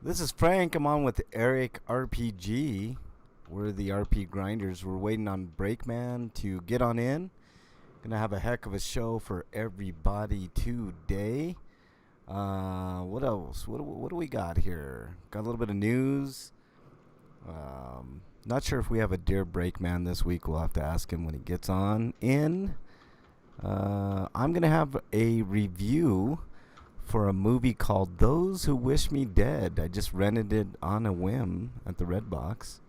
This is Frank. I'm on with Eric RPG. We're the RPGrinders. We're waiting on Breakman to get on in. Gonna have a heck of a show for everybody today. What else? What do we got here? Got a little bit of news. Not sure if we have a Dear Breakman this week. We'll have to ask him when he gets on in. I'm gonna have a review for a movie called Those Who Wish Me Dead. I just rented it on a whim at the Redbox.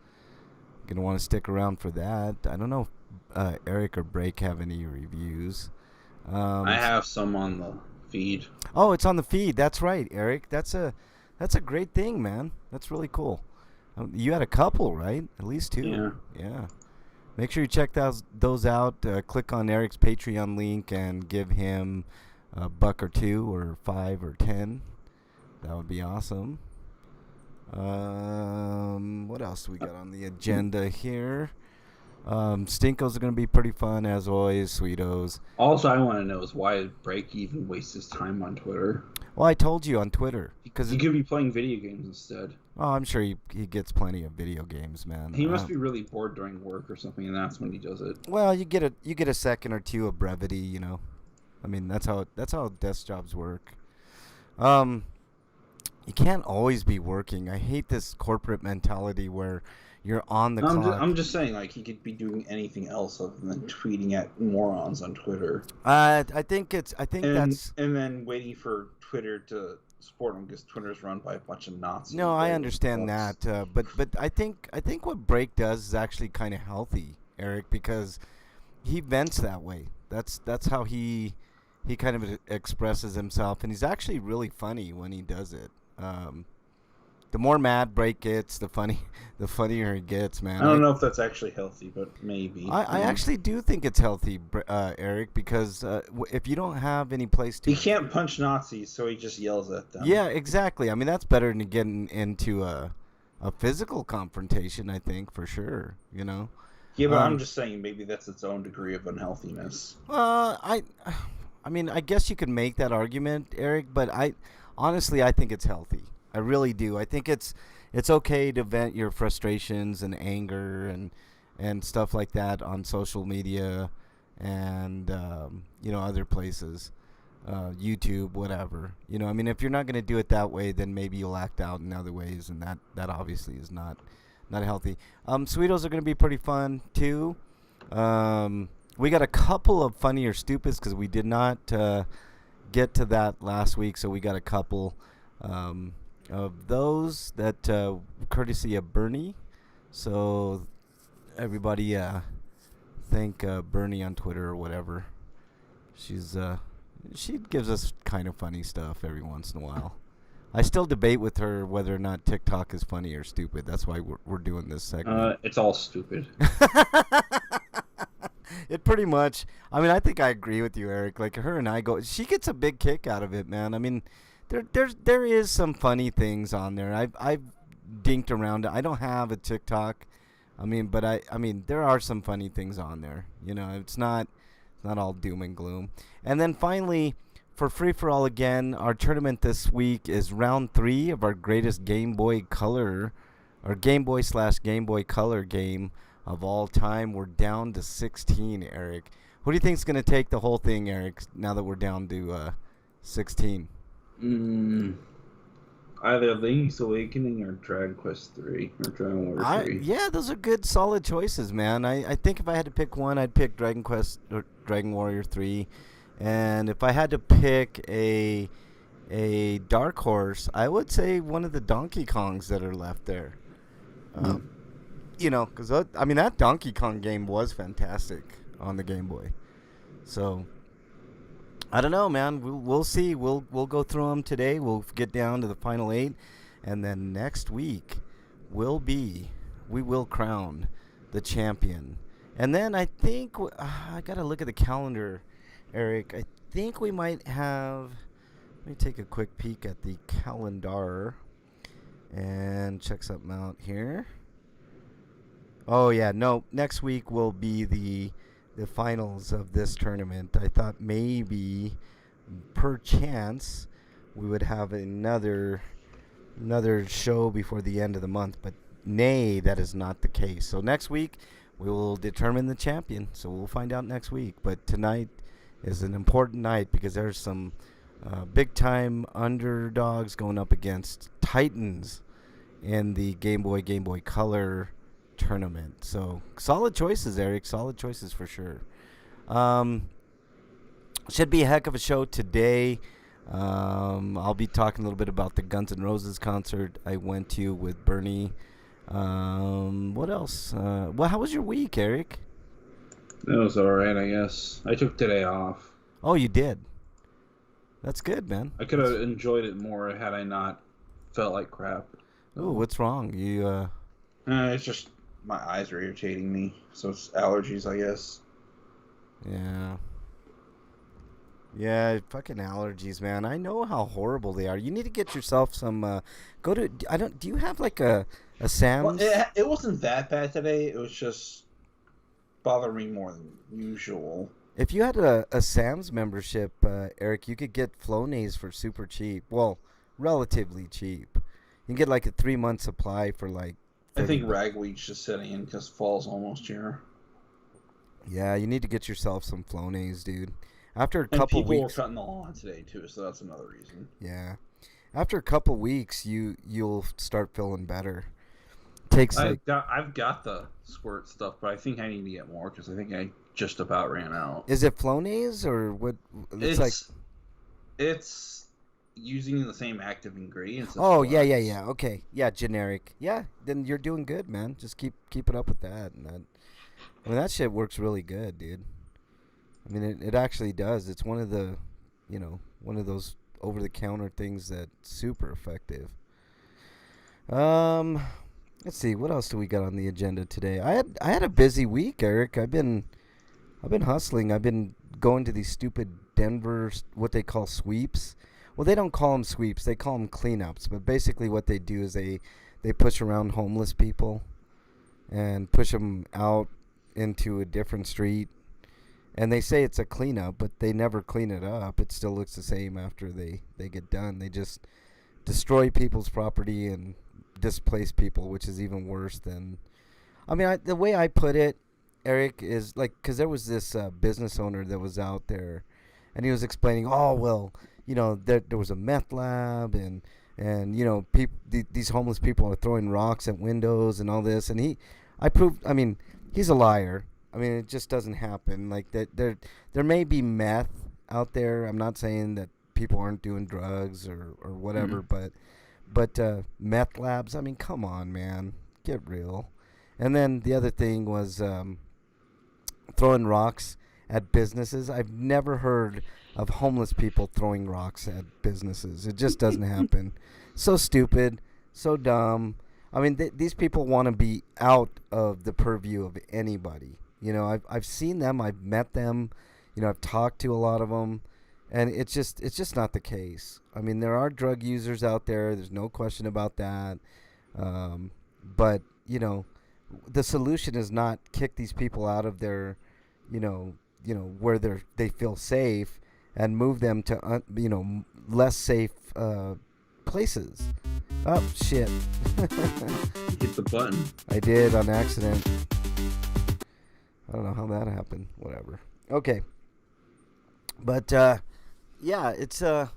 Gonna want to stick around for that. I don't know if Eric or Break have any reviews. I have some on the feed. Oh, it's on the feed. That's right, Eric. That's a great thing, man. That's really cool. You had a couple, right? At least two. Yeah. Yeah. Make sure you check those out. Click on Eric's Patreon link and give him a buck or two or 5 or 10. That would be awesome. What else do we got on the agenda here? Stinkos are going to be pretty fun as always. Sweetos. Also, I want to know is why Break even wastes his time on Twitter. Well, I told you on Twitter because He could be playing video games instead. Oh, I'm sure he gets plenty of video games, man. He must be really bored during work or something, and that's when he does it. Well, you get a second or two of brevity, you know. I mean, that's how desk jobs work. You can't always be working. I hate this corporate mentality where you're on the clock. I'm just saying, like, he could be doing anything else other than tweeting at morons on Twitter. I think that's and then waiting for Twitter to support him because Twitter's run by a bunch of Nazis. No, I understand that, but I think what Break does is actually kind of healthy, Eric, because he vents that way. That's how he kind of expresses himself, and he's actually really funny when he does it. The more mad Break gets, the funnier he gets, man. I don't know if that's actually healthy, but maybe. I actually do think it's healthy, Eric, because if you don't have any place to... He can't punch Nazis, so he just yells at them. Yeah, exactly. I mean, that's better than getting into a physical confrontation, I think, for sure, you know? Yeah, but I'm just saying maybe that's its own degree of unhealthiness. I mean, I guess you could make that argument, Eric, but honestly, I think it's healthy. I really do. I think it's okay to vent your frustrations and anger and stuff like that on social media and other places, YouTube, whatever. You know, I mean, if you're not going to do it that way, then maybe you'll act out in other ways, and that obviously is not healthy. Sweetos are going to be pretty fun too. We got a couple of funny or stupids because we did not get to that last week, so we got a couple of those that courtesy of Bernie. So everybody thank Bernie on Twitter or whatever. She gives us kind of funny stuff every once in a while. I still debate with her whether or not TikTok is funny or stupid. That's why we're doing this segment. It's all stupid. It pretty much. I mean, I think I agree with you, Eric. Like her and I go. She gets a big kick out of it, man. I mean, there is some funny things on there. I've dinked around it. I don't have a TikTok. I mean, but I mean, there are some funny things on there. You know, it's not all doom and gloom. And then finally, for free for all again, our tournament this week is round 3 of our greatest Game Boy Color, or Game Boy / Game Boy Color game of all time. We're down to 16, Eric. Who do you think is going to take the whole thing, Eric, now that we're down to 16? Either Link's Awakening or Dragon Quest 3 or Dragon Warrior 3. Yeah, those are good, solid choices, man. I think if I had to pick one, I'd pick Dragon Quest or Dragon Warrior 3. And if I had to pick a dark horse, I would say one of the Donkey Kongs that are left there. You know, because I mean that Donkey Kong game was fantastic on the Game Boy. So I don't know, man. We'll see. We'll go through them today. We'll get down to the final 8, and then next week we will crown the champion. And then I think I gotta look at the calendar, Eric. I think we might have. Let me take a quick peek at the calendar and check something out here. Oh yeah, no. Next week will be the finals of this tournament. I thought maybe, per chance, we would have another another show before the end of the month, but nay, that is not the case. So next week we will determine the champion. So we'll find out next week. But tonight is an important night because there's some big time underdogs going up against Titans in the Game Boy Color tournament. So solid choices, Eric. Solid choices for sure. Should be a heck of a show today. I'll be talking a little bit about the Guns N' Roses concert I went to with Bernie. What else? Well, how was your week, Eric? It was alright, I guess. I took today off. Oh, you did? That's good, man. I could have enjoyed it more had I not felt like crap. Oh, what's wrong? You, It's just my eyes are irritating me, so it's allergies, I guess. Yeah. Yeah, fucking allergies, man. I know how horrible they are. You need to get yourself some, go to, do you have like a Sam's? Well, it wasn't that bad today. It was just bothering me more than usual. If you had a Sam's membership, Eric, you could get Flonase for super cheap. Well, relatively cheap. You can get like a 3-month supply for like I think $30. ragweed's just setting in because fall's almost here. Yeah, you need to get yourself some Flonase, dude. After a And couple people were weeks, cutting the lawn today too, so that's another reason. yeah. After a couple weeks, you'll start feeling better. Takes like I've got the squirt stuff, but I think I need to get more because I think I just about ran out. is it Flonase or what? It's using the same active ingredients. As Oh yeah, Flonase. yeah. Okay, yeah, generic. Yeah, then you're doing good, man. Just keep it up with that. I mean, that shit works really good, dude. I mean, it actually does. It's one of the, one of those over the counter things that's super effective. Let's see, what else do we got on the agenda today? I had a busy week, Eric. I've been hustling. I've been going to these stupid Denver, what they call sweeps. Well, they don't call them sweeps. They call them cleanups. But basically what they do is they push around homeless people and push them out into a different street. And they say it's a cleanup, but they never clean it up. It still looks the same after they get done. They just destroy people's property and displace people, which is even worse than... I mean, the way I put it, Eric, is like... Because there was this business owner that was out there, and he was explaining, oh, well, there was a meth lab, and these homeless people are throwing rocks at windows and all this. And he's a liar. I mean, it just doesn't happen. Like, there may be meth out there. I'm not saying that people aren't doing drugs or whatever, but meth labs, I mean, come on, man. Get real. And then the other thing was throwing rocks at businesses. I've never heard of homeless people throwing rocks at businesses. It just doesn't happen. So stupid, so dumb. I mean, these people want to be out of the purview of anybody. I've seen them. I've met them. I've talked to a lot of them. And it's just not the case. I mean, there are drug users out there. There's no question about that. But, the solution is not kick these people out of their, where they feel safe and move them to, less safe places. Oh, shit. You hit the button. I did on accident. I don't know how that happened. Whatever. Okay. But, yeah, it's a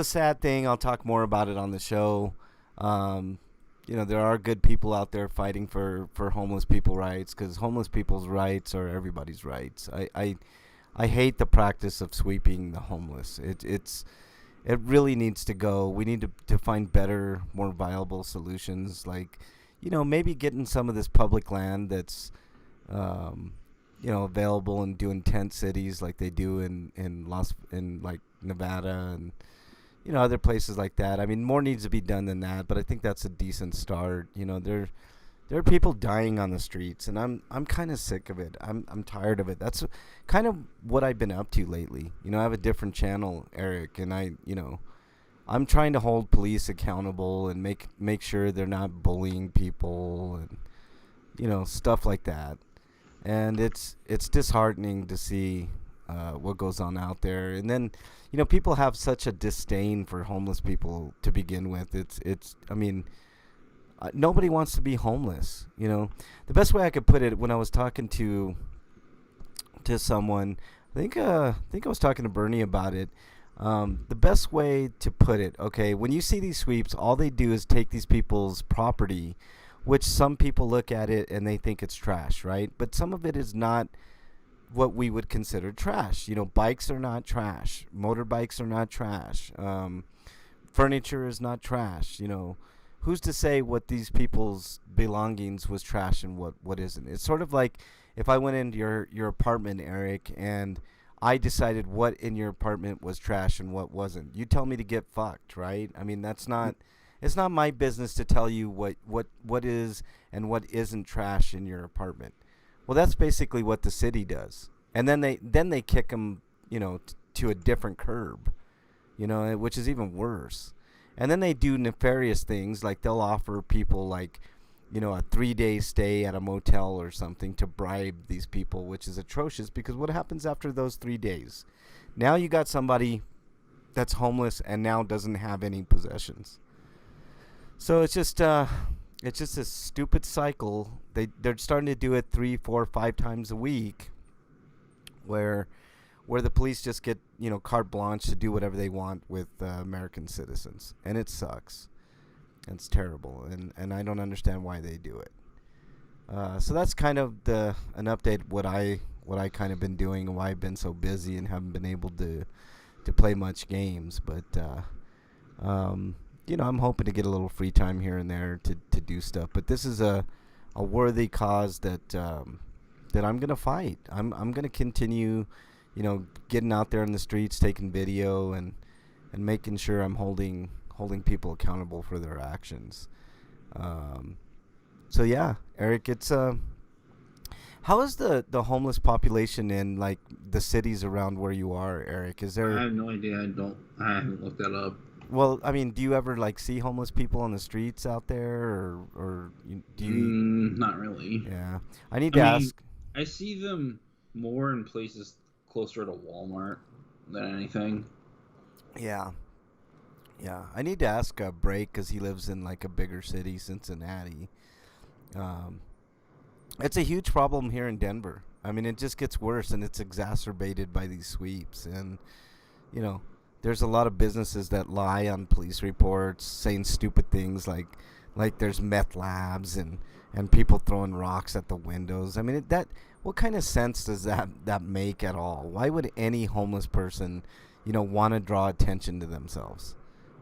sad thing. I'll talk more about it on the show. There are good people out there fighting for homeless people rights, because homeless people's rights are everybody's rights. I hate the practice of sweeping the homeless. It really needs to go. We need to find better, more viable solutions, like, maybe getting some of this public land that's available and doing tent cities like they do in like Nevada and other places like that. I mean, more needs to be done than that, but I think that's a decent start. There are people dying on the streets, and I'm kind of sick of it. I'm tired of it. That's kind of what I've been up to lately. I have a different channel, Eric, and I'm trying to hold police accountable and make sure they're not bullying people and stuff like that. And it's disheartening to see what goes on out there. And then, people have such a disdain for homeless people to begin with. I mean, nobody wants to be homeless. The best way I could put it, when I was talking to someone, I think I was talking to Bernie about it. The best way to put it, okay, when you see these sweeps, all they do is take these people's property, which some people look at it and they think it's trash, right? But some of it is not what we would consider trash. Bikes are not trash. Motorbikes are not trash. Furniture is not trash. Who's to say what these people's belongings was trash and what isn't? It's sort of like if I went into your apartment, Eric, and I decided what in your apartment was trash and what wasn't. You tell me to get fucked, right? I mean, it's not my business to tell you what is and what isn't trash in your apartment. Well, that's basically what the city does. And then they kick them, to a different curb, which is even worse. And then they do nefarious things, like they'll offer people like, a 3-day stay at a motel or something to bribe these people, which is atrocious, because what happens after those 3 days? Now you got somebody that's homeless and now doesn't have any possessions. So it's just a stupid cycle. They're starting to do it 3, 4, 5 times a week, where the police just get carte blanche to do whatever they want with American citizens, and it sucks. It's terrible, and I don't understand why they do it. So that's kind of an update what I kind of been doing and why I've been so busy and haven't been able to play much games. But I'm hoping to get a little free time here and there to do stuff. But this is a worthy cause that I'm gonna fight. I'm gonna continue, getting out there in the streets, taking video, and making sure I'm holding people accountable for their actions. So yeah, Eric, it's how is the homeless population in like the cities around where you are, Eric? Is there? I have no idea. I haven't looked that up. Well, I mean, do you ever like see homeless people on the streets out there, or do you? Not really. Yeah, I need to ask. I see them more in places closer to Walmart than anything. Yeah. I need to ask Brake, because he lives in like a bigger city, Cincinnati. It's a huge problem here in Denver. I mean, it just gets worse, and it's exacerbated by these sweeps. And there's a lot of businesses that lie on police reports, saying stupid things like there's meth labs and people throwing rocks at the windows. I mean, what kind of sense does that make at all? Why would any homeless person, want to draw attention to themselves?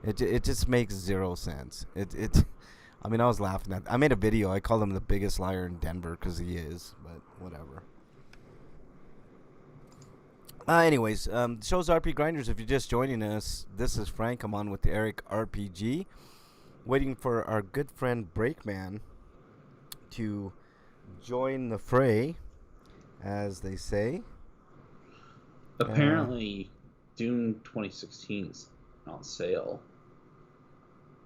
It just makes zero sense. I mean, I was laughing at. I made a video. I called him the biggest liar in Denver, because he is. But whatever. Anyways, the show's RPGrinders. If you're just joining us, this is Frank. I'm on with Eric RPG, waiting for our good friend Breakman to join the fray, as they say. Apparently, Doom 2016 is on sale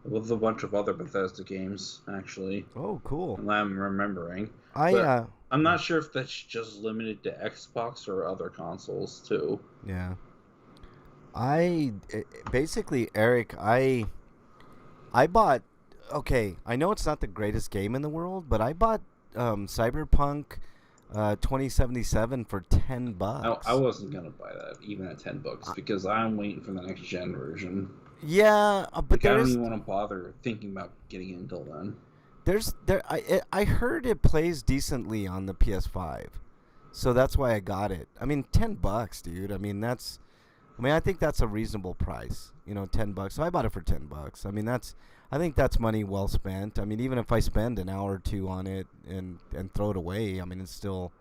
with a bunch of other Bethesda games, actually. Oh, cool. I'm remembering. I'm not sure if that's just limited to Xbox or other consoles, too. Yeah. Basically, Eric, I bought... Okay, I know it's not the greatest game in the world, but I bought Cyberpunk 2077 for $10. I wasn't going to buy that, even at $10, because I'm waiting for the next gen version. Yeah, but I don't even want to bother thinking about getting it until then. I heard it plays decently on the PS5, so that's why I got it. I mean, $10, dude. I mean, I think that's a reasonable price. $10. So I bought it for $10. I mean, I think that's money well spent. I mean, even if I spend an hour or two on it and throw it away, I mean, it's still,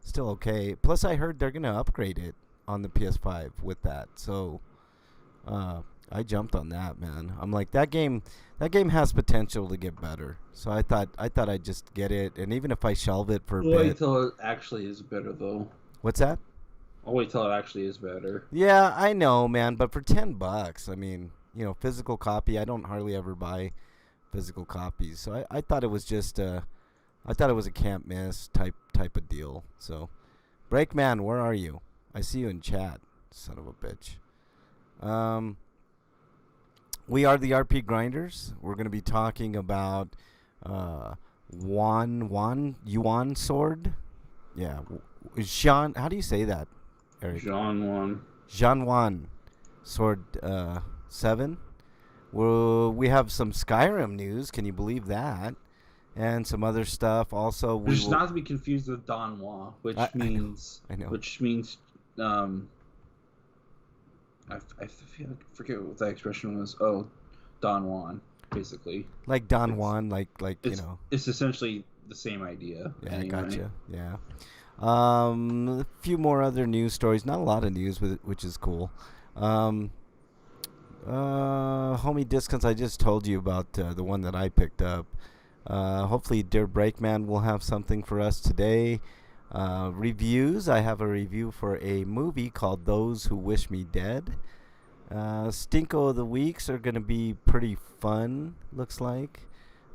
still okay. Plus, I heard they're gonna upgrade it on the PS5 with that, so. I jumped on that, man. I'm like, that game has potential to get better. So I thought I'd just get it, and even if I shelve it for a bit. Wait till it actually is better, though. What's that? I'll wait till it actually is better. Yeah, I know, man, but for $10, I mean, physical copy. I don't hardly ever buy physical copies, so I thought it was just I thought it was a can't miss type of deal. So, Breakman, where are you? I see you in chat, son of a bitch. We are the RP Grinders. We're going to be talking about Yuan sword. Yeah, Jean. How do you say that, Eric? Jean Wan sword 7. We have some Skyrim news. Can you believe that? And some other stuff. Also, which is not to be confused with Don Juan, which means I know. Which means I forget what that expression was. Oh, Don Juan, basically. Like Don Juan, like It's essentially the same idea. Yeah, anyway. Gotcha. Yeah. A few more other news stories. Not a lot of news, which is cool. Homie Discounts, I just told you about the one that I picked up. Hopefully, Dear Breakman will have something for us today. Reviews. I have a review for a movie called Those Who Wish Me Dead. Stinko of the Weeks are going to be pretty fun, looks like.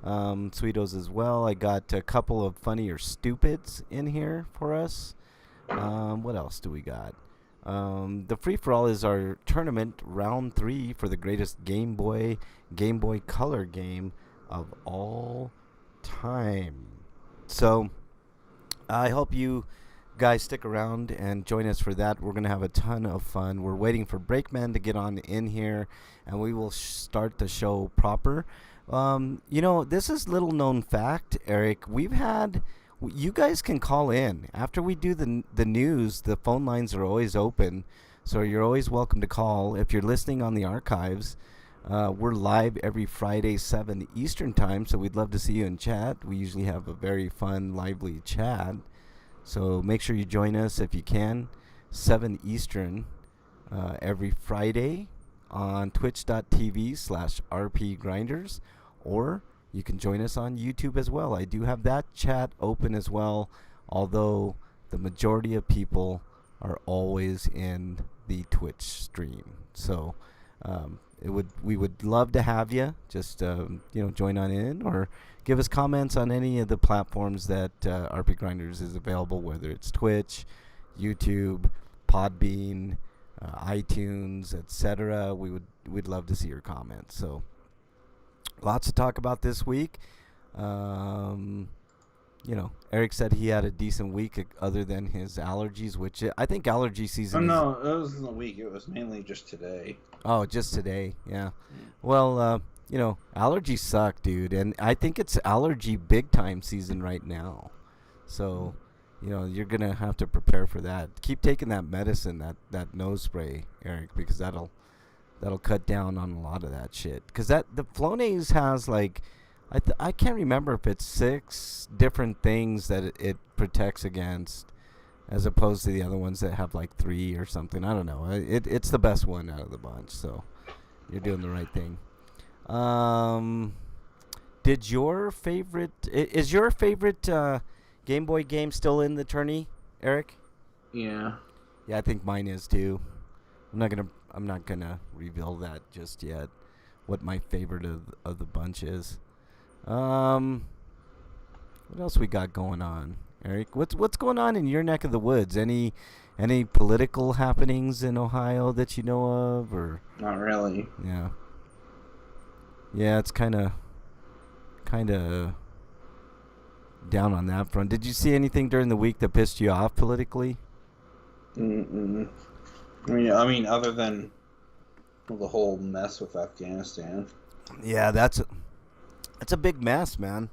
Sweetos as well. I got a couple of funny or stupids in here for us. What else do we got? The free-for-all is our tournament, round 3, for the greatest Game Boy Color game of all time. So I hope you guys stick around and join us for that. We're going to have a ton of fun. We're waiting for Breakman to get on in here, and we will start the show proper. This is little known fact, Eric. You guys can call in. After we do the news, the phone lines are always open, so you're always welcome to call. If you're listening on the archives, we're live every Friday, 7 Eastern time, so we'd love to see you in chat. We usually have a very fun, lively chat, so make sure you join us if you can, 7 Eastern, every Friday on twitch.tv/RPGrinders, or you can join us on YouTube as well. I do have that chat open as well, although the majority of people are always in the Twitch stream. So we would love to have you. Just join on in or give us comments on any of the platforms that RP Grinders is available, whether it's Twitch, YouTube, Podbean, iTunes, etc. We'd love to see your comments. So lots to talk about this week. Eric said he had a decent week other than his allergies, which I think allergy season no, it wasn't a week. It was mainly just today. Oh, just today. Yeah. Well, allergies suck, dude. And I think it's allergy big time season right now. So, you're going to have to prepare for that. Keep taking that medicine, that nose spray, Eric, because that'll cut down on a lot of that shit. Because the Flonase has I can't remember if it's 6 different things that it protects against, as opposed to the other ones that have 3 or something. I don't know. It's the best one out of the bunch, so you're doing the right thing. Is your favorite Game Boy game still in the tourney, Eric? Yeah. Yeah, I think mine is too. I'm not gonna reveal that just yet. What my favorite of the bunch is. What else we got going on, Eric? What's going on in your neck of the woods? Any political happenings in Ohio that you know of, or? Not really. Yeah. Yeah, it's kind of down on that front. Did you see anything during the week that pissed you off politically? I mean, other than the whole mess with Afghanistan. Yeah, that's a big mess, man.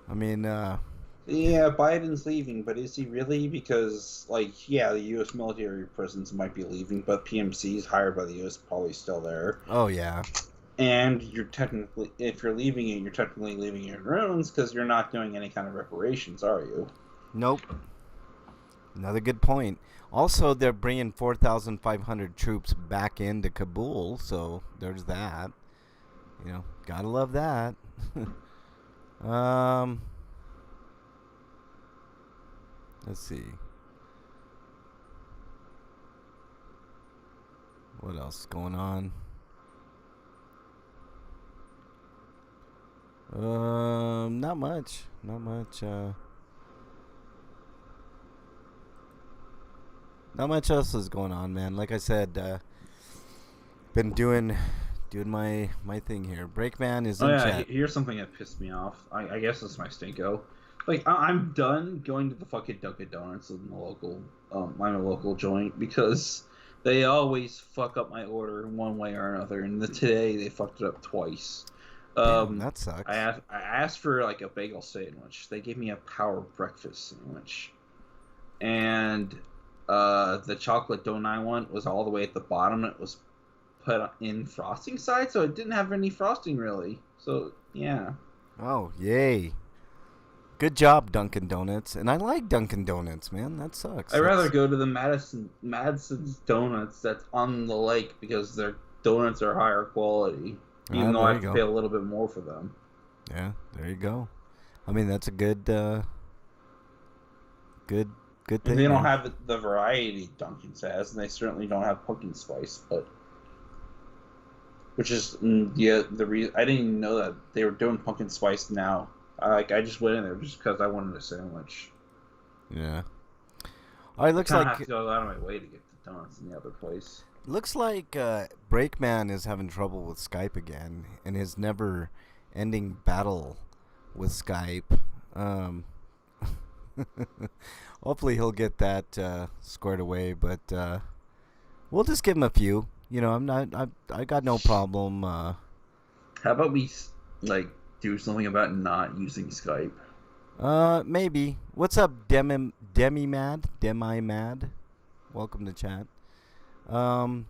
I mean, yeah, Biden's leaving, but is he really? Because, the U.S. military presence might be leaving, but PMCs hired by the U.S. probably still there. Oh, yeah. And if you're leaving it, you're technically leaving it in ruins because you're not doing any kind of reparations, are you? Nope. Another good point. Also, they're bringing 4,500 troops back into Kabul, so there's that. Gotta love that. Let's see. What else is going on? Not much. Not much else is going on, man. Like I said, been doing my thing here. Breakman is Oh in yeah, chat. here's something that pissed me off. I guess it's my stinko. Like I'm done going to the fucking Dunkin' Donuts in the local, I'm a local joint because they always fuck up my order in one way or another. And today they fucked it up twice. Damn, Um, that sucks. I asked for like a bagel sandwich. They gave me a power breakfast sandwich, and the chocolate donut I want was all the way at the bottom. It was put in frosting side, so it didn't have any frosting really. So yeah, Oh, yay. Good job, Dunkin' Donuts. And I like Dunkin' Donuts, man. That sucks. I'd rather That's go to the Madison's Donuts that's on the lake because their donuts are higher quality, even though I there you have to pay go. a little bit more for them. Yeah, there you go. I mean, that's a good good And they thing don't there. have the variety Dunkin's has, and they certainly don't have pumpkin spice. But which is the reason I didn't even know that they were doing pumpkin spice now. I just went in there just because I wanted a sandwich. Yeah. All right, I kind of have to go out of my way to get the donuts in the other place. looks like Breakman is having trouble with Skype again in his never-ending battle with Skype. Um, hopefully he'll get that squared away, but we'll just give him a few. You know, I got no problem. How about we like do something about not using Skype? Maybe. What's up, Demi Mad? Demi Mad? Welcome to chat. Um,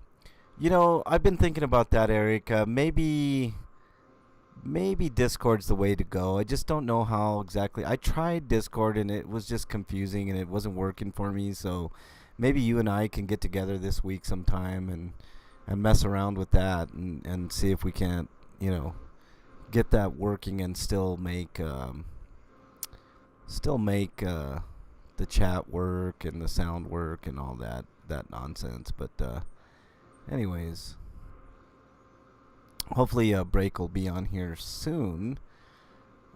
you know, I've been thinking about that, Eric. Maybe Discord's the way to go. I just don't know how exactly. I tried Discord and it was just confusing and it wasn't working for me. So maybe you and I can get together this week sometime and mess around with that and see if we can't, you know, get that working and still make the chat work and the sound work and all that nonsense. But anyways, hopefully Break will be on here soon.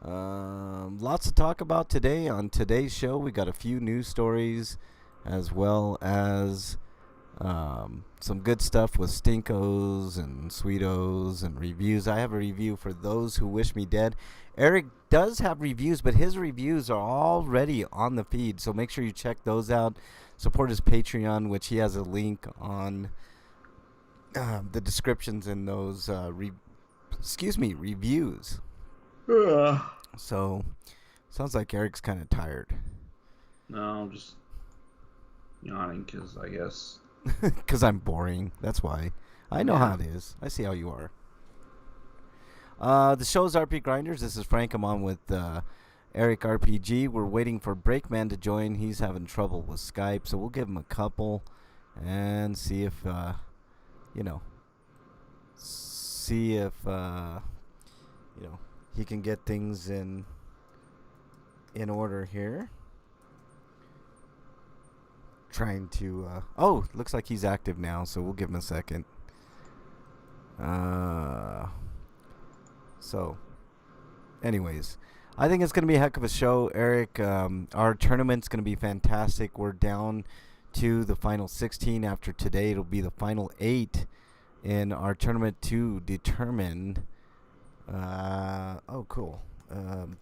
Lots to talk about today on today's show. We got a few news stories as well as some good stuff with Stinkos and Sweetos and reviews. I have a review for Those Who Wish Me Dead. Eric does have reviews, but his reviews are already on the feed, so make sure you check those out. Support his Patreon, which he has a link on the descriptions in those reviews. Ugh. So sounds like Eric's kind of tired No, I'm just yawning because I guess. because I'm boring. That's why. I know Yeah. how it is. I see how you are. The show's RPGrinders. This is Frank. I'm on with Eric RPG. We're waiting for Breakman to join. He's having trouble with Skype, so we'll give him a couple and see if you know, see if he can get things in order here. Trying to looks like he's active now, so we'll give him a second. So anyways, I think it's going to be a heck of a show, Eric. Our tournament's going to be fantastic. We're down to the final 16 after today. It'll be the final 8 in our tournament to determine cool.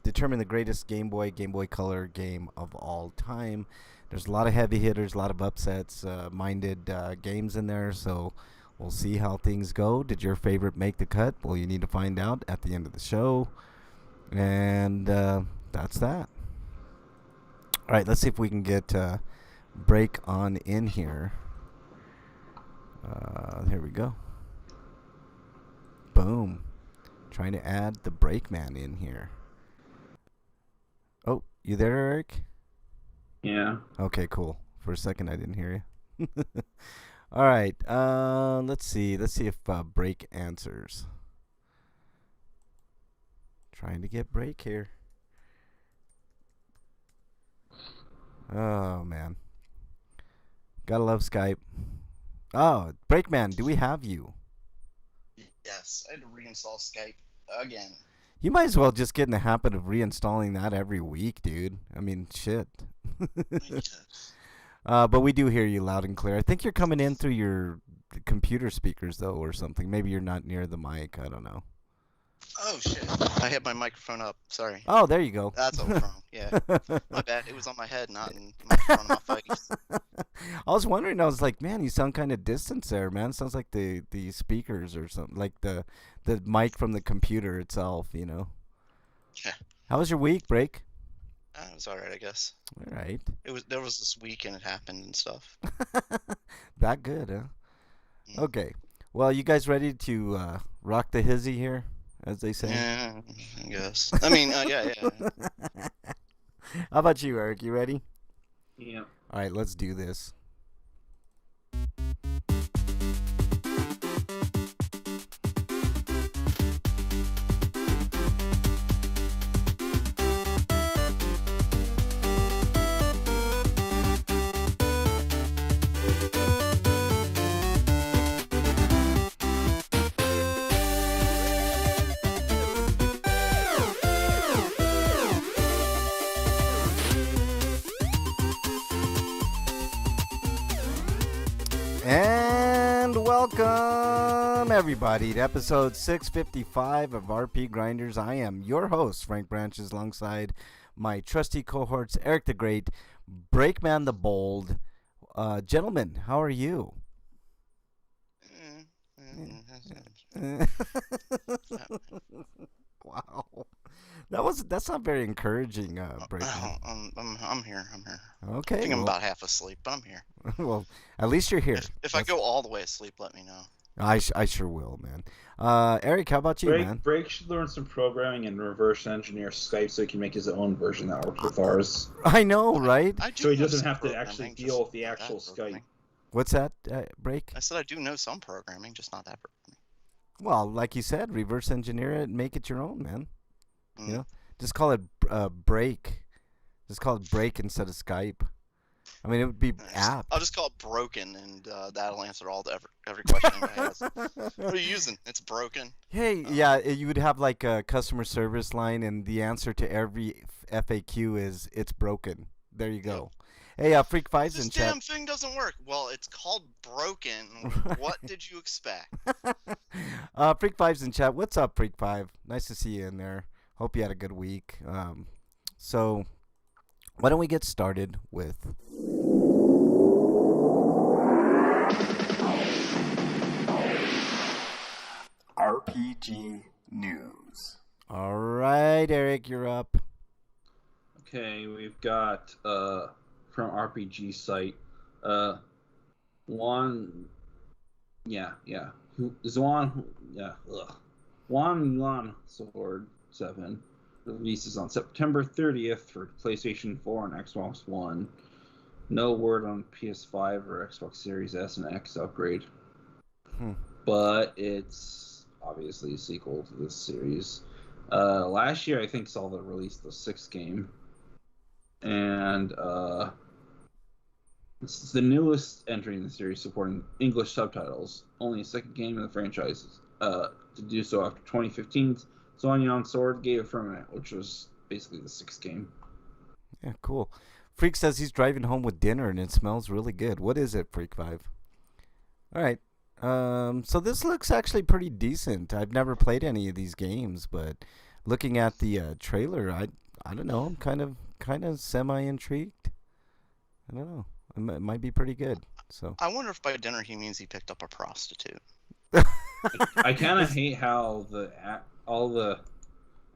Determine the greatest Game Boy Color game of all time. There's a lot of heavy hitters, a lot of upsets minded games in there, so we'll see how things go. Did your favorite make the cut? Well, you need to find out at the end of the show. And that's that. All right, let's see if we can get Break on in here. Here we go. Boom. Trying to add the Breakman in here. Oh, you there, Eric? Yeah. Okay, cool. For a second, I didn't hear you. All right. Let's see. Let's see if Break answers. Trying to get Break here. Oh man. Gotta love Skype. Oh, Breakman, do we have you? Yes, I had to reinstall Skype again. You might as well just get in the habit of reinstalling that every week, dude. I mean, shit. But we do hear you loud and clear. I think you're coming in through your computer speakers though, or something. Maybe you're not near the mic. I don't know. Oh shit! I had my microphone up. Sorry. Oh, there you go. That's what was wrong. Yeah, my bad. It was on my head, not in front of my face. I was wondering. I was like, man, you sound kind of distant there, man. Sounds like the speakers or something, like the mic from the computer itself. You know. Yeah. How was your week, Break? It was all right, I guess. All right. There was this week and it happened and stuff. That good, huh? Okay. Well, you guys ready to rock the hizzy here, as they say? Yeah, I guess. I mean, yeah. How about you, Eric? You ready? Yeah. All right, let's do this. And welcome, everybody, to episode 655 of RPGrinders. I am your host, Frank Branches, alongside my trusty cohorts, Eric the Great, Breakman the Bold. Gentlemen, how are you? Wow. That's not very encouraging, Breakman. I'm here. Okay. I think I'm about half asleep, but I'm here. Well, at least you're here. If I go all the way asleep, let me know. I sure will, man. Eric, how about you, man? Break should learn some programming and reverse engineer Skype so he can make his own version that works with ours. I know, right? So he doesn't have to actually deal with the actual Skype. What's that, Break? I said I do know some programming, just not that programming. Well, like you said, reverse engineer it and make it your own, man. You know, just call it Break. Just call it Break instead of Skype. I mean, it would be app. I'll just call it Broken, and that'll answer every question anybody has. What are you using? It's broken. Hey, yeah, you would have like a customer service line, and the answer to every FAQ is "it's broken." There you go. Hey, Freak Five's in chat. This damn thing doesn't work. Well, it's called broken. What did you expect? Freak Five's in chat. What's up, Freak Five? Nice to see you in there. Hope you had a good week. So, why don't we get started with RPG news. All right, Eric, you're up. Okay, we've got from RPG site Juan Yuan Sword 7 releases on September 30th for PlayStation 4 and Xbox One. No word on PS5 or Xbox Series S and X upgrade. But it's obviously a sequel to this series. Last year, I think, saw the release of the 6th game. And it's the newest entry in the series supporting English subtitles. Only a second game in the franchise to do so after 2015's Yuan Sword gave it firmament, which was basically the 6th game. Yeah, cool. Freak says he's driving home with dinner and it smells really good. What is it, Freak 5? All right. So this looks actually pretty decent. I've never played any of these games, but looking at the trailer, I don't know. I'm kind of semi-intrigued. I don't know. It might be pretty good. So I wonder if by dinner he means he picked up a prostitute. I kind of hate how all the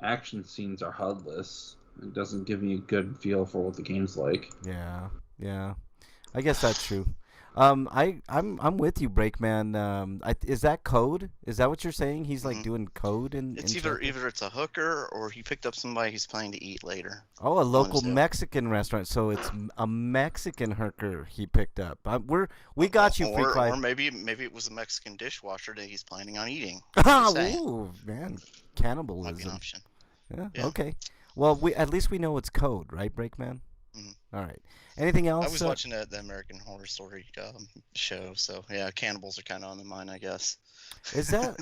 action scenes are HUDless. It doesn't give me a good feel for what the game's like. Yeah. I guess that's true. I'm with you, Breakman. Is that code? Is that what you're saying? He's like doing code It's either it's a hooker or he picked up somebody he's planning to eat later. Oh, a local Mexican restaurant. So it's a Mexican hooker he picked up. We got you, Freak Five. Or maybe it was a Mexican dishwasher that he's planning on eating. Ooh, man, cannibalism. Might be an option. Yeah. Okay. Well, at least we know it's code, right, Breakman? All right. Anything else? I was watching the American Horror Story show, so yeah, cannibals are kind of on the mind, I guess. Is that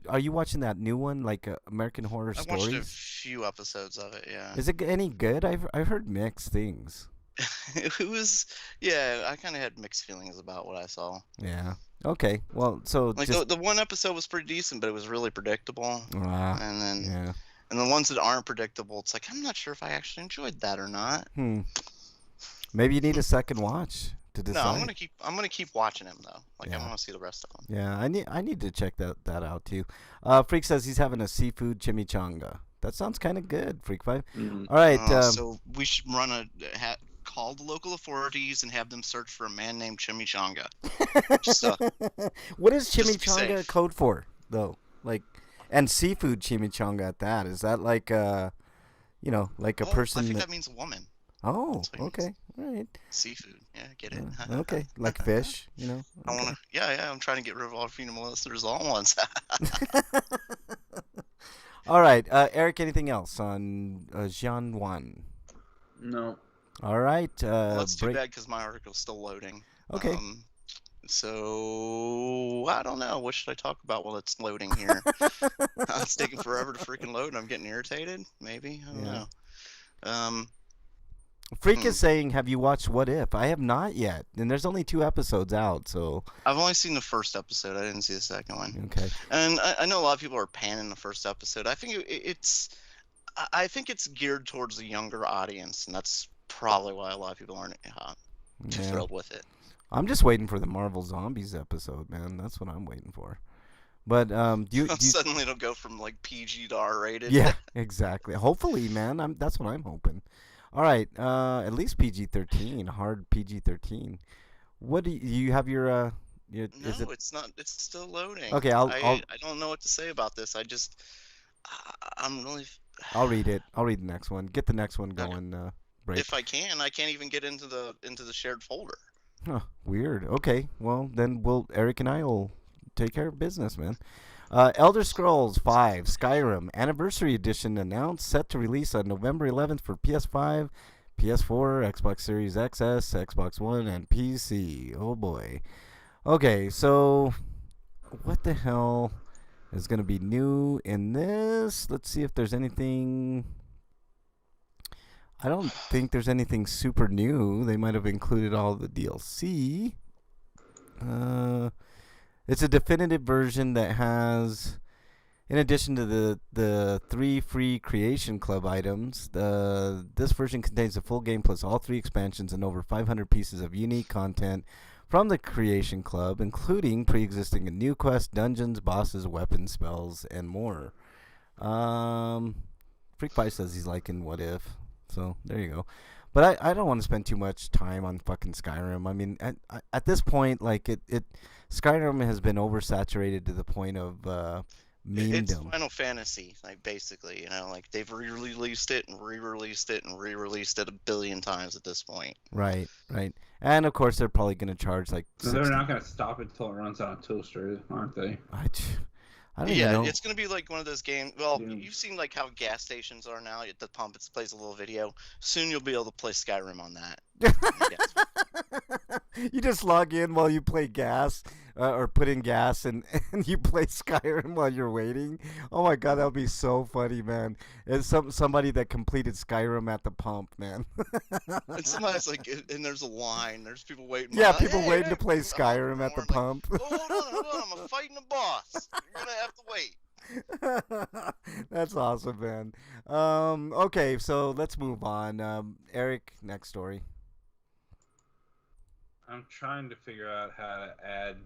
are you watching that new one, like American Horror Stories? I watched a few episodes of it, yeah. Is it any good? I've heard mixed things. it was, yeah, I kind of had mixed feelings about what I saw. Yeah. Okay. Well, so Like just the one episode was pretty decent, but it was really predictable. ah, And then yeah. and the ones that aren't predictable, it's like I'm not sure if I actually enjoyed that or not. Maybe you need a second watch to No, decide. I'm gonna keep watching him though. Like I Yeah. want to see the rest of them. Yeah, I need to check that out too. Freak says he's having a seafood chimichanga. That sounds kind of good, Freak 5. Mm. All right. So we should call the local authorities and have them search for a man named Chimichanga. Just What is just to be chimichanga safe. code for, though? Like, and seafood chimichanga at that. Is that like like a Oh, I person think that? that means woman. Oh, That's what it means. okay, all right. Seafood. Yeah, get it. Okay, like fish, I Okay. wanna. Yeah. I'm trying to get rid of all female listeners all at once. All right, Eric. Anything else on Jian Wan? No. All right. Well, that's too break. bad because my article's still loading. Okay. So I don't know. What should I talk about while it's loading here? It's taking forever to freaking load, and I'm getting irritated. Maybe I don't know. Freak is saying, "Have you watched What If?" I have not yet, and there's only 2 episodes out. So I've only seen the first episode. I didn't see the second one. okay. And I know a lot of people are panning the first episode. I think I think it's geared towards a younger audience, and that's probably why a lot of people aren't too Yeah. thrilled with it. I'm just waiting for the Marvel Zombies episode, man. That's what I'm waiting for. But do you Suddenly it'll go from like PG to R rated. Yeah, exactly. Hopefully, man. That's what I'm hoping. All right, at least PG-13, hard PG-13. What do you have your No, is it it's not. It's still loading. Okay, I'll I don't know what to say about this. I'm really. I'll read it. I'll read the next one. Get the next one Okay. going, break. If I can't even get into the shared folder. Huh, weird. Okay, well then Eric and I will take care of business, man. Elder Scrolls V Skyrim Anniversary Edition announced, set to release on November 11th for PS5, PS4, Xbox Series XS, Xbox One, and PC. Oh boy. Okay, so what the hell is going to be new in this? Let's see if there's anything. I don't think there's anything super new. They might have included all the DLC. It's a definitive version that has, in addition to the 3 free Creation Club items, this version contains the full game plus all 3 expansions and over 500 pieces of unique content from the Creation Club, including pre-existing and new quests, dungeons, bosses, weapons, spells, and more. Freak Pie says he's liking What If. So there you go. But I don't want to spend too much time on fucking Skyrim. I mean, at this point, like Skyrim has been oversaturated to the point of It's memedom. Final Fantasy, like basically, like they've re-released it and re-released it and re-released it 1 billion times at this point. Right. And of course, they're probably going to charge like. So they're not going to stop it until it runs out of toaster, aren't they? I don't even know. It's gonna be like one of those games. Well, Yeah. you've seen like how gas stations are now. At the pump, it plays a little video. Soon you'll be able to play Skyrim on that. You just log in while you play gas or put in gas and you play Skyrim while you're waiting. Oh my god, that would be so funny, man. It's somebody that completed Skyrim at the pump, man. And sometimes like, and there's a line. There's people waiting. Yeah, like, people "Hey, waiting hey, to play I'm Skyrim at the like, pump. oh, hold on, I'm fighting a boss. You're gonna have to wait. That's awesome, man. Okay, so let's move on. Eric, next story. I'm trying to figure out how to add.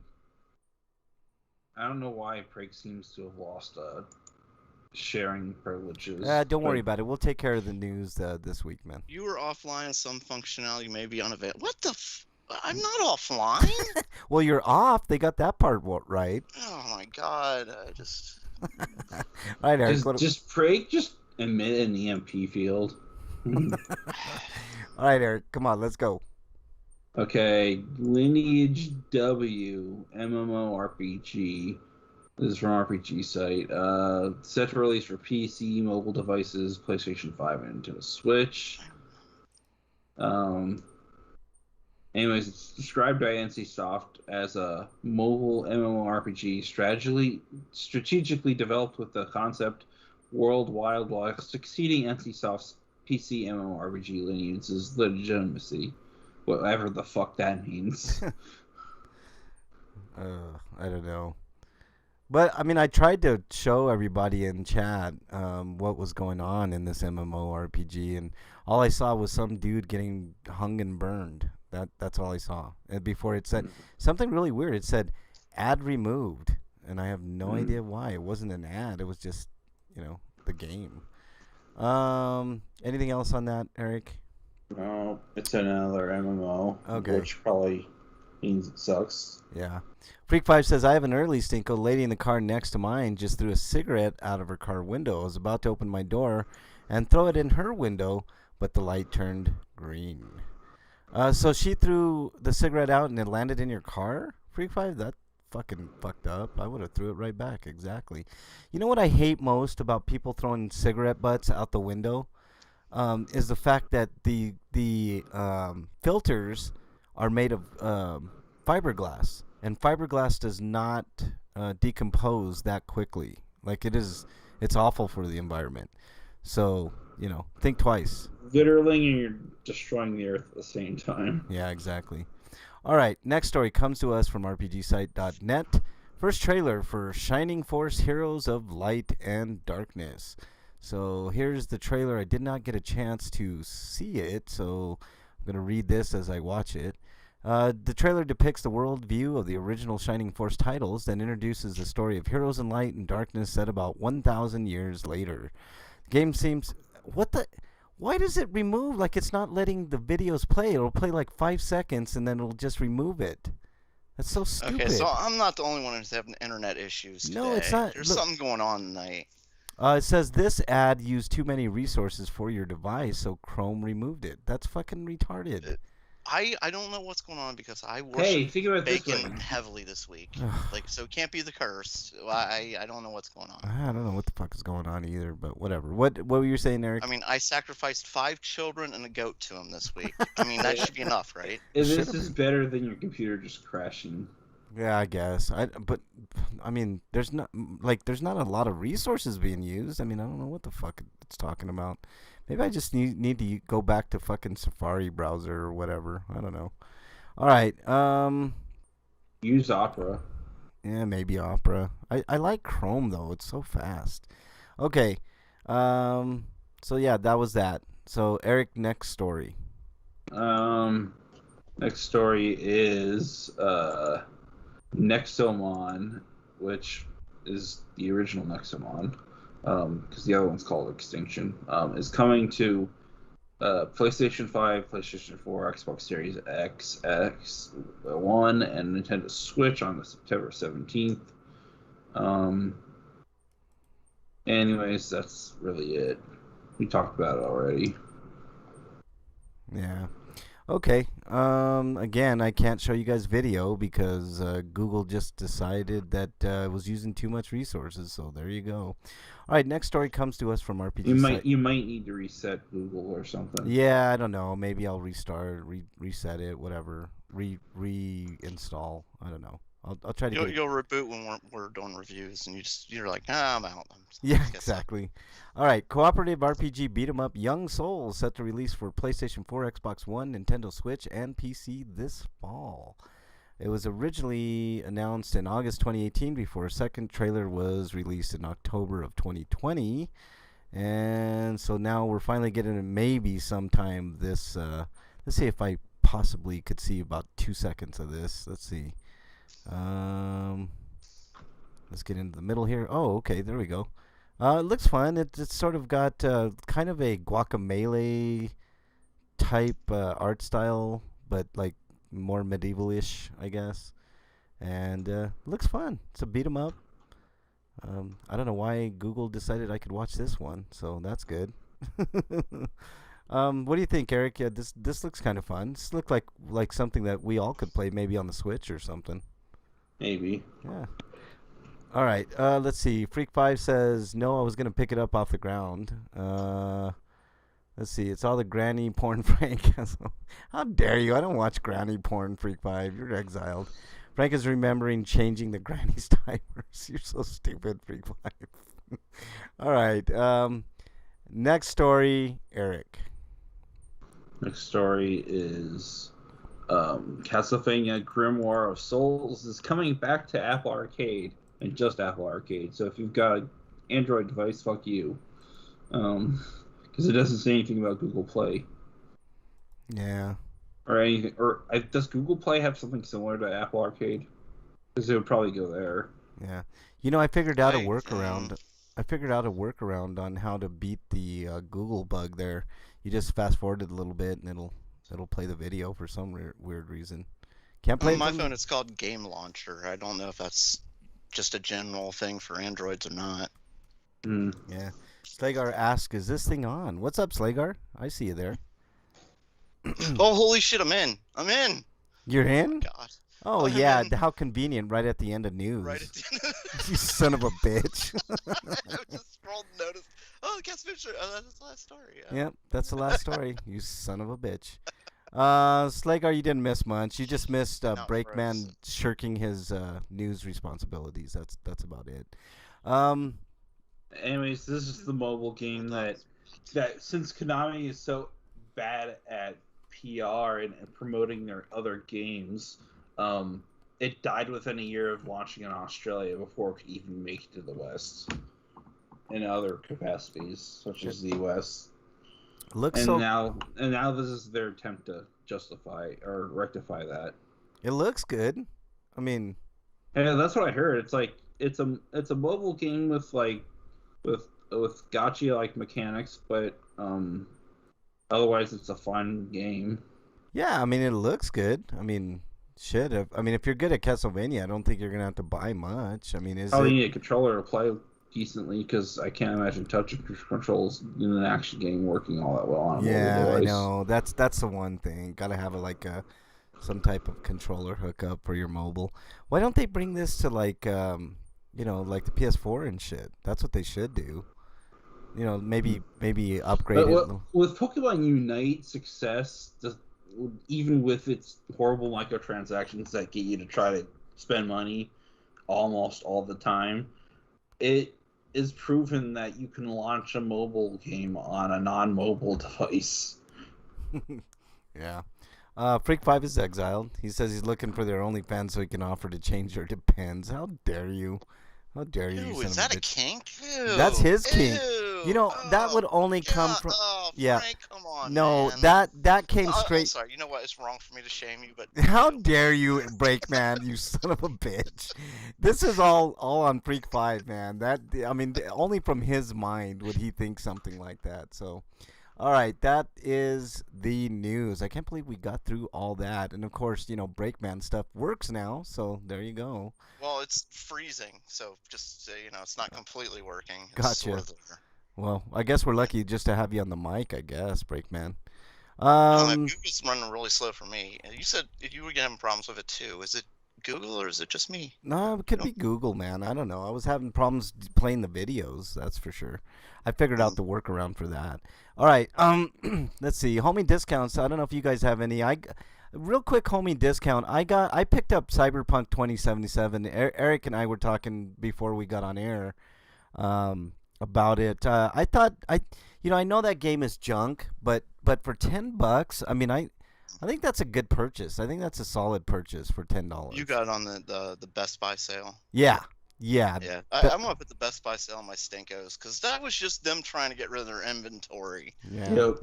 I don't know why Prig seems to have lost sharing privileges. Don't worry about it. We'll take care of the news this week, man. You were offline. Some functionality may be unavailable. What the? I'm not offline. Well, you're off. They got that part right. Oh my god! I just. All right, Eric. Just Prig, just emit an EMP field. All right, Eric. Come on, let's go. Okay, Lineage W MMORPG. This is from RPG site. Set to release for PC, mobile devices, PlayStation 5, and Nintendo Switch. Anyways, it's described by NCSoft as a mobile MMORPG strategically developed with the concept worldwide while succeeding NCSoft's PC MMORPG lineage is legitimacy, whatever the fuck that means. I don't know. But I mean, I tried to show everybody in chat what was going on in this MMORPG, and all I saw was some dude getting hung and burned. That's all I saw. And before it said something really weird. It said ad removed, and I have no idea why. It wasn't an ad. It was just, the game. Anything else on that, Eric? No, it's another MMO, which probably means it sucks. Yeah. Freak5 says, I have an early stinko. Lady in the car next to mine just threw a cigarette out of her car window. I was about to open my door and throw it in her window, but the light turned green. So she threw the cigarette out and it landed in your car? Freak5? That fucking fucked up. I would have threw it right back. Exactly. You know what I hate most about people throwing cigarette butts out the window? Is the fact that the filters are made of fiberglass, and fiberglass does not decompose that quickly. Like it's awful for the environment. So, think twice. Literally, and you're destroying the earth at the same time. Yeah, exactly. All right, next story comes to us from RPGsite.net. First trailer for Shining Force Heroes of Light and Darkness. So here's the trailer. I did not get a chance to see it, so I'm going to read this as I watch it. The trailer depicts the world view of the original Shining Force titles, then introduces the story of heroes in light and darkness set about 1,000 years later. The game seems... Why does it remove? Like, it's not letting the videos play. It'll play like 5 seconds, and then it'll just remove it. That's so stupid. Okay, so I'm not the only one who's having internet issues today. No, it's not. There's something going on tonight. It says this ad used too many resources for your device, so Chrome removed it. That's fucking retarded. I don't know what's going on because I worship think about bacon heavily this week. So it can't be the curse. I don't know what's going on. I don't know what the fuck is going on either, but whatever. What were you saying, Eric? I mean, I sacrificed 5 children and a goat to him this week. I mean, that should be enough, right? This is better than your computer just crashing. Yeah, I guess. But I mean, there's not a lot of resources being used. I mean, I don't know what the fuck it's talking about. Maybe I just need to go back to fucking Safari browser or whatever. I don't know. All right. Use Opera. Yeah, maybe Opera. I like Chrome though. It's so fast. Okay. So yeah, that was that. So Eric, next story. Next story is Nexomon, which is the original Nexomon, because the other one's called Extinction, is coming to PlayStation 5, PlayStation 4, Xbox Series X, X1, and Nintendo Switch on September 17th. Anyways, that's really it. We talked about it already. Yeah. Okay. Again, I can't show you guys video because Google just decided that it was using too much resources. So there you go. All right. Next story comes to us from RPG. You might need to reset Google or something. Yeah, I don't know. Maybe I'll restart, reset it, whatever. Reinstall. I don't know. I'll try to. You'll reboot when we're doing reviews, and you're like, I'm out. Yeah, exactly. All right, cooperative RPG beat 'em up Young Souls set to release for PlayStation 4, Xbox One, Nintendo Switch, and PC this fall. It was originally announced in August 2018 before a second trailer was released in October of 2020. And so now we're finally getting it maybe sometime this... let's see if I possibly could see about 2 seconds of this. Let's see. Let's get into the middle here. Oh, okay, there we go. It looks fun. It's sort of got kind of a Guacamelee type art style, but like more medieval-ish, I guess. And looks fun. It's a beat 'em up. I don't know why Google decided I could watch this one, so that's good. What do you think, Eric? Yeah, this looks kind of fun. This looks like something that we all could play maybe on the Switch or something. Maybe. Yeah. All right. Let's see. Freak5 says, no, I was going to pick it up off the ground. Let's see. It's all the granny porn, Frank. How dare you? I don't watch granny porn, Freak5. You're exiled. Frank is remembering changing the granny's diapers. You're so stupid, Freak5. All right. Next story, Eric. Next story is Castlevania Grimoire of Souls is coming back to Apple Arcade, and just Apple Arcade. So if you've got an Android device, fuck you. Because it doesn't say anything about Google Play. Yeah. Or anything. Or does Google Play have something similar to Apple Arcade? Because it would probably go there. Yeah. You know, I figured out a workaround. I figured out a workaround on how to beat the Google bug there. You just fast forward it a little bit, and it'll play the video for some weird reason. Can't play On my from... phone, it's called Game Launcher. I don't know if that's just a general thing for Androids or not. Yeah. Slagar asks, "Is this thing on?" What's up, Slagar? I see you there. Oh, holy shit! I'm in. I'm in. You're in? God. Oh yeah, how convenient! Right at the end of news. Right at the end. You son of a bitch. I just scrolled and noticed. Oh, guess picture. Oh, that's the last story. Yep, that's the last story. You son of a bitch. Slagar, you didn't miss much. You just missed Breakman shirking his news responsibilities. That's about it. Anyways, this is the mobile game that since Konami is so bad at PR and promoting their other games, it died within a year of launching in Australia before it could even make it to the West in other capacities, such as the US. Now this is their attempt to justify or rectify that. It looks good. I mean, yeah, that's what I heard. It's like it's a mobile game with gotcha like mechanics, but otherwise it's a fun game. Yeah, I mean it looks good. I mean, shit. If you're good at Castlevania, I don't think you're gonna have to buy much. I mean, you need a controller to play decently, because I can't imagine touch controls in an action game working all that well on a mobile device. I know. That's the one thing. Gotta have some type of controller hookup for your mobile. Why don't they bring this to like the PS4 and shit? That's what they should do. Maybe upgrade it. With Pokemon Unite success, even with its horrible microtransactions that get you to try to spend money almost all the time, it is proven that you can launch a mobile game on a non-mobile device. Yeah. Freak 5 is exiled. He says he's looking for their OnlyFans so he can offer to change their depends. How dare you? How dare you? Ew, is that a kink? Ew. That's his kink. Ew. That would only come from. Oh, yeah. Frank, come on, no, man. that came straight. I'm sorry. You know what? It's wrong for me to shame you, but how dare you, Breakman? You son of a bitch. This is all on Freak 5, man. Only from his mind would he think something like that. So, all right, that is the news. I can't believe we got through all that, and of course, Breakman stuff works now. So there you go. Well, it's freezing, so just it's not completely working. It's Gotcha. sort of there. Well, I guess we're lucky just to have you on the mic, I guess, Breakman. Google's running really slow for me. You said you were having problems with it too. Is it Google or is it just me? No, it could be Google, man. I don't know. I was having problems playing the videos, that's for sure. I figured out the workaround for that. All right, let's see. Homie discounts. I don't know if you guys have any. Real quick homie discount. I picked up Cyberpunk 2077. Eric and I were talking before we got on air about it. I thought I know that game is junk, but for $10, I think that's a good purchase. I think that's a solid purchase for $10. You got it on the Best Buy sale. Yeah. I'm gonna put the Best Buy sale on my Stinkos, because that was just them trying to get rid of their inventory. Yeah. Yep.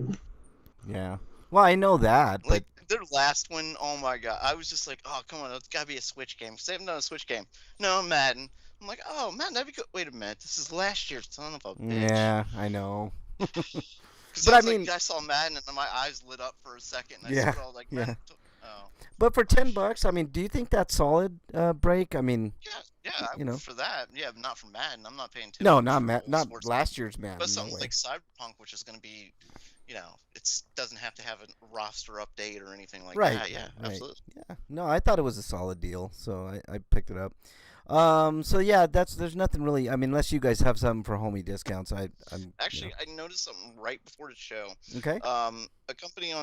Yeah. Well, I know that, but their last one, oh my god, I was just like, oh come on, it's gotta be a Switch game, because they haven't done a Switch game. No, Madden. I'm like, oh man, that'd be good. Wait a minute, this is last year's, son of a bitch. Yeah, I know. But I saw Madden and my eyes lit up for a second. And I saw like, Madden. Oh. But for $10, do you think that's solid, Break? Yeah, for that, yeah, but not for Madden. I'm not paying $10. No, not last year's Madden. But something like Cyberpunk, which is going to be, it doesn't have to have a roster update or anything like that. Yeah, right. Absolutely. Yeah, no, I thought it was a solid deal, so I picked it up. So yeah, there's nothing really. Unless you guys have something for homie discounts, I noticed something right before the show. Okay. A company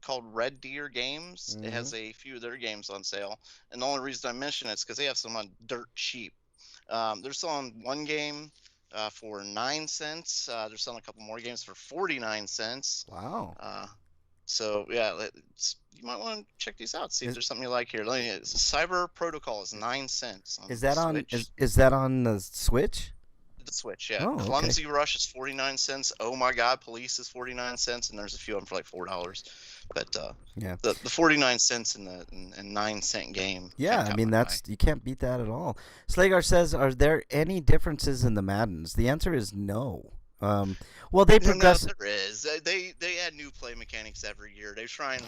called Red Deer Games. Mm-hmm. It has a few of their games on sale, and the only reason I mention it is because they have some on dirt cheap. They're selling one game for 9 cents. They're selling a couple more games for 49 cents. Wow. So yeah, you might want to check these out. See if there's something you like here. Cyber Protocol is 9 cents. On Is that the on? Switch. Is that on the Switch? The Switch, yeah. Oh, okay. Clumsy Rush is 49 cents. Oh my God, Police is 49 cents, and there's a few of them for like $4. But yeah, the 49 cents in the 9-cent game. Yeah, I mean you can't beat that at all. Slagar says, "Are there any differences in the Maddens?" The answer is no. Well, they progress. No, there is. They add new play mechanics every year. They try and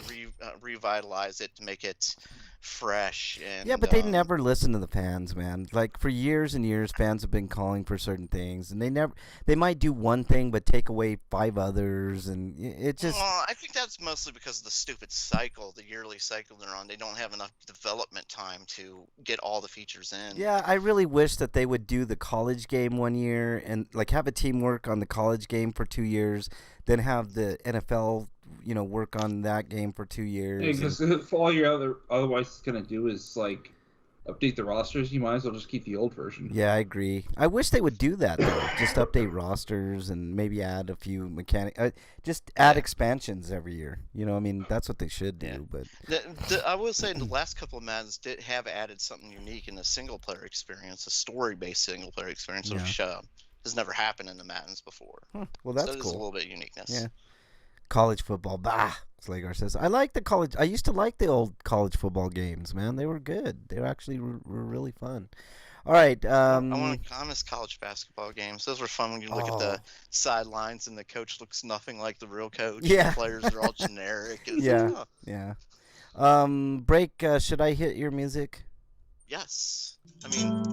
revitalize it to make it fresh. And, yeah, but they never listen to the fans, man. Like for years and years, fans have been calling for certain things, and they might do one thing but take away 5 others, and it just. Well, I think that's mostly because of the stupid cycle, the yearly cycle they're on. They don't have enough development time to get all the features in. Yeah, I really wish that they would do the college game one year and like have a team work on the college game for 2 years, then have the NFL, work on that game for 2 years. Yeah, because if all you're otherwise gonna do is like update the rosters, you might as well just keep the old version. Yeah, I agree. I wish they would do that though. Just update rosters and maybe add a few just add expansions every year. I mean, that's what they should do. But I will say the last couple of Maddens did have added something unique in the single player experience, a story based single player experience, which has never happened in the Maddens before. Well, that's so cool. A little bit of uniqueness. Yeah. College football, bah. Slagar says, I like the college. I used to like the old college football games, man. They were good. They were actually were really fun. All right. I miss college basketball games. Those were fun when you look at the sidelines and the coach looks nothing like the real coach. Yeah. The players are all generic. Yeah. Break. Should I hit your music? Yes. I mean.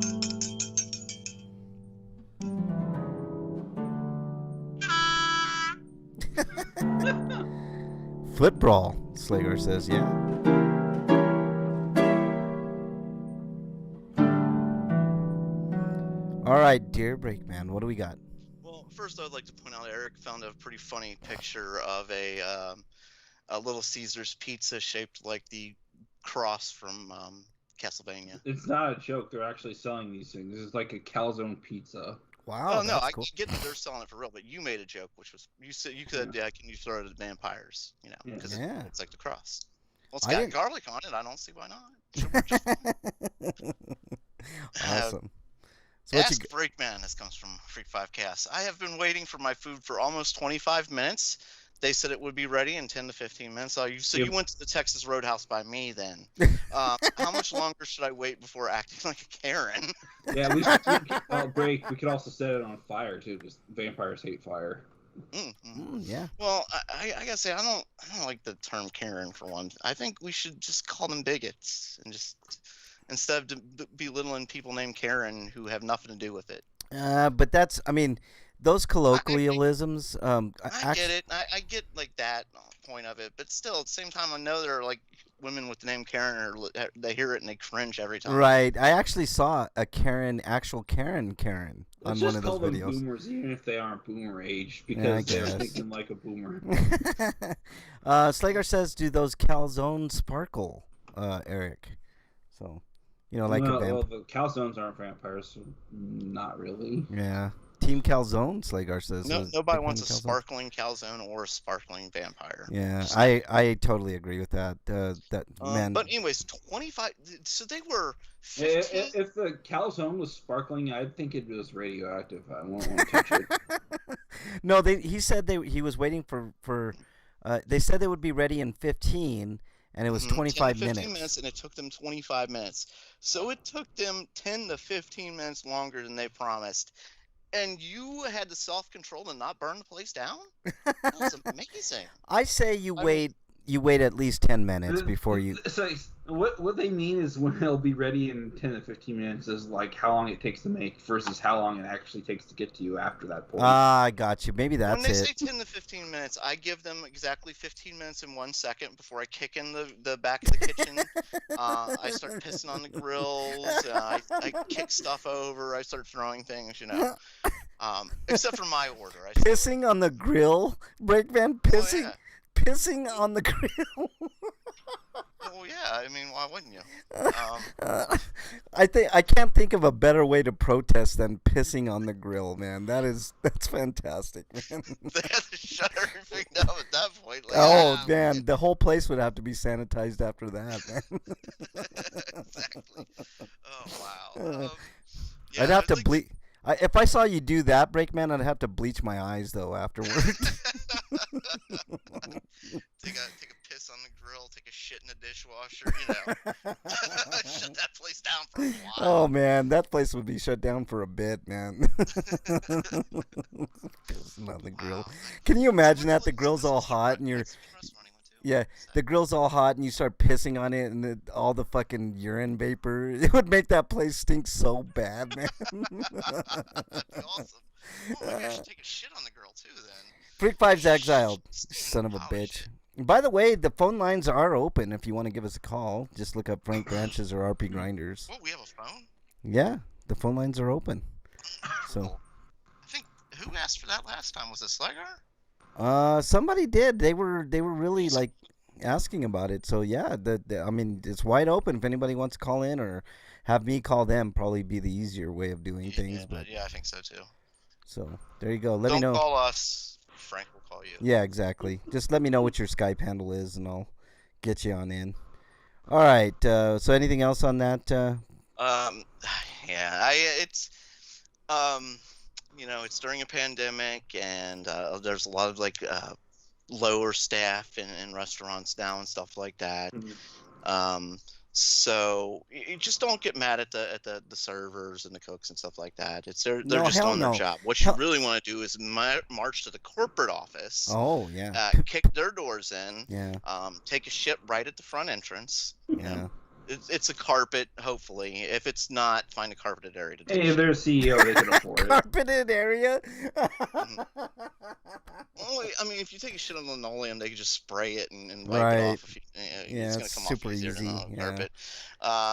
Foot brawl, Slagar says, yeah. All right, dear Breakman, what do we got? Well, first I would like to point out Eric found a pretty funny picture of a Little Caesars pizza shaped like the cross from Castlevania. It's not a joke. They're actually selling these things. This is like a calzone pizza. Wow. Oh no, I cool. get that they're selling it for real, but you made a joke, which was you said you could can you throw it at vampires, because it's like the cross. Well, it's got garlic on it. I don't see why not. Awesome. So Ask Freakman. This comes from Freak 5 Cast. I have been waiting for my food for almost 25 minutes. They said it would be ready in 10 to 15 minutes. You went to the Texas Roadhouse by me then. How much longer should I wait before acting like a Karen? Yeah, we should break. We could also set it on fire too, because vampires hate fire. Yeah. Well, I gotta say I don't like the term Karen for one. I think we should just call them bigots and just instead of belittling people named Karen who have nothing to do with it. But that's those colloquialisms. I get it. I get like that point of it, but still at the same time I know there are like women with the name Karen, or they hear it and they cringe every time. Right. I actually saw a actual Karen on one of those videos. Let's just call them boomers, even if they aren't boomer age, because they're thinking like a boomer. Slagar says, "Do those calzones sparkle, Eric?" So, like a well, the calzones aren't vampires, so not really. Yeah. Team Calzone, Slagar says. Nobody wants a sparkling calzone or a sparkling vampire. Yeah, I totally agree with that. Man. But anyways, 25. So they were 15. If the calzone was sparkling, I'd think it was radioactive. I won't want to touch it. No, he said he was waiting for. They said they would be ready in 15. And it was 25 10 to 15 minutes. minutes, and it took them 25 minutes. So it took them 10 to 15 minutes longer than they promised. And you had the self-control to not burn the place down? That's amazing. I say you wait at least 10 minutes before you... So what they mean is when it'll be ready in 10 to 15 minutes is like how long it takes to make versus how long it actually takes to get to you after that point. I got you. Maybe that's it. When they say 10 to 15 minutes, I give them exactly 15 minutes and 1 second before I kick in the back of the kitchen. I start pissing on the grills. I kick stuff over. I start throwing things, except for my order. Pissing on the grill? Breakman pissing? Oh, yeah. Pissing on the grill? Well, yeah. I mean, why wouldn't you? I can't think of a better way to protest than pissing on the grill, man. That's fantastic, man. They had to shut everything down at that point. Like, Oh man, the whole place would have to be sanitized after that, man. exactly. Oh wow. I'd Yeah, have to like, bleach. If I saw you do that, Breakman, I'd have to bleach my eyes though afterward. take a piss on the grill, take a shit in the dishwasher, shut that place down for a while. Oh man, that place would be shut down for a bit, man. Pissing on the grill. Wow. Can you imagine that? The grill's all hot and you're. Yeah, the grill's all hot and you start pissing on it and all the fucking urine vapor. It would make that place stink so bad, man. That'd be awesome. Oh, maybe I should take a shit on the grill too then. Freak 5's exiled. Stinking Son of a polished bitch. shit. By the way, the phone lines are open if you want to give us a call. Just look up Frank Branches or RPGrinders. Well, we have a phone? Yeah, the phone lines are open. So, Cool. I think, who asked for that last time? Was it Slagar? somebody did. They were really like asking about it. So yeah, I mean, it's wide open if anybody wants to call in or have me call them. Probably be the easier way of doing things. But Yeah, I think so too. so there you go. Let Don't me know. call us. Frank will call you. Yeah, exactly. Just let me know what your Skype handle is, and I'll get you on in. All right. So anything else on that? Yeah, it's during a pandemic, and there's a lot of lower staff in restaurants now and stuff like that. Mhm. So you just don't get mad at the servers and the cooks and stuff like that. They're No, just hell doing their no. job. What you really want to do is march to the corporate office, Oh yeah. kick their doors in, Yeah. take a shit right at the front entrance. Yeah. It's a carpet, hopefully. If it's not, find a carpeted area to do Hey, shit. they're CEO, they can afford it. Carpeted area. Well, I mean, if you take a shit on linoleum, they can just spray it and wipe Right. it off. Yeah, It's gonna it's come super off easier than easy, a yeah. carpet.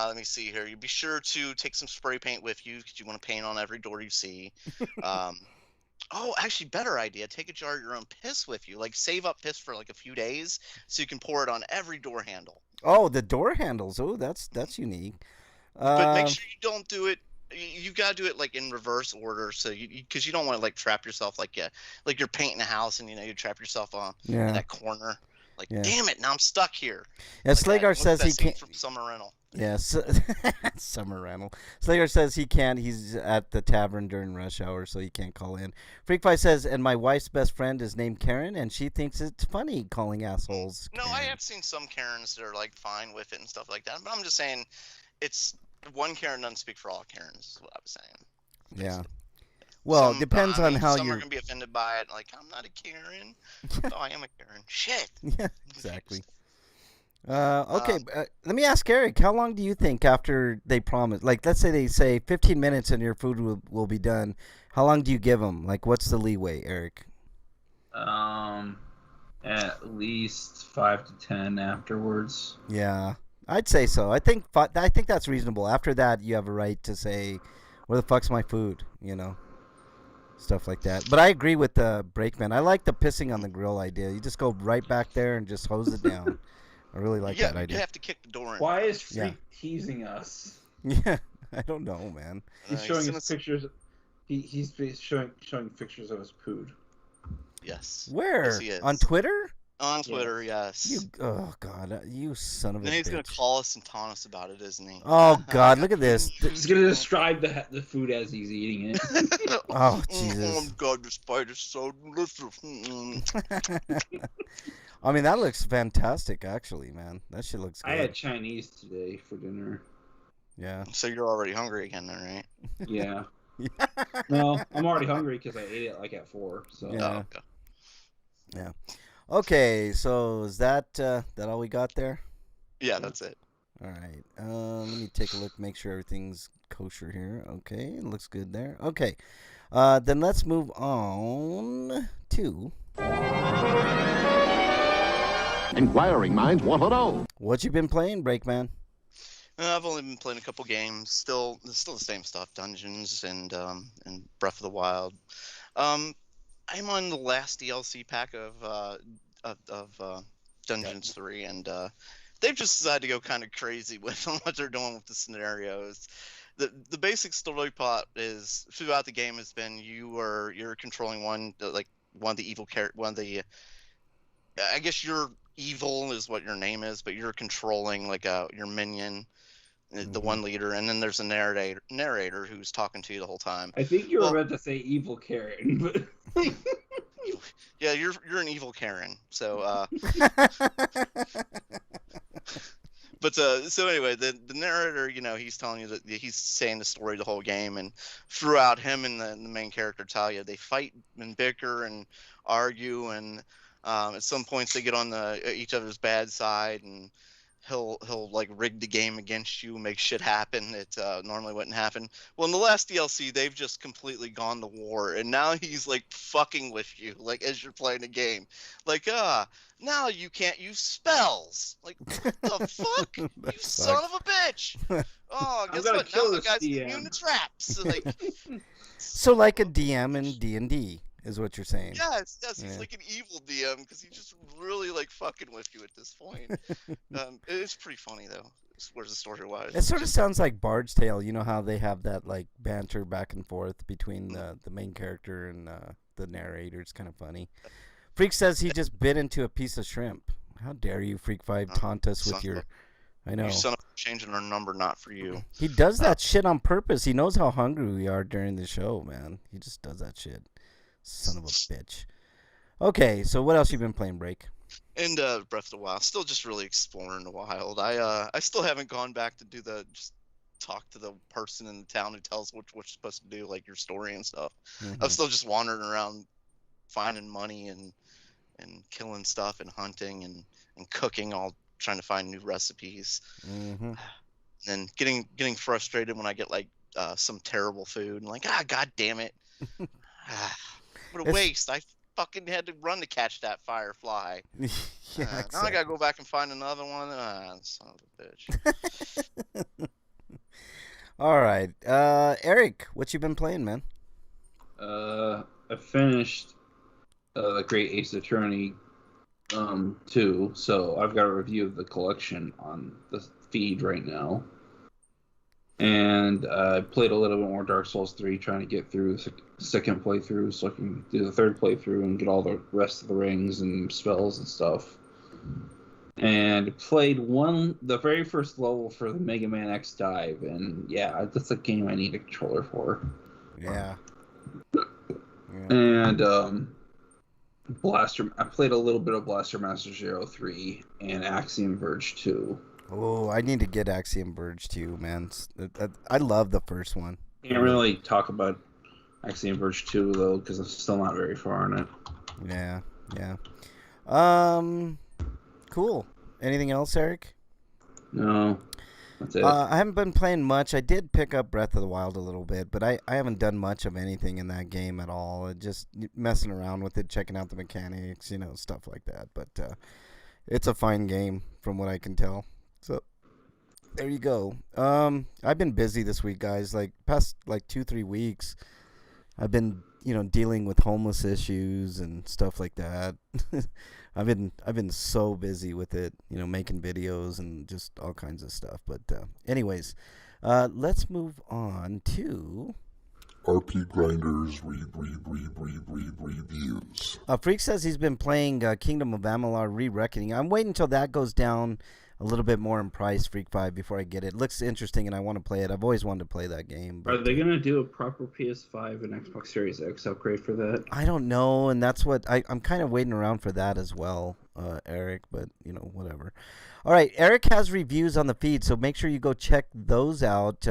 Let me see here. You be sure to take some spray paint with you because you want to paint on every door you see. Oh, actually, better idea. Take a jar of your own piss with you. Like, save up piss for like a few days so you can pour it on every door handle. Oh, the door handles. Oh, that's unique. But make sure you don't do it. You gotta do it like in reverse order, so because you don't want to like trap yourself like you're painting a house and you trap yourself in Yeah. that corner. Like, Yeah. damn it, now I'm stuck here. Yeah, Like Slagar what's says that he scene can't. from Summer Rental. Yeah, Summer Randall. Slayer says he can't. He's at the tavern during rush hour, so he can't call in. Freakfly says, and my wife's best friend is named Karen, and she thinks it's funny calling assholes No, I Karen. have seen some Karens that are like fine with it and stuff like that, but I'm just saying, it's one Karen doesn't speak for all Karens. Is what I was saying. Yeah. Well, Some, depends I on mean, how some you're. are gonna be offended by it. Like, I'm not a Karen. Oh, I am a Karen. Shit. Yeah, exactly. Okay, let me ask Eric. How long do you think after they promise? Like, let's say they say 15 minutes and your food will be done. How long do you give them? Like, what's the leeway, Eric? At least 5 to 10 afterwards. Yeah, I'd say so. I think that's reasonable. After that, you have a right to say, "Where the fuck's my food?" Stuff like that. But I agree with the brakeman. I like the pissing on the grill idea. You just go right back there and just hose it down. I really like that You idea. have to kick the door in. Why is Freak Yeah. teasing us? Yeah, I don't know, man. He's showing us pictures. He's showing pictures of his pood. Yes. Where? Yes, he is. On Twitter? On Twitter, yes. Oh God, you son of a Then he's gonna bitch. call us and taunt us about it, isn't he? Oh God, look at this. He's gonna describe the food as he's eating it. Oh Oh Jesus. God, the spider's so delicious. I mean, that looks fantastic, actually, man. That shit looks good. I had Chinese today for dinner. Yeah. So you're already hungry again, then, right? Yeah. No, I'm already hungry because I ate it like at 4. So Yeah. Oh, okay. Okay, so is that all we got there? Yeah, that's it. All right. Let me take a look, make sure everything's kosher here. Okay, it looks good there. Okay. Then let's move on to Inquiring minds want to know. what you been playing, Breakman. I've only been playing a couple games. Still the same stuff: Dungeons and Breath of the Wild. I'm on the last DLC pack of Dungeons 3, and they've just decided to go kind of crazy with what they're doing with the scenarios. The basic story plot is throughout the game has been you're controlling one of the evil I guess you're evil is what your name is, but you're controlling like your minion, the one leader, and then there's a narrator who's talking to you the whole time. I think you were about to say evil Karen, but yeah, you're an evil Karen. So but so anyway, the narrator, he's telling you that he's saying the story the whole game, and throughout him and the main character Talia, they fight and bicker and argue, and at some points they get on each other's bad side, and he'll like rig the game against you, make shit happen that normally wouldn't happen. Well, in the last DLC, they've just completely gone to war, and now he's like fucking with you, like as you're playing the game, like now you can't use spells. Like what the fuck, you son of a bitch! Oh, guess what? Now the guy's immune to traps. Like, so like a DM in D&D. Is what you're saying? Yes, he's like an evil DM because he's just really like fucking with you at this point. It's pretty funny though. Where's the story-wise? It sort of sounds like Bard's Tale. You know how they have that like banter back and forth between the main character and the narrator. It's kind of funny. Freak says he just bit into a piece of shrimp. How dare you, Freak 5, taunt us with your... I know. You son of a changing our number, not for you. He does that shit on purpose. He knows how hungry we are during the show, man. He just does that shit. Son of a bitch. Okay, so what else you been playing, Break? And Breath of the Wild. Still just really exploring the wild. I still haven't gone back to just talk to the person in the town who tells what you're supposed to do, like your story and stuff. Mm-hmm. I'm still just wandering around finding money and killing stuff and hunting and cooking, all trying to find new recipes. Mm-hmm. And then getting frustrated when I get like some terrible food and like, god damn it. What a waste. I fucking had to run to catch that firefly. Yeah, exactly. Now I gotta go back and find another one. Son of a bitch. All right. Eric, what you been playing, man? I finished the Great Ace Attorney 2, so I've got a review of the collection on the feed right now. And I played a little bit more Dark Souls 3, trying to get through the second playthrough so I can do the third playthrough and get all the rest of the rings and spells and stuff. And played the very first level for the Mega Man X Dive, and yeah, that's a game I need a controller for. Yeah. And I played a little bit of Blaster Master Zero 3 and Axiom Verge 2. Oh, I need to get Axiom Verge too, man. I love the first one. Can't really talk about Axiom Verge 2 though, because I'm still not very far in it. Yeah. Cool. Anything else, Eric? No, that's it. I haven't been playing much. I did pick up Breath of the Wild a little bit, but I haven't done much of anything in that game at all. Just messing around with it, checking out the mechanics, stuff like that. But it's a fine game from what I can tell. So there you go. I've been busy this week, guys. Like past 2-3 weeks, I've been dealing with homeless issues and stuff like that. I've been so busy with it, making videos and just all kinds of stuff. But anyways, let's move on to RPGrinders reviews. Freak says he's been playing Kingdom of Amalur Re-Reckoning. I'm waiting until that goes down a little bit more in price, Freak 5, before I get it. It looks interesting, and I want to play it. I've always wanted to play that game. Are they going to do a proper PS5 and Xbox Series X upgrade for that? I don't know, and that's what I'm kind of waiting around for that as well, Eric, but, whatever. All right, Eric has reviews on the feed, so make sure you go check those out.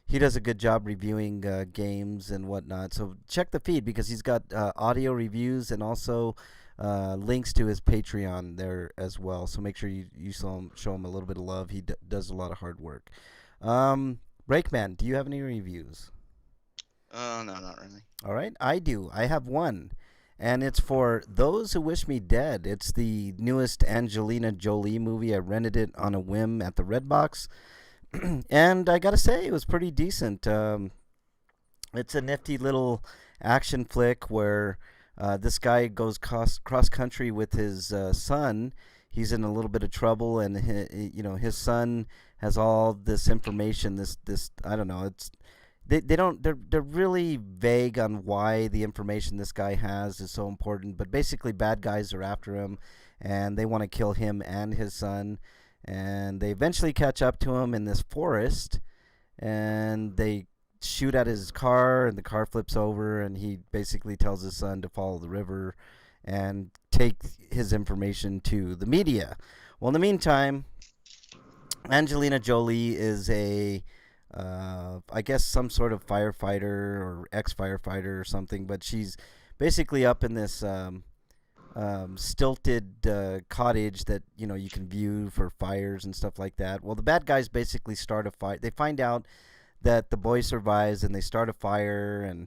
He does a good job reviewing games and whatnot, so check the feed because he's got audio reviews and also links to his Patreon there as well. So make sure you show him a little bit of love. He does a lot of hard work. Breakman, do you have any reviews? No, not really. All right, I do. I have one, and it's for Those Who Wish Me Dead. It's the newest Angelina Jolie movie. I rented it on a whim at the Redbox, and I gotta say it was pretty decent. It's a nifty little action flick where this guy goes cross country with his son he's in a little bit of trouble, and his son has all this information. This I don't know. They don't they're really vague on why the information this guy has is so important. But basically, bad guys are after him, and they want to kill him and his son. And they eventually catch up to him in this forest, and they shoot at his car, and the car flips over, and he basically tells his son to follow the river and take his information to the media. Well, in the meantime, Angelina Jolie is I guess some sort of firefighter or ex-firefighter or something, but she's basically up in this stilted cottage that you can view for fires and stuff like that. Well, the bad guys basically start a fire. They find out that the boy survives, and they start a fire, and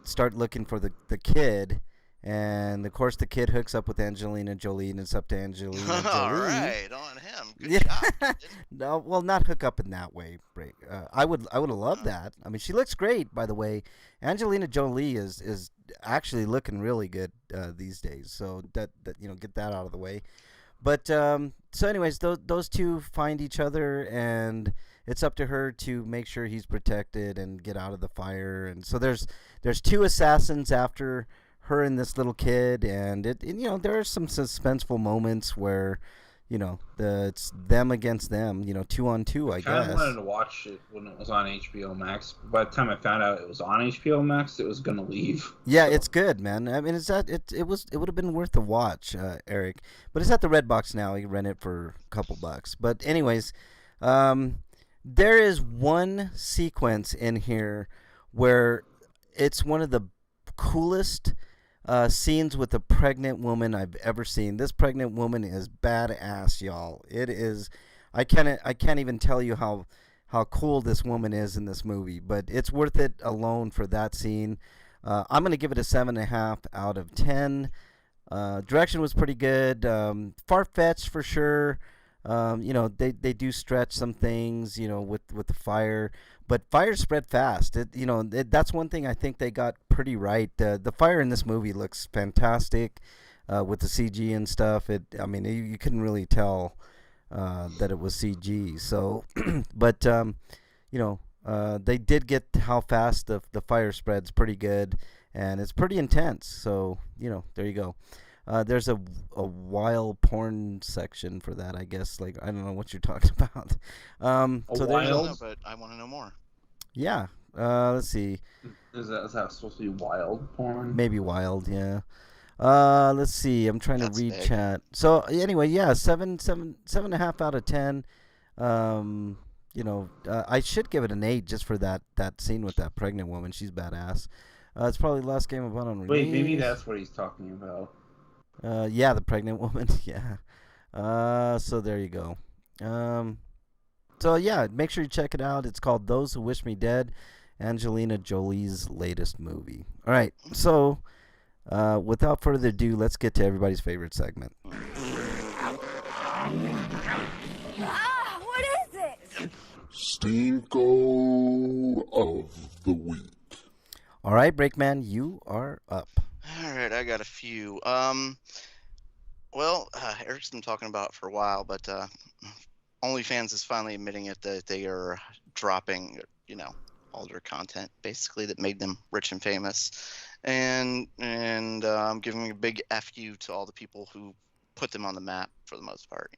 start looking for the kid. And of course, the kid hooks up with Angelina Jolie, and it's up to Angelina Jolie. All right, on him. Good job. No, well, not hook up in that way. I would have loved that. I mean, she looks great, by the way. Angelina Jolie is actually looking really good these days. So that get that out of the way. But so, anyways, those two find each other, and it's up to her to make sure he's protected and get out of the fire. And so there's two assassins after her and this little kid, and there are some suspenseful moments where it's them against them, 2-on-2, I guess. I wanted to watch it when it was on HBO Max. By the time I found out it was on HBO Max, it was gonna leave. Yeah, so. It's good, man. I mean, it would have been worth a watch, Eric. But it's at the Redbox now. You rent it for a couple bucks. But anyways, there is one sequence in here where it's one of the coolest scenes with a pregnant woman I've ever seen. This pregnant woman is badass, y'all. It is. I can't even tell you how cool this woman is in this movie, but it's worth it alone for that scene. I'm gonna give it a 7.5 out of 10. Direction was pretty good. Far-fetched for sure. They do stretch some things, with the fire. But fire spread fast. That's one thing I think they got pretty right. The fire in this movie looks fantastic with the CG and stuff. You couldn't really tell that it was CG. So, but they did get how fast the fire spreads pretty good, and it's pretty intense. So there you go. There's a wild porn section for that, I guess. Like, I don't know what you're talking about. So wild, but I want to know more. Yeah. Let's see. Is that supposed to be wild porn? Maybe wild, yeah. Let's see. I'm trying to read big. Chat. So anyway, yeah, 7.5 out of 10. I should give it an 8 just for that scene with that pregnant woman. She's badass. It's probably the last game of fun on release. Wait, maybe that's what he's talking about. Yeah, the pregnant woman. Yeah. So there you go. So yeah, make sure you check it out. It's called Those Who Wish Me Dead, Angelina Jolie's latest movie. All right. So, without further ado, let's get to everybody's favorite segment. What is it? Stinko of the Week. All right, Breakman, you are up. All right, I got a few. Eric's been talking about it for a while, but OnlyFans is finally admitting it that they are dropping, all their content basically that made them rich and famous, and I'm giving a big F you to all the people who put them on the map for the most part,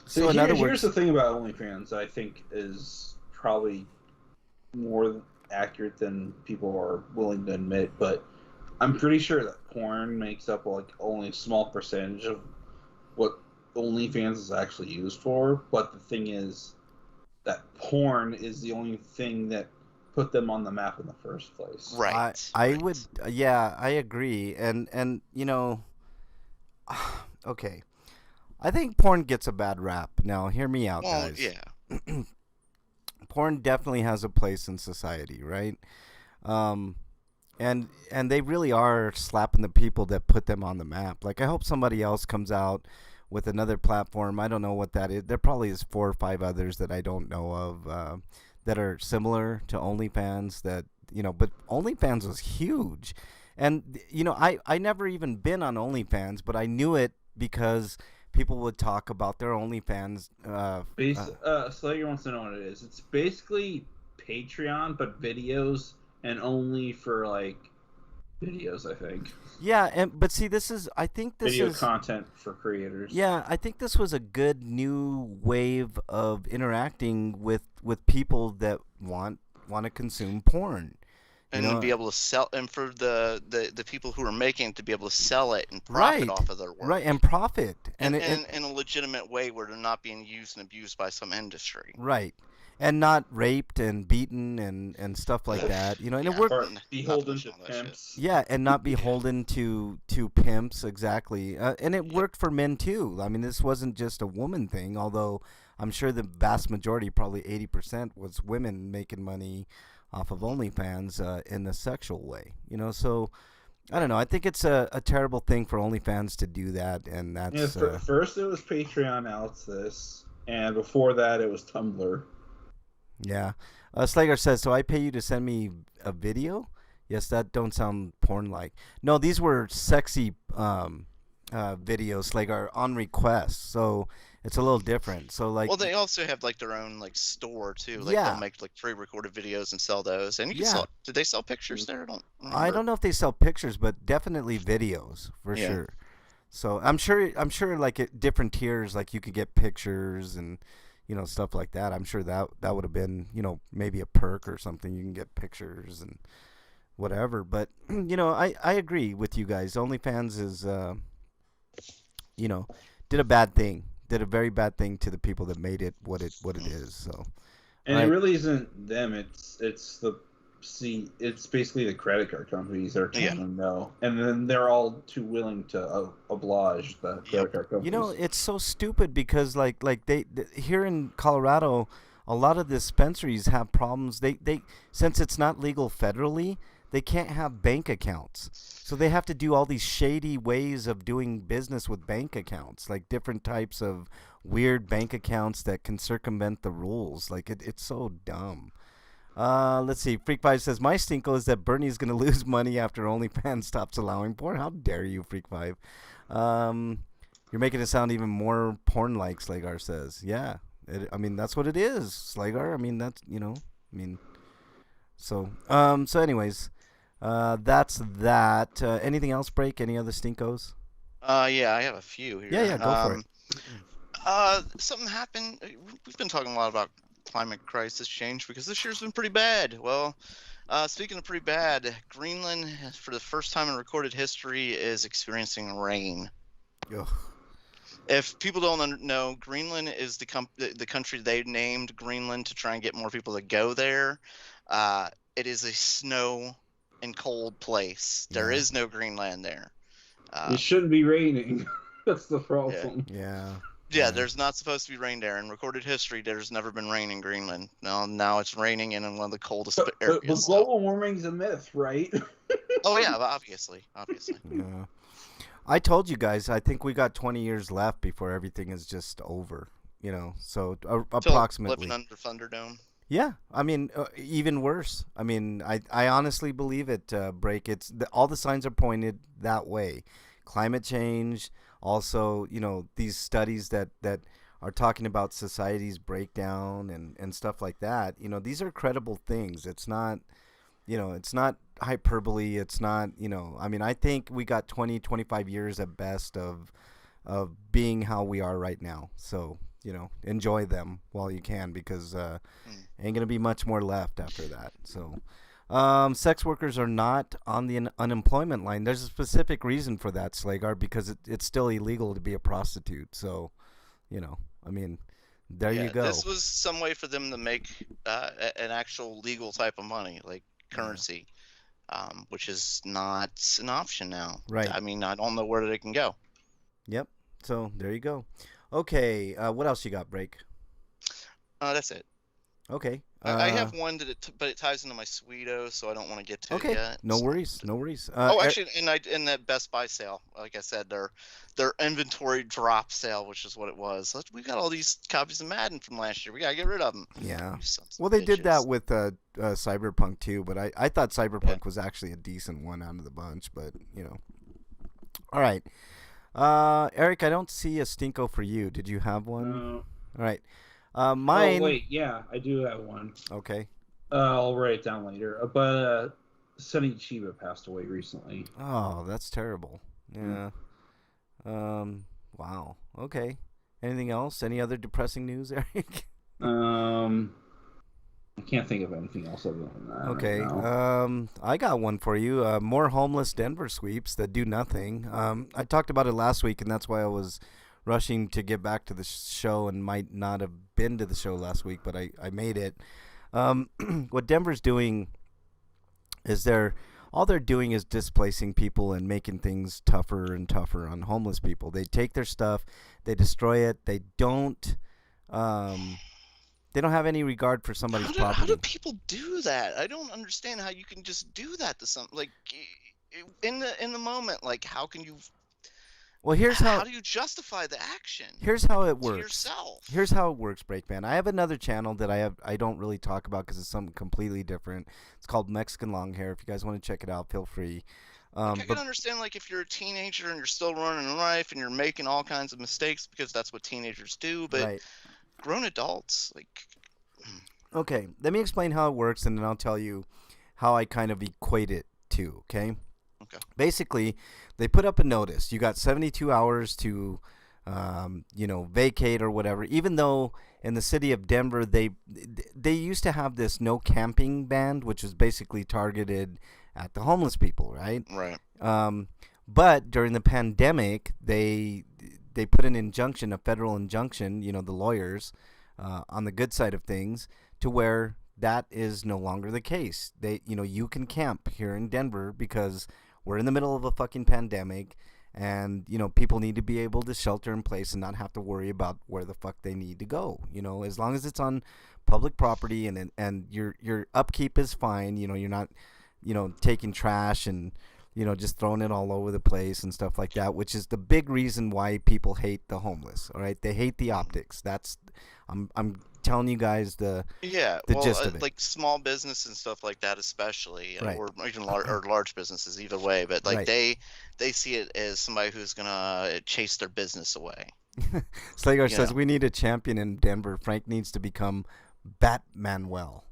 So in other words, here's the thing about OnlyFans I think is probably more accurate than people are willing to admit, but I'm pretty sure that porn makes up only a small percentage of what OnlyFans is actually used for. But the thing is that porn is the only thing that put them on the map in the first place. Right. I would, yeah, I agree. And okay. I think porn gets a bad rap. Now, hear me out, guys. Yeah. Porn definitely has a place in society, right? And they really are slapping the people that put them on the map. Like, I hope somebody else comes out with another platform. I don't know what that is. There probably is 4 or 5 others that I don't know of that are similar to OnlyFans that, but OnlyFans was huge. And, I never even been on OnlyFans, but I knew it because people would talk about their OnlyFans. Slayer wants to know what it is. It's basically Patreon, but videos, and only for like videos, I think. Yeah, but see, I think this Video is content for creators. Yeah, I think this was a good new wave of interacting with people that want to consume porn. And to be able to sell, and for the people who are making it to be able to sell it and profit off of their work. Right, and profit. And in a legitimate way where they're not being used and abused by some industry. Right. And not raped and beaten and stuff like that. And it worked. Or beholden to pimps. Yeah, and not beholden to pimps, exactly. And it worked for men too. I mean, this wasn't just a woman thing, although I'm sure the vast majority, probably 80%, was women making money off of OnlyFans in a sexual way. So I don't know. I think it's a terrible thing for OnlyFans to do that, and that's first it was Patreon, now it's this, and before that it was Tumblr. Yeah. Slager says, so I pay you to send me a video? Yes, that don't sound porn-like. No, these were sexy videos, Slager, on request. So it's a little different. So like, well, they also have like their own like store too. Like they'll make like pre-recorded videos and sell those. And you can sell. Did they sell pictures there? I don't know if they sell pictures, but definitely videos for sure. So I'm sure like at different tiers, like you could get pictures and stuff like that. I'm sure that would have been, maybe a perk or something. You can get pictures and whatever. But, I agree with you guys. OnlyFans is, did a bad thing. Did a very bad thing to the people that made it what it is. So, and it really isn't them. It's basically the credit card companies that are telling them no, and then they're all too willing to oblige the credit card companies. It's so stupid because like they here in Colorado, a lot of dispensaries have problems. They since it's not legal federally, they can't have bank accounts. So they have to do all these shady ways of doing business with bank accounts, like different types of weird bank accounts that can circumvent the rules. Like it's so dumb. Let's see. Freak5 says, my stinko is that Bernie's going to lose money after OnlyFans stops allowing porn. How dare you, Freak5? You're making it sound even more porn-like, Slagar says. Yeah. That's what it is, Slagar. So anyways, that's that. Anything else, Break? Any other stinkos? Yeah, I have a few here. Yeah, go for it. Something happened. We've been talking a lot about climate crisis change because this year's been pretty bad. Well, speaking of pretty bad, Greenland, for the first time in recorded history, is experiencing rain. Ugh. If people don't know, Greenland is the country they named Greenland to try and get more people to go there. It is a snow and cold place. There is no Greenland there. It shouldn't be raining. That's the problem. Yeah, there's not supposed to be rain there. In recorded history, there's never been rain in Greenland. Now it's raining in one of the coldest areas. But global warming's a myth, right? Oh yeah, obviously. Yeah. I told you guys, I think we got 20 years left before everything is just over. So approximately. Living under Thunderdome. Yeah, even worse. I honestly believe it, Break. All the signs are pointed that way. Climate change. Also, these studies that are talking about society's breakdown and stuff like that. These are credible things. It's not, it's not hyperbole. It's not, I think we got 20, 25 years at best of being how we are right now. So, enjoy them while you can because ain't going to be much more left after that. So, sex workers are not on the unemployment line. There's a specific reason for that, Slagar, because it's still illegal to be a prostitute. So, there you go. This was some way for them to make an actual legal type of money, like currency, which is not an option now. Right. I don't know where they can go. Yep. So there you go. Okay. What else you got, Break? That's it. Okay. I have one but it ties into my Sweeto, so I don't want to get to it yet. No worries. Actually, in that Best Buy sale, like I said, their inventory drop sale, which is what it was. We got all these copies of Madden from last year. We gotta get rid of them. Yeah. Well, they did that with Cyberpunk too, but I thought Cyberpunk was actually a decent one out of the bunch. But All right. Eric, I don't see a Stinko for you. Did you have one? No. All right. Mine. Oh wait, yeah, I do have one. Okay. I'll write it down later. But Sonny Chiba passed away recently. Oh, that's terrible. Yeah. Wow. Okay. Anything else? Any other depressing news, Eric? I can't think of anything else other than that. Okay. Right now. I got one for you. More homeless Denver sweeps that do nothing. I talked about it last week, and that's why I was rushing to get back to the show and might not have been to the show last week, but I made it. What Denver's doing is all they're doing is displacing people and making things tougher and tougher on homeless people. They take their stuff, they destroy it. They don't have any regard for somebody's property. How do people do that? I don't understand how you can just do that to something. Like in the moment, like how can you? Well, how do you justify the action? Here's how it works. To yourself. Here's how it works, Breakman. I have another channel that I don't really talk about because it's something completely different. It's called Mexican Long Hair. If you guys want to check it out, feel free. I can understand, like, if you're a teenager and you're still running life and you're making all kinds of mistakes because that's what teenagers do, but right. Grown adults, like... Okay, let me explain how it works, and then I'll tell you how I kind of equate it to, okay? Okay. Basically, they put up a notice. You got 72 hours to, vacate or whatever, even though in the city of Denver, they used to have this no camping ban, which was basically targeted at the homeless people, right? Right. But during the pandemic, they put an injunction, a federal injunction, the lawyers, on the good side of things, to where that is no longer the case. You can camp here in Denver because we're in the middle of a fucking pandemic, and people need to be able to shelter in place and not have to worry about where the fuck they need to go. As long as it's on public property and your upkeep is fine. You're not taking trash and just throwing it all over the place and stuff like that, which is the big reason why people hate the homeless. All right, they hate the optics. I'm telling you guys the gist of it. Like small business and stuff like that, especially, right. or even large businesses, either way. But like right. they see it as somebody who's gonna chase their business away. Slagar says we need a champion in Denver. Frank needs to become Batmanuel.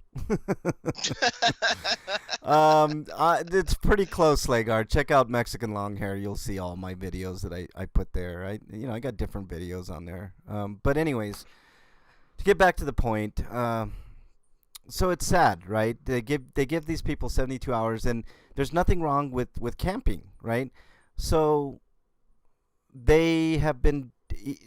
It's pretty close, Slagar. Check out Mexican Long Hair. You'll see all my videos that I put there. I got different videos on there. But anyways, to get back to the point, so it's sad, right? They give these people 72 hours, and there's nothing wrong with camping, right? So they have been,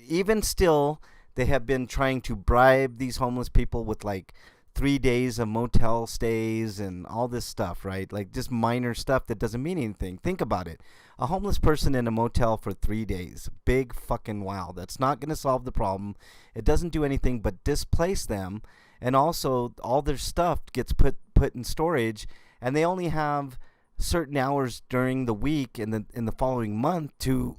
even still, they have been trying to bribe these homeless people with like 3 days of motel stays and all this stuff, right? Like just minor stuff that doesn't mean anything. Think about it. A homeless person in a motel for 3 days. Big fucking wow. That's not going to solve the problem. It doesn't do anything but displace them. And also all their stuff gets put in storage, and they only have certain hours during the week in the following month to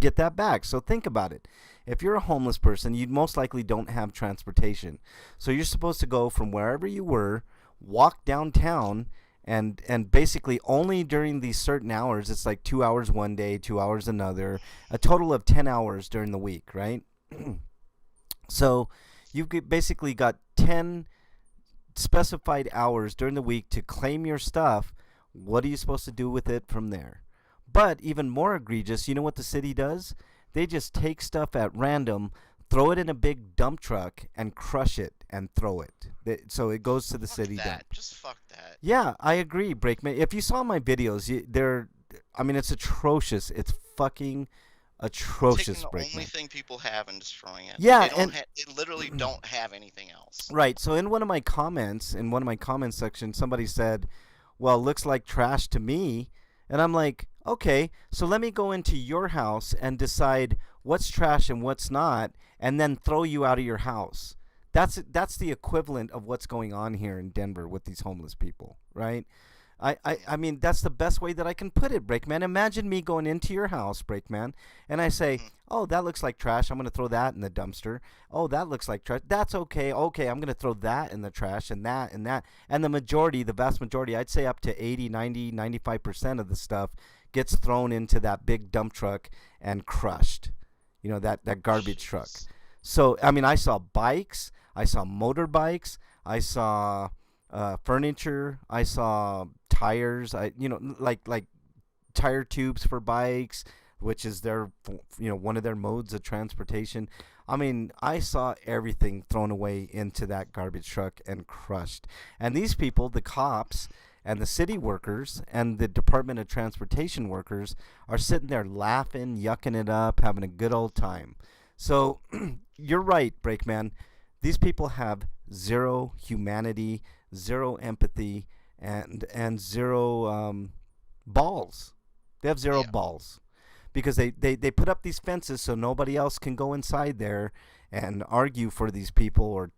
get that back. So think about it. If you're a homeless person, you most likely don't have transportation. So you're supposed to go from wherever you were, walk downtown, and basically only during these certain hours, it's like 2 hours one day, 2 hours another, a total of 10 hours during the week, right? So you've basically got 10 specified hours during the week to claim your stuff. What are you supposed to do with it from there? But even more egregious, you know what the city does? They just take stuff at random, throw it in a big dump truck, and crush it and throw it. So it goes to the city dump. Just fuck that. Yeah, I agree, Breakman. If you saw my videos, it's atrocious. It's fucking atrocious, Taking the Breakman. only thing people have and destroying it. Yeah, they literally don't have anything else. Right. So in one of my comments section, somebody said, "Well, looks like trash to me." And I'm like, okay, so let me go into your house and decide what's trash and what's not, and then throw you out of your house. That's the equivalent of what's going on here in Denver with these homeless people, right? I mean, that's the best way that I can put it, Breakman. Imagine me going into your house, Breakman, and I say, oh, that looks like trash. I'm going to throw that in the dumpster. Oh, that looks like trash. That's okay. Okay, I'm going to throw that in the trash and that and that. And the vast majority, I'd say up to 80, 90, 95% of the stuff gets thrown into that big dump truck and crushed. That garbage truck. So, I mean, I saw bikes, I saw motorbikes, I saw furniture, I saw tires, like tire tubes for bikes, which is one of their modes of transportation. I mean, I saw everything thrown away into that garbage truck and crushed. And these people, the cops and the city workers and the Department of Transportation workers, are sitting there laughing, yucking it up, having a good old time. So you're right, Breakman. These people have zero humanity, zero empathy, and zero balls. They have zero balls. Because they put up these fences so nobody else can go inside there and argue for these people or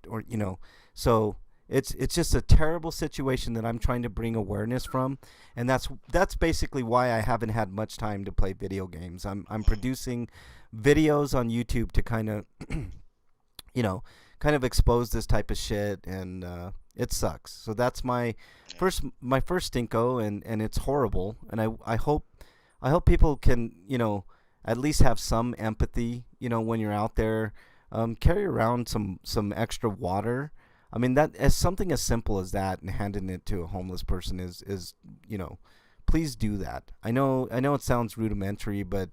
so it's just a terrible situation that I'm trying to bring awareness from, and that's basically why I haven't had much time to play video games. I'm producing videos on YouTube to kind of expose this type of shit, and it sucks. So that's my first stinko, and it's horrible, and I hope people can, at least have some empathy, when you're out there. Carry around some extra water. I mean, that as something as simple as that, and handing it to a homeless person is please do that. I know it sounds rudimentary, but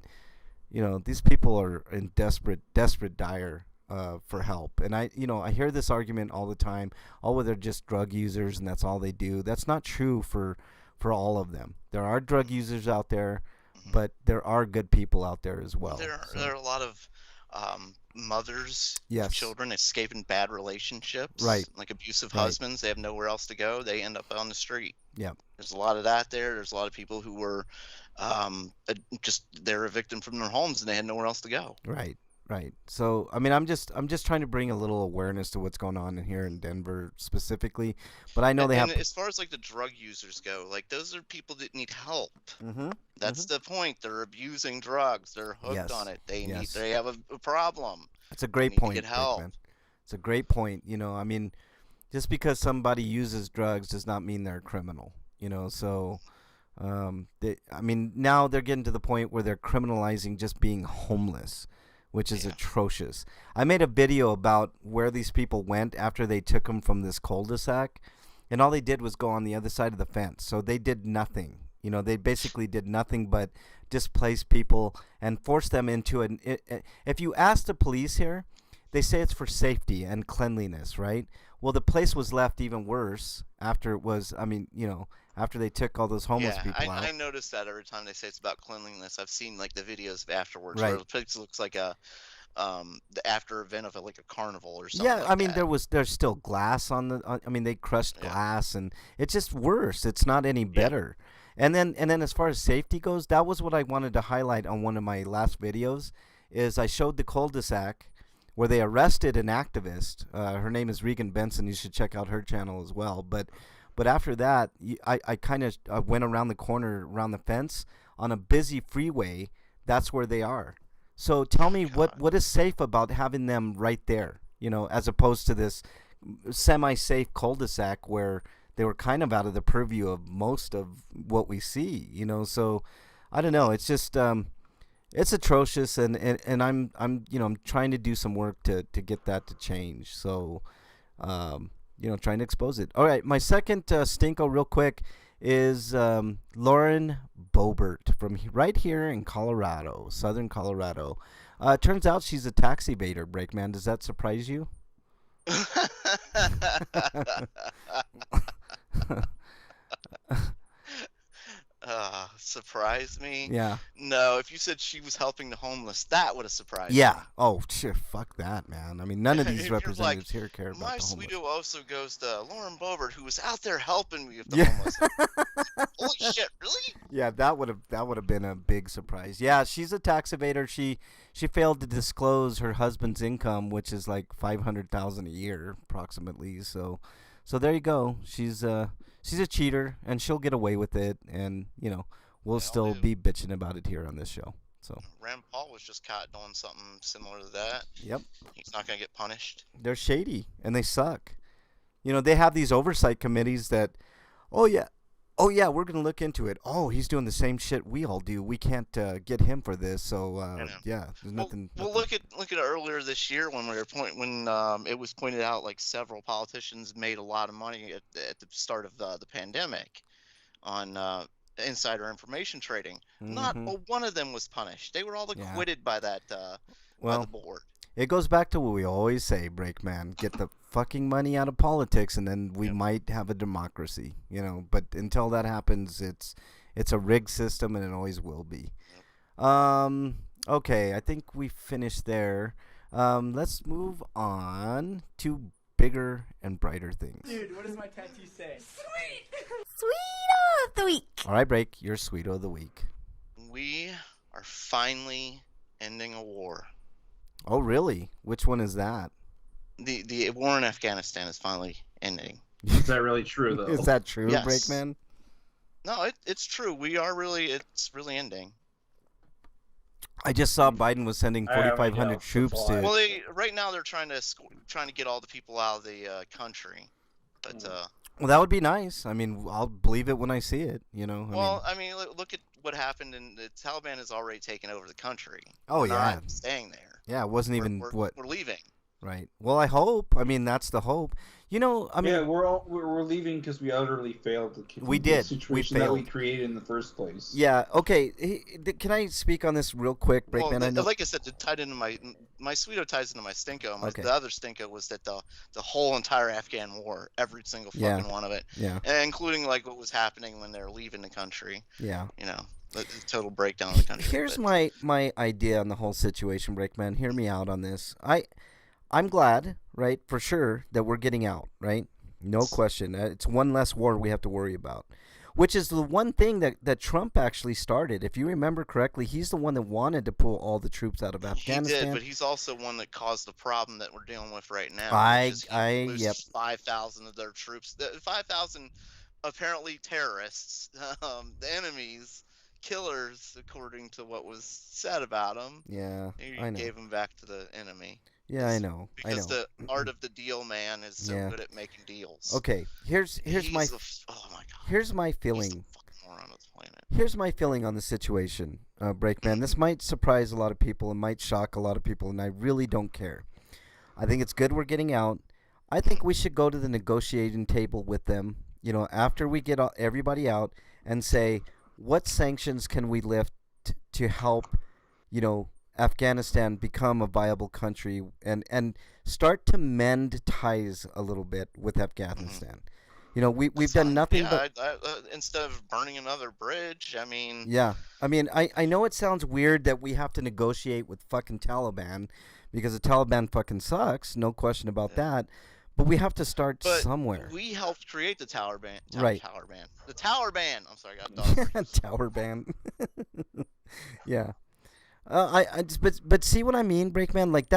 these people are in desperate dire for help. And I hear this argument all the time. Oh, well, they're just drug users and that's all they do. That's not true for all of them. There are drug users out there, but there are good people out there as well. There are a lot of mothers of children escaping bad relationships, right? Like abusive husbands. They have nowhere else to go. They end up on the street. Yeah, there's a lot of that there. There's a lot of people who were they're evicted from their homes and they had nowhere else to go. Right. So, I mean, I'm just trying to bring a little awareness to what's going on in here in Denver specifically. But I know and as far as the drug users go, those are people that need help. Mm-hmm. That's the point. They're abusing drugs. They're hooked on it. They have a problem. It's a great point. Get help. Man. It's a great point. I mean, just because somebody uses drugs does not mean they're a criminal. So. Now they're getting to the point where they're criminalizing just being homeless, which is atrocious. I made a video about where these people went after they took them from this cul-de-sac, and all they did was go on the other side of the fence. So they did nothing. They basically did nothing but displace people and force them into if you ask the police here, they say it's for safety and cleanliness, right? Well, the place was left even worse after it was, after they took all those homeless people out. I noticed that every time they say it's about cleanliness. I've seen the videos afterwards where the place looks like the after event of a carnival or something. Yeah, there's still glass on the. They crushed glass, and it's just worse. It's not any better. And then as far as safety goes, that was what I wanted to highlight on one of my last videos. Is I showed the cul-de-sac where they arrested an activist. Her name is Regan Benson. You should check out her channel as well. But after that, I kind of went around the corner, around the fence, on a busy freeway. That's where they are. So tell me what is safe about having them right there, as opposed to this semi-safe cul-de-sac where they were kind of out of the purview of most of what we see, So I don't know. It's just it's atrocious, and I'm trying to do some work to get that to change. So. Trying to expose it. All right, my second stinko real quick is Lauren Boebert from right here in Colorado, southern Colorado. Turns out she's a tax evader, Breakman. Does that surprise you? Surprised me? Yeah. No, if you said she was helping the homeless, that would have surprised me. Yeah. Oh, shit, fuck that, man. None of these representatives here care about the homeless. My sweeto also goes to Lauren Boebert, who was out there helping me with the homeless. Holy shit, really? Yeah, that would have been a big surprise. Yeah, she's a tax evader. She failed to disclose her husband's income, which is $500,000 a year approximately. So there you go. She's a cheater, and she'll get away with it, and we'll still be bitching about it here on this show. So Rand Paul was just caught doing something similar to that. Yep. He's not gonna get punished. They're shady and they suck. They have these oversight committees that, oh yeah, oh yeah, we're gonna look into it. Oh, he's doing the same shit we all do. We can't get him for this. So yeah, there's nothing. Well, look at earlier this year when it was pointed out like several politicians made a lot of money at the start of the pandemic on insider information trading. Not one of them was punished. They were all acquitted by that by the board. It goes back to what we always say, Breakman. Get the fucking money out of politics, and then we might have a democracy. But until that happens, it's a rigged system, and it always will be. Okay, I think we finished there. Let's move on to bigger and brighter things. Dude, what does my tattoo say? Sweet! Sweeto of the week. All right, Break, your Sweeto of the week. We are finally ending a war. Oh, really? Which one is that? The war in Afghanistan is finally ending. Is that really true, though? Is that true, Yes. Breakman? No, it's true. It's really ending. I just saw Biden was sending 4,500 troops to. Well, right now they're trying to get all the people out of the country, but Well, that would be nice. I mean, I'll believe it when I see it. I mean, look at what happened, and the Taliban has already taken over the country. Oh, We're yeah. not staying there. Yeah, it wasn't even We're leaving. Right. Well, I hope. I mean, that's the hope. I mean, yeah, we're leaving because we utterly failed We the did. situation We that we failed. created in the first place. Yeah. Okay. Can I speak on this real quick, Breakman? Well, like I said, it tied into my Sweeto ties into my Stinko. Okay. The other Stinko was that the whole entire Afghan war, every single fucking one of it, including like what was happening when they're leaving the country. Yeah. The total breakdown of the country. Here's my idea on the whole situation, Breakman. Hear me out on this. I'm glad, right, for sure, that we're getting out, right? No question. It's one less war we have to worry about, which is the one thing that Trump actually started. If you remember correctly, he's the one that wanted to pull all the troops out of Afghanistan. He did, but he's also one that caused the problem that we're dealing with right now. 5,000 of their troops. 5,000 apparently terrorists, the enemies, killers, according to what was said about them. Yeah, he I know. gave them back to the enemy. Yeah, I know. Because the art of the deal man is so good at making deals. Okay, here's my oh my god. Here's my feeling. He's the fucking moron of the planet. Here's my feeling on the situation, Breakman. This might surprise a lot of people and might shock a lot of people, and I really don't care. I think it's good we're getting out. I think we should go to the negotiating table with them, after we get everybody out, and say, what sanctions can we lift to help, Afghanistan become a viable country and start to mend ties a little bit with Afghanistan. We've done nothing but instead of burning another bridge. I mean, yeah. I mean, I know it sounds weird that we have to negotiate with fucking Taliban because the Taliban fucking sucks. No question about that. But we have to start somewhere. We helped create the Taliban. Right. The Taliban. I'm sorry, I got dog. Taliban. Yeah. But see what I mean, Breakman? Like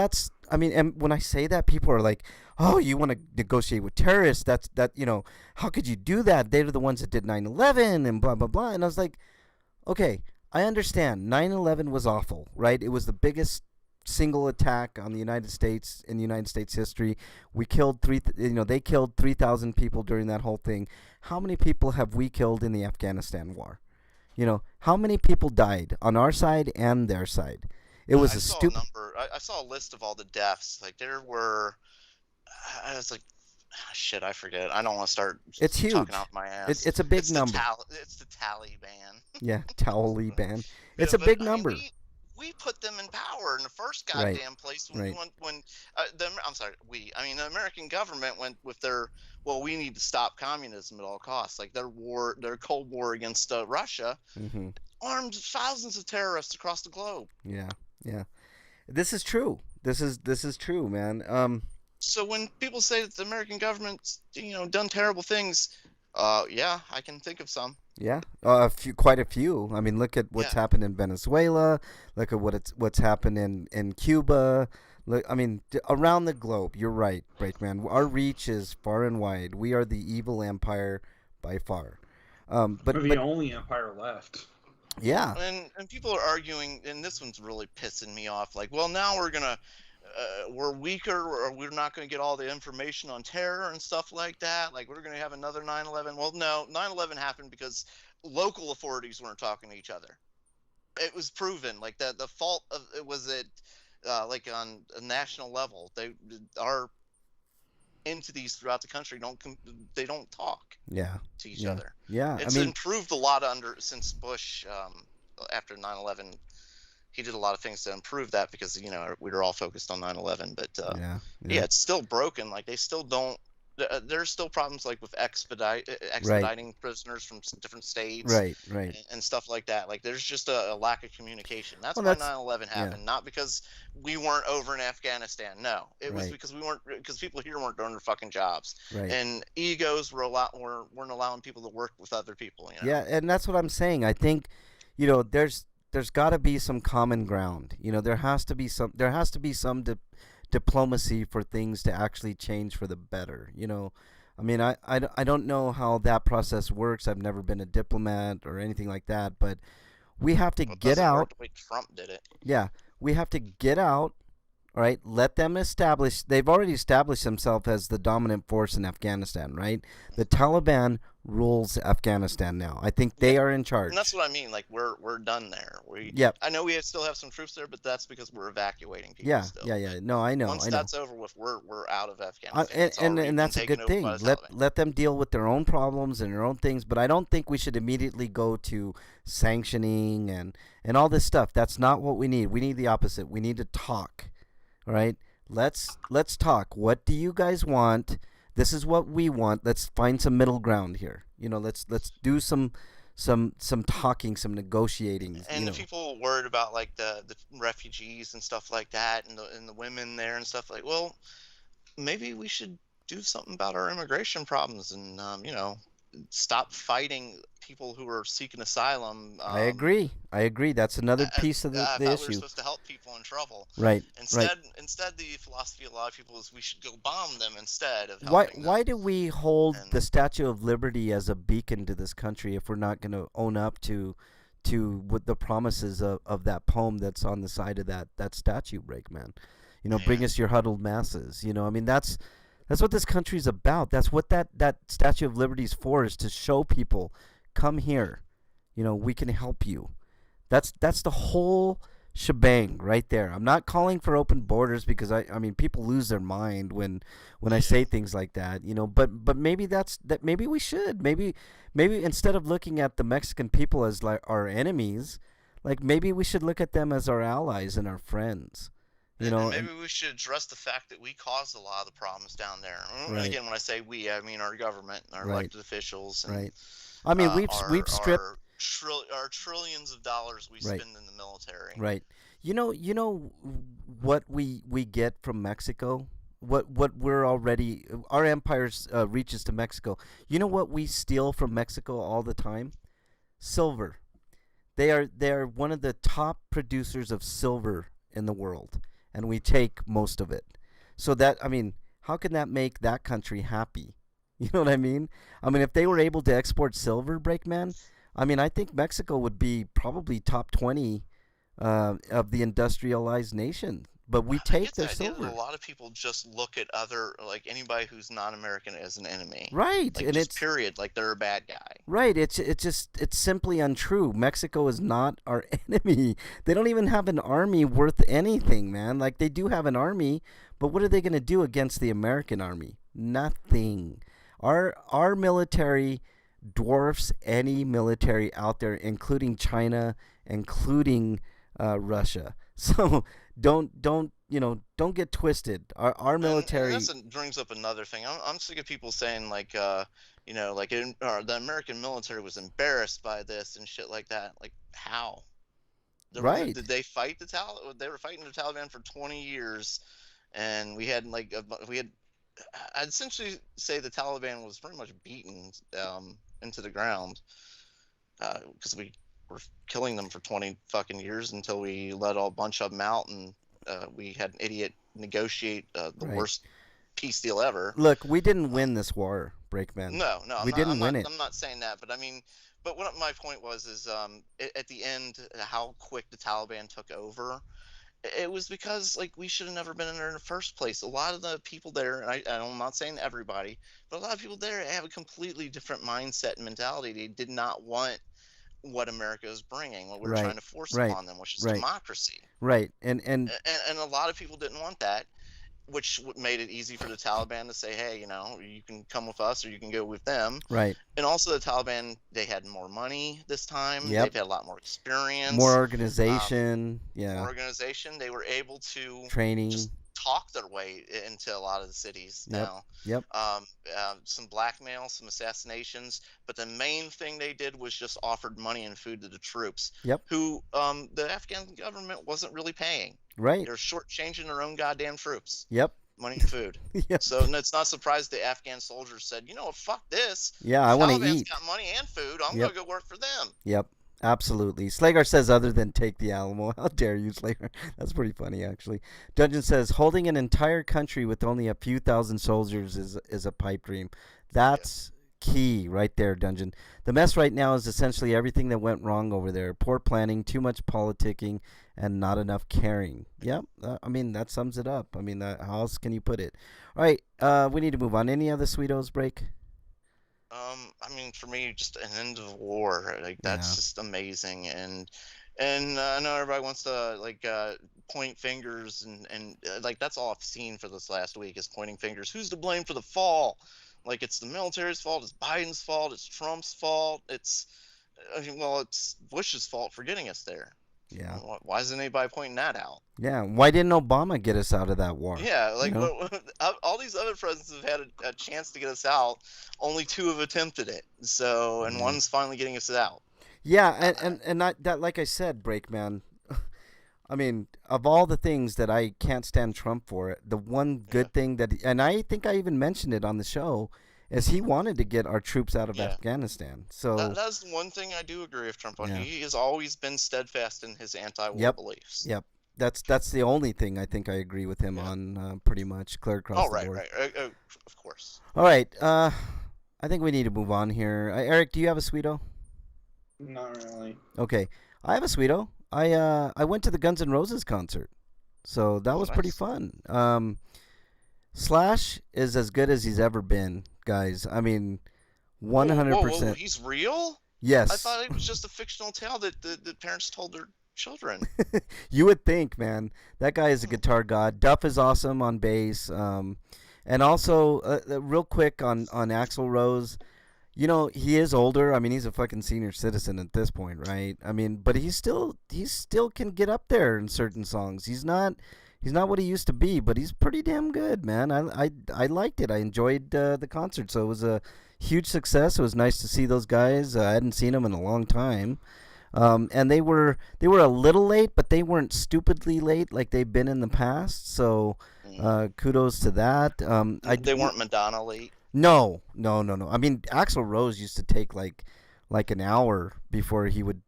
and when I say that, people are like, "Oh, you want to negotiate with terrorists? How could you do that? They're the ones that did 9/11 and blah blah blah." And I was like, "Okay, I understand. 9/11 was awful, right? It was the biggest single attack on the United States in United States history. We killed they killed 3,000 people during that whole thing. How many people have we killed in the Afghanistan war? How many people died on our side and their side? It was a stupid number. I saw a list of all the deaths. Like there were, I was like, shit, I forget. I don't want to start. It's huge. Talking off my ass. It's a big number. It's the Taliban. Yeah, Taliban. It's a big number. We put them in power in the first goddamn place when the American government went with their, well, we need to stop communism at all costs, like their Cold War against Russia, armed thousands of terrorists across the globe. Yeah. This is true. This is true, man. So when people say that the American government's done terrible things, yeah, I can think of some. Yeah, quite a few. I mean, look at what's happened in Venezuela. Look at what's happened in Cuba. Look, I mean, around the globe. You're right, Breakman. Our reach is far and wide. We are the evil empire by far. But we're the only empire left. Yeah. And people are arguing, and this one's really pissing me off. Like, well, now we're gonna we're weaker, or we're not going to get all the information on terror and stuff like that. Like, we're going to have another 9/11. Well, no, 9/11 happened because local authorities weren't talking to each other. It was proven, like, the fault of it was it, like, on a national level. Our entities throughout the country don't talk to each other. Yeah, It's improved a lot since Bush, after 9/11. He did a lot of things to improve that because, we were all focused on 9/11. But yeah, it's still broken. Like, they still don't. There's still problems, like, with expediting prisoners from different states, right, and stuff like that. Like, there's just a lack of communication. That's why 9/11 happened, not because we weren't over in Afghanistan. No, it was because people here weren't doing their fucking jobs, and egos weren't allowing people to work with other people. Yeah, and that's what I'm saying. I think, there's got to be some common ground. There has to be some diplomacy for things to actually change for the better. I don't know how that process works. I've never been a diplomat or anything like that, but we have to get out. The way Trump did it. Yeah, we have to get out. All right, let them establish. They've already established themselves as the dominant force in Afghanistan, right? The Taliban rules Afghanistan now. I think they are in charge. And that's what I mean. Like, we're done there. I know we still have some troops there, but that's because we're evacuating people. Yeah, still. yeah. No, I know. Once that's over with, we're out of Afghanistan. And that's a good thing. Let them deal with their own problems and their own things. But I don't think we should immediately go to sanctioning and all this stuff. That's not what we need. We need the opposite. We need to talk. All right, let's talk. What do you guys want? This is what we want. Let's find some middle ground here. Let's do some talking, some negotiating. And the people worried about, like, the refugees and stuff like that, and the women there and stuff, like, well, maybe we should do something about our immigration problems and stop fighting people who are seeking asylum. I agree. That's another piece of the issue. We were supposed to help people in trouble. Right. Instead, the philosophy of a lot of people is we should go bomb them instead of helping them. Why do we hold the Statue of Liberty as a beacon to this country if we're not going to own up to what the promises of that poem that's on the side of that statue, Breakman? Bring us your huddled masses. That's what this country's about. That's what that Statue of Liberty is for, is to show people, come here. We can help you. That's the whole shebang right there. I'm not calling for open borders because I mean people lose their mind when I say things like that, but maybe maybe we should. Maybe instead of looking at the Mexican people as like our enemies, like maybe we should look at them as our allies and our friends. And maybe we should address the fact that we caused a lot of the problems down there. And again, when I say we, I mean our government, our elected officials. And, right. I mean, we've stripped our trillions of dollars we spend in the military. Right. You know what we get from Mexico? What we're already, our empire reaches to Mexico. You know what we steal from Mexico all the time? Silver. They are one of the top producers of silver in the world. And we take most of it. So how can that make that country happy? You know what I mean? I mean, if they were able to export silver, Breakman, I think Mexico would be probably top 20 of the industrialized nation. But we take their silver. A lot of people just look at anybody who's non-American as an enemy. Right, and it's period. Like they're a bad guy. Right. It's simply untrue. Mexico is not our enemy. They don't even have an army worth anything, man. Like they do have an army, but what are they going to do against the American army? Nothing. Our military dwarfs any military out there, including China, including Russia. So don't get twisted. Our military. And that brings up another thing. I'm sick of people saying the American military was embarrassed by this and shit like that. Like how? Right? Did they fight the Taliban? They were fighting the Taliban for 20 years, and I'd essentially say the Taliban was pretty much beaten into the ground because we were killing them for 20 fucking years until we let a bunch of them out, and we had an idiot negotiate the worst peace deal ever. Look, we didn't win this war, Breakman. No, we didn't win it. I'm not saying that, but what my point was is at the end, how quick the Taliban took over, it was because like we should have never been in there in the first place. A lot of the people there, and I'm not saying everybody, but a lot of people there have a completely different mindset and mentality. They did not want what America is bringing, what we're trying Right. to force Right. upon them, which is Right. democracy. Right. And a lot of people didn't want that, which made it easy for the Taliban to say, hey, you can come with us or you can go with them. right. And also the Taliban, they had more money this time. Yep. They've had a lot more experience. More organization. More organization. They were able to Training. just talk their way into a lot of the cities now. Yep. Some blackmail, some assassinations, but the main thing they did was just offered money and food to the troops. Yep. Who the Afghan government wasn't really paying. Right. They're shortchanging their own goddamn troops. Yep. Money and food. Yep. So it's not surprised the Afghan soldiers said, you know what, fuck this. Yeah, I want to Taliban's eat. got money and food. I'm Yep. gonna go work for them. Yep. Absolutely. Slagar says other than take the Alamo. How dare you, Slagar? That's pretty funny, actually. Dungeon says holding an entire country with only a few thousand soldiers is a pipe dream. That's key right there, Dungeon. The mess right now is essentially everything that went wrong over there. Poor planning, too much politicking, and not enough caring. Yep. I mean, that sums it up. I mean, how else can you put it? All right. We need to move on. Any other Sweetos break? I mean, for me, just an end of war, like that's just amazing, and I know everybody wants to point fingers, and like that's all I've seen for this last week is pointing fingers. Who's to blame for the fall? Like it's the military's fault, it's Biden's fault, it's Trump's fault, it's Bush's fault for getting us there. Yeah. Why isn't anybody pointing that out? Yeah. Why didn't Obama get us out of that war? Yeah, like all these other presidents have had a chance to get us out. Only 2 have attempted it. So, and one's finally getting us out. Yeah, and that like I said, Breakman. I mean, of all the things that I can't stand Trump for, the one good thing that, and I think I even mentioned it on the show, is he wanted to get our troops out of Afghanistan. So that's one thing I do agree with Trump on. Yeah. He has always been steadfast in his anti-war beliefs. Yep. That's the only thing I think I agree with him on, pretty much clear across the board. Right. Of course. All right. I think we need to move on here. Eric, do you have a Sweeto? Not really. Okay. I have a Sweeto. I went to the Guns N' Roses concert, so that was pretty fun. Slash is as good as he's ever been, guys. I mean, 100%. Whoa, he's real? Yes. I thought it was just a fictional tale that the parents told their children. You would think, man. That guy is a guitar god. Duff is awesome on bass. And also, real quick on Axl Rose, he is older. I mean, he's a fucking senior citizen at this point, right? I mean, but he still can get up there in certain songs. He's not what he used to be, but he's pretty damn good, man. I liked it. I enjoyed the concert, so it was a huge success. It was nice to see those guys. I hadn't seen them in a long time, and they were a little late, but they weren't stupidly late like they've been in the past. So kudos to that. They weren't Madonna late. No. I mean, Axl Rose used to take like an hour before he would.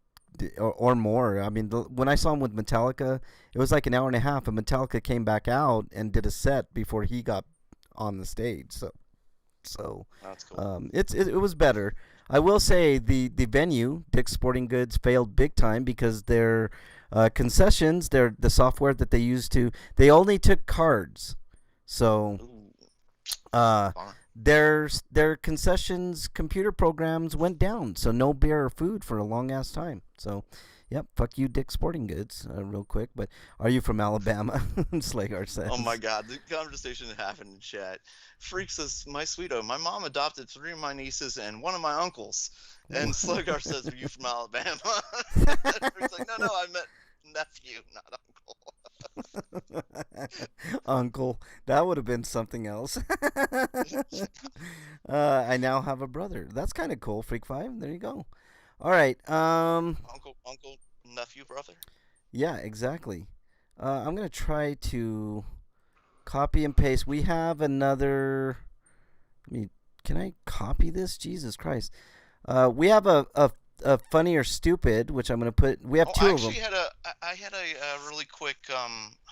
Or more. I mean, when I saw him with Metallica, it was like an hour and a half, and Metallica came back out and did a set before he got on the stage. So that's cool. It was better. I will say the venue, Dick's Sporting Goods, failed big time because their concessions, the software that they used they only took cards. So their concessions computer programs went down, so no beer or food for a long ass time. So yep, fuck you, Dick's Sporting Goods, real quick. But are you from Alabama? Slagar says. Oh my god, the conversation that happened in chat. Freak says, my sweeto, my mom adopted 3 of my nieces and 1 of my uncles. And Slagar says, are you from Alabama? Freak's like, no, I meant nephew, not uncle. Uncle, that would have been something else. I now have a brother. That's kind of cool. Freak 5. There you go. All right. Uncle, nephew, brother. Yeah, exactly. I'm gonna try to copy and paste. We have another. Can I copy this? Jesus Christ. We have a funny or stupid, which I'm gonna put. We have 2 of them. I had a really quick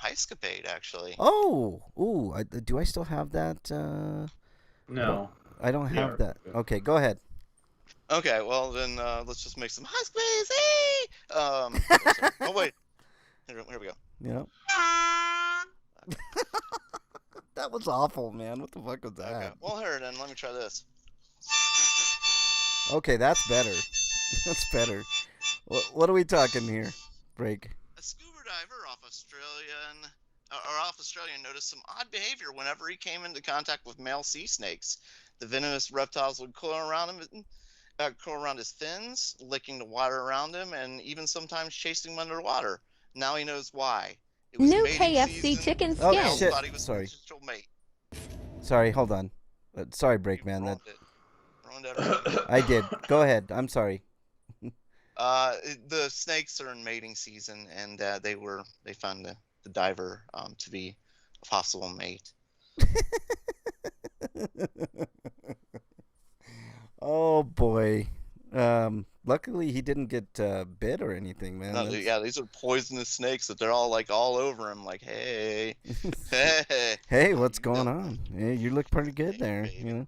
heiscapade actually. Do I still have that? No, I don't have that. Okay, go ahead. Okay, well then let's just make some heiscapades. Oh wait, here we go. Yeah. was awful, man. What the fuck was that? Okay. Well, here then. Let me try this. Okay, that's better. That's better. What are we talking here? Break. A scuba diver off Australia noticed some odd behavior whenever he came into contact with male sea snakes. The venomous reptiles would curl around him, curl around his fins, licking the water around him, and even sometimes chasing him underwater. Now he knows why. It was New mating KFC season. chicken Oh, skin. shit. Thought he was Sorry. a potential mate. Sorry, hold on. Sorry, Break, You man. ruined it. Ruined everything. I did. Go ahead. I'm sorry. The snakes are in mating season, and they found the diver to be a possible mate. Oh boy. Luckily he didn't get bit or anything, man. No, yeah, these are poisonous snakes that they're all all over him, like, hey, hey. Hey, what's going on? Hey, you look pretty good Hey, there. baby. You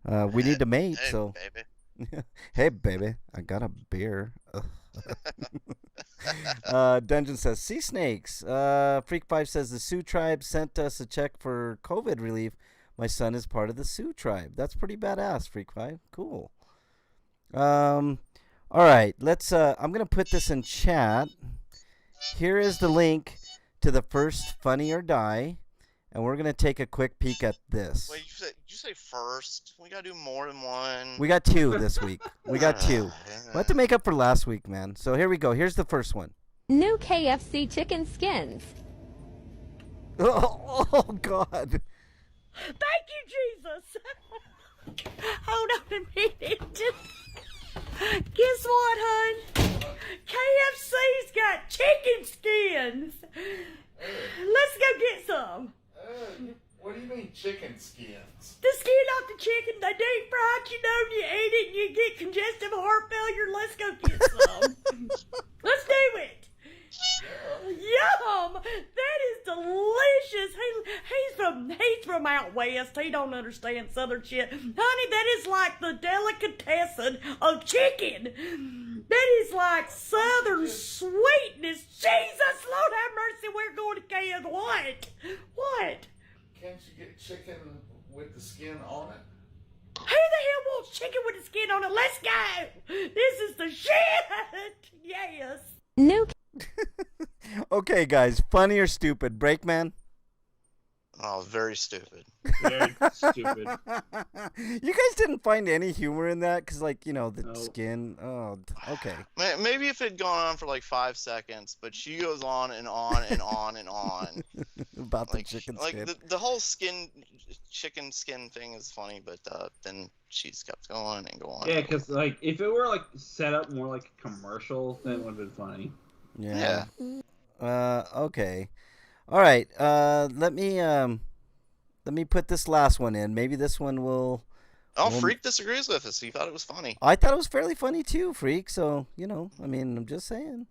know, we need to mate. Hey, So, baby. hey, baby, I got a beer. Dungeon says sea snakes. Freak 5 says the Sioux tribe sent us a check for COVID relief. My son is part of the Sioux tribe. That's pretty badass, Freak 5. Cool. All right, let's I'm going to put this in chat. Here is the link to the first Funny or Die, and we're going to take a quick peek at this. Wait, did you say first? We gotta do more than one. We got 2 this week. We got 2. We'll have to make up for last week, man. So here we go. Here's the first one. New KFC chicken skins. Oh God. Thank you, Jesus. Hold on a minute. Guess what, hun? KFC's got chicken skins. Let's go get some. What do you mean chicken skins? The skin off the chicken, they deep fried, you know, you eat it and you get congestive heart failure. Let's go get some. Let's do it. Yum! That is delicious. He's from out west. He don't understand southern shit. Honey, that is like the delicatessen of chicken. That is like southern sweetness. Jesus, Lord have mercy, we're going to KFC. What? Can't you get chicken with the skin on it? Who the hell wants chicken with the skin on it? Let's go. This is the shit. Yes. New Okay, guys. Funny or stupid? Breakman? Oh, very stupid. Very stupid. You guys didn't find any humor in that? Because, like, you know, the Nope. skin. Oh, okay. Maybe if it had gone on for like 5 seconds, but she goes on and on and on and on. About the Like, chicken like skin. the whole chicken skin thing is funny, but then she's kept going and going. Yeah, because like if it were like set up more like a commercial, then it would have been funny. Yeah. Okay. All right. Let me put this last one in. Maybe this one will. Oh, Well, Freak disagrees with us. He thought it was funny. I thought it was fairly funny too, Freak. So you know, I mean, I'm just saying.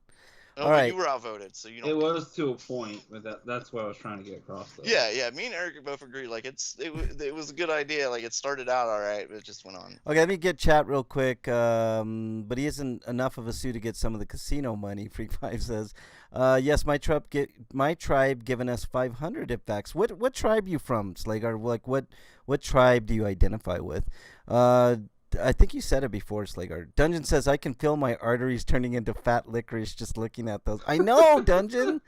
Oh, All but right. you were outvoted, so you don't. It was to a point, but that's what I was trying to get across. Though. Yeah. Me and Eric both agree. Like it was a good idea. Like it started out all right, but it just went on. Okay, let me get chat real quick. But he isn't enough of a suit to get some of the casino money. Freak 5 says, yes, my tribe given us 500 IPFACs. What tribe you from, Slagar? Like what tribe do you identify with? I think you said it before, Slagar. Dungeon says I can feel my arteries turning into fat licorice just looking at those. I know, Dungeon,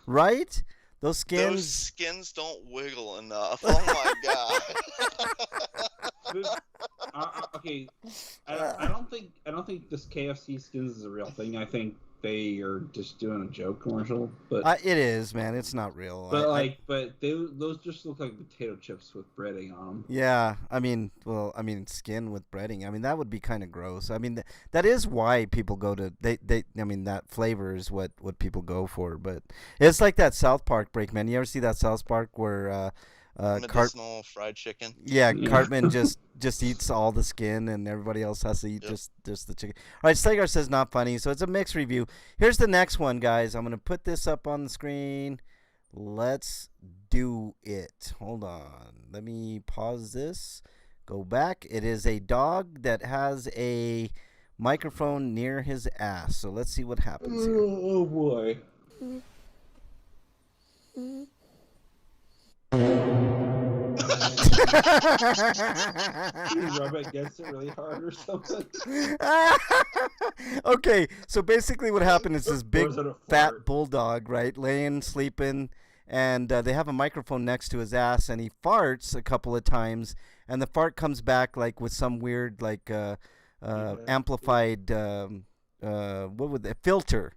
right? Those skins. Those skins don't wiggle enough. Oh my god. Okay, I don't think this KFC skins is a real thing. I think they are just doing a joke commercial. But It is, man. It's not real. but those just look like potato chips with breading on them. Yeah, I mean, skin with breading. I mean, that would be kind of gross. I mean, that is why people go to I mean, that flavor is what people go for. But it's like that South Park break, man. You ever see that South Park where medicinal fried chicken? Yeah, Cartman just eats all the skin, and everybody else has to eat just the chicken. All right, Slagar says not funny, so it's a mixed review. Here's the next one, guys. I'm gonna put this up on the screen. Let's do it. Hold on. Let me pause this. Go back. It is a dog that has a microphone near his ass. So let's see what happens here. Oh boy. You rub it against it really hard or something. Okay, so basically what happened is this big is it a fat fart? bulldog, right, laying, sleeping, and they have a microphone next to his ass, and he farts a couple of times, and the fart comes back like with some weird like amplified what would the filter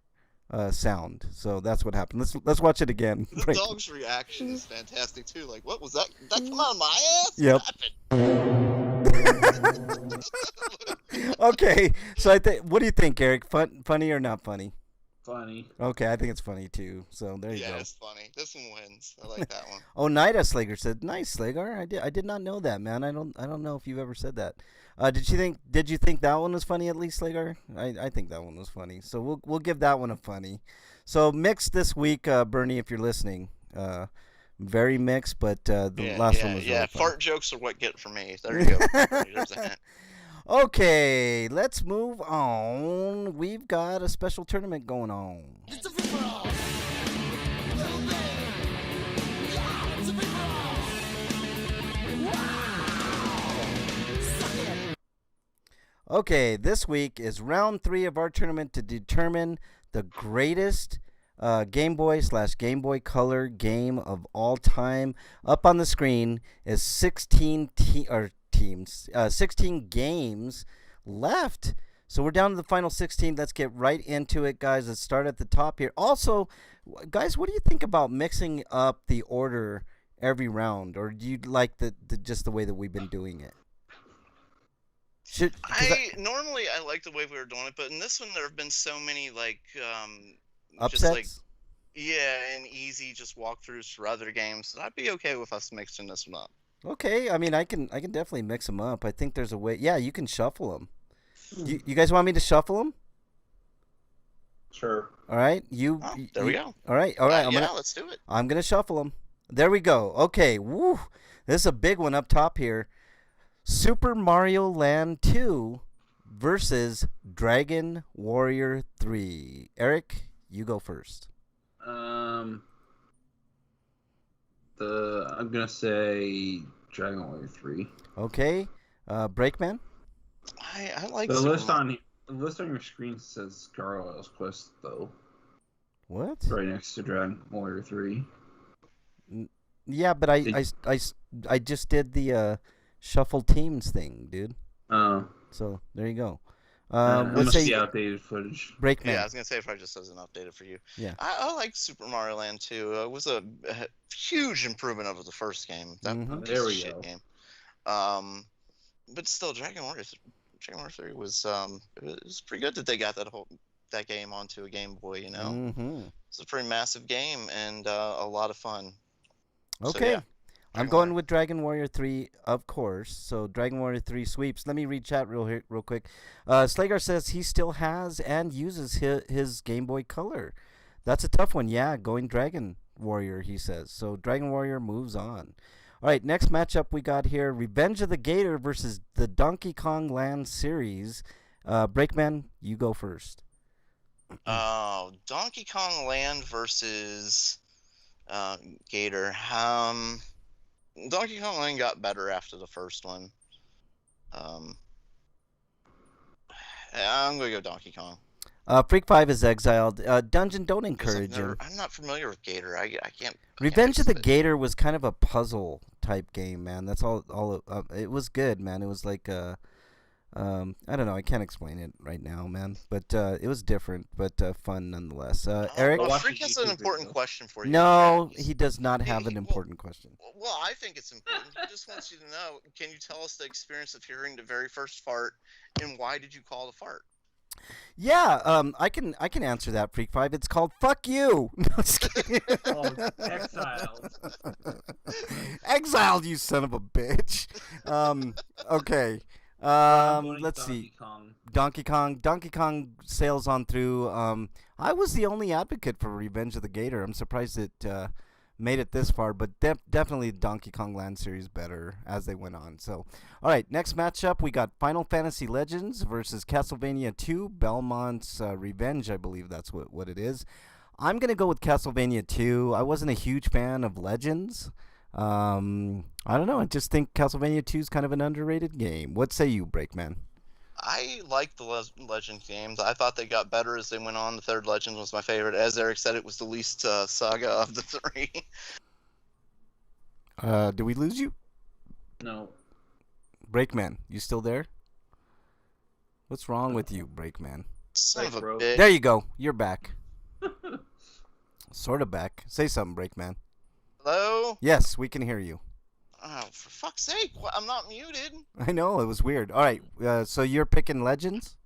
sound. So that's what happened. Let's watch it again. The dog's reaction is fantastic too. Like, what was that? Did that come out of my ass? Yep. What happened? Okay, so what do you think, Eric? Funny or not funny? Funny. Okay, I think it's funny too. So there you Yeah, go. it's funny. This one wins. I like that one. Oh, Nida Slager said, "Nice, Slager. I did not know that, man. I don't know if you've ever said that. Did you think that one was funny at least, Slager? I think that one was funny. So we'll give that one a funny. So mixed this week, Bernie, if you're listening. Very mixed, but the last one was really funny. Fart jokes are what get it for me. There you go. There's a hint. Okay, let's move on. We've got a special tournament going on. Okay, this week is round 3 of our tournament to determine the greatest Game Boy / Game Boy Color game of all time. Up on the screen is 16 games left. So we're down to the final 16. Let's get right into it, guys. Let's start at the top here. Also, guys, what do you think about mixing up the order every round, or do you like just the way that we've been doing it? Normally I like the way we were doing it, but in this one there have been so many upsets. Just like and easy just walkthroughs for other games. So I'd be okay with us mixing this one up. Okay, I mean I can definitely mix them up. I think there's a way. Yeah, you can shuffle them. You guys want me to shuffle them? Sure. All right, there we go. All right. Let's do it. I'm gonna shuffle them. There we go. Okay, woo! This is a big one up top here. Super Mario Land 2 versus Dragon Warrior 3. Eric, you go first. I'm gonna say Dragon Warrior 3. Okay, Breakman. I like the list on your screen says Gargoyle's Quest though. What? Right next to Dragon Warrior 3. Yeah, but I just did the shuffle teams thing, dude. Oh. So there you go. Let's see outdated footage. Breakman. Yeah, I was gonna say it probably just doesn't update it for you. Yeah. I like Super Mario Land 2. It was a huge improvement over the first game. That There we go. Game. But still, Dragon Warrior 3 was it was pretty good that they got that game onto a Game Boy. You know, it's a pretty massive game and a lot of fun. Okay. So, yeah. I'm going with Dragon Warrior 3, of course. So Dragon Warrior 3 sweeps. Let me read chat real quick. Slagar says he still has and uses his Game Boy Color. That's a tough one. Yeah, going Dragon Warrior, he says. So Dragon Warrior moves on. All right, next matchup we got here. Revenge of the Gator versus the Donkey Kong Land series. Breakman, you go first. Donkey Kong Land versus Gator. Donkey Kong Land got better after the first one. I'm gonna go Donkey Kong. Freak 5 is exiled. Dungeon, don't encourage him. I'm not familiar with Gator. I can't. Revenge of the Gator was kind of a puzzle type game, man. That's all. It was good, man. It was like I don't know. I can't explain it right now, man. But it was different, but fun nonetheless. Eric? Freak has an important question for you. No, he does not have an important question. Well, I think it's important. He just wants you to know, can you tell us the experience of hearing the very first fart, and why did you call the fart? Yeah, I can answer that, Freak 5. It's called Fuck You. No, just kidding. Exiled. Exiled, you son of a bitch. Okay. Let's see. Donkey Kong sails on through. I was the only advocate for Revenge of the Gator. I'm surprised it made it this far, but definitely Donkey Kong Land series better as they went on. So, all right, next matchup we got Final Fantasy Legends versus Castlevania 2 Belmont's Revenge. I believe that's what it is. I'm gonna go with Castlevania 2. I wasn't a huge fan of Legends. I don't know. I just think Castlevania 2 is kind of an underrated game. What say you, Breakman? I like the Legend games. I thought they got better as they went on. The third Legend was my favorite. As Eric said, it was the least saga of the three. Do we lose you? No. Breakman, you still there? What's wrong with you, Breakman? Son of a bro. bitch. There you go. You're back. Sort of back. Say something, Breakman. Hello? Yes, we can hear you. Oh, for fuck's sake. I'm not muted. I know, it was weird. All right, so you're picking Legends?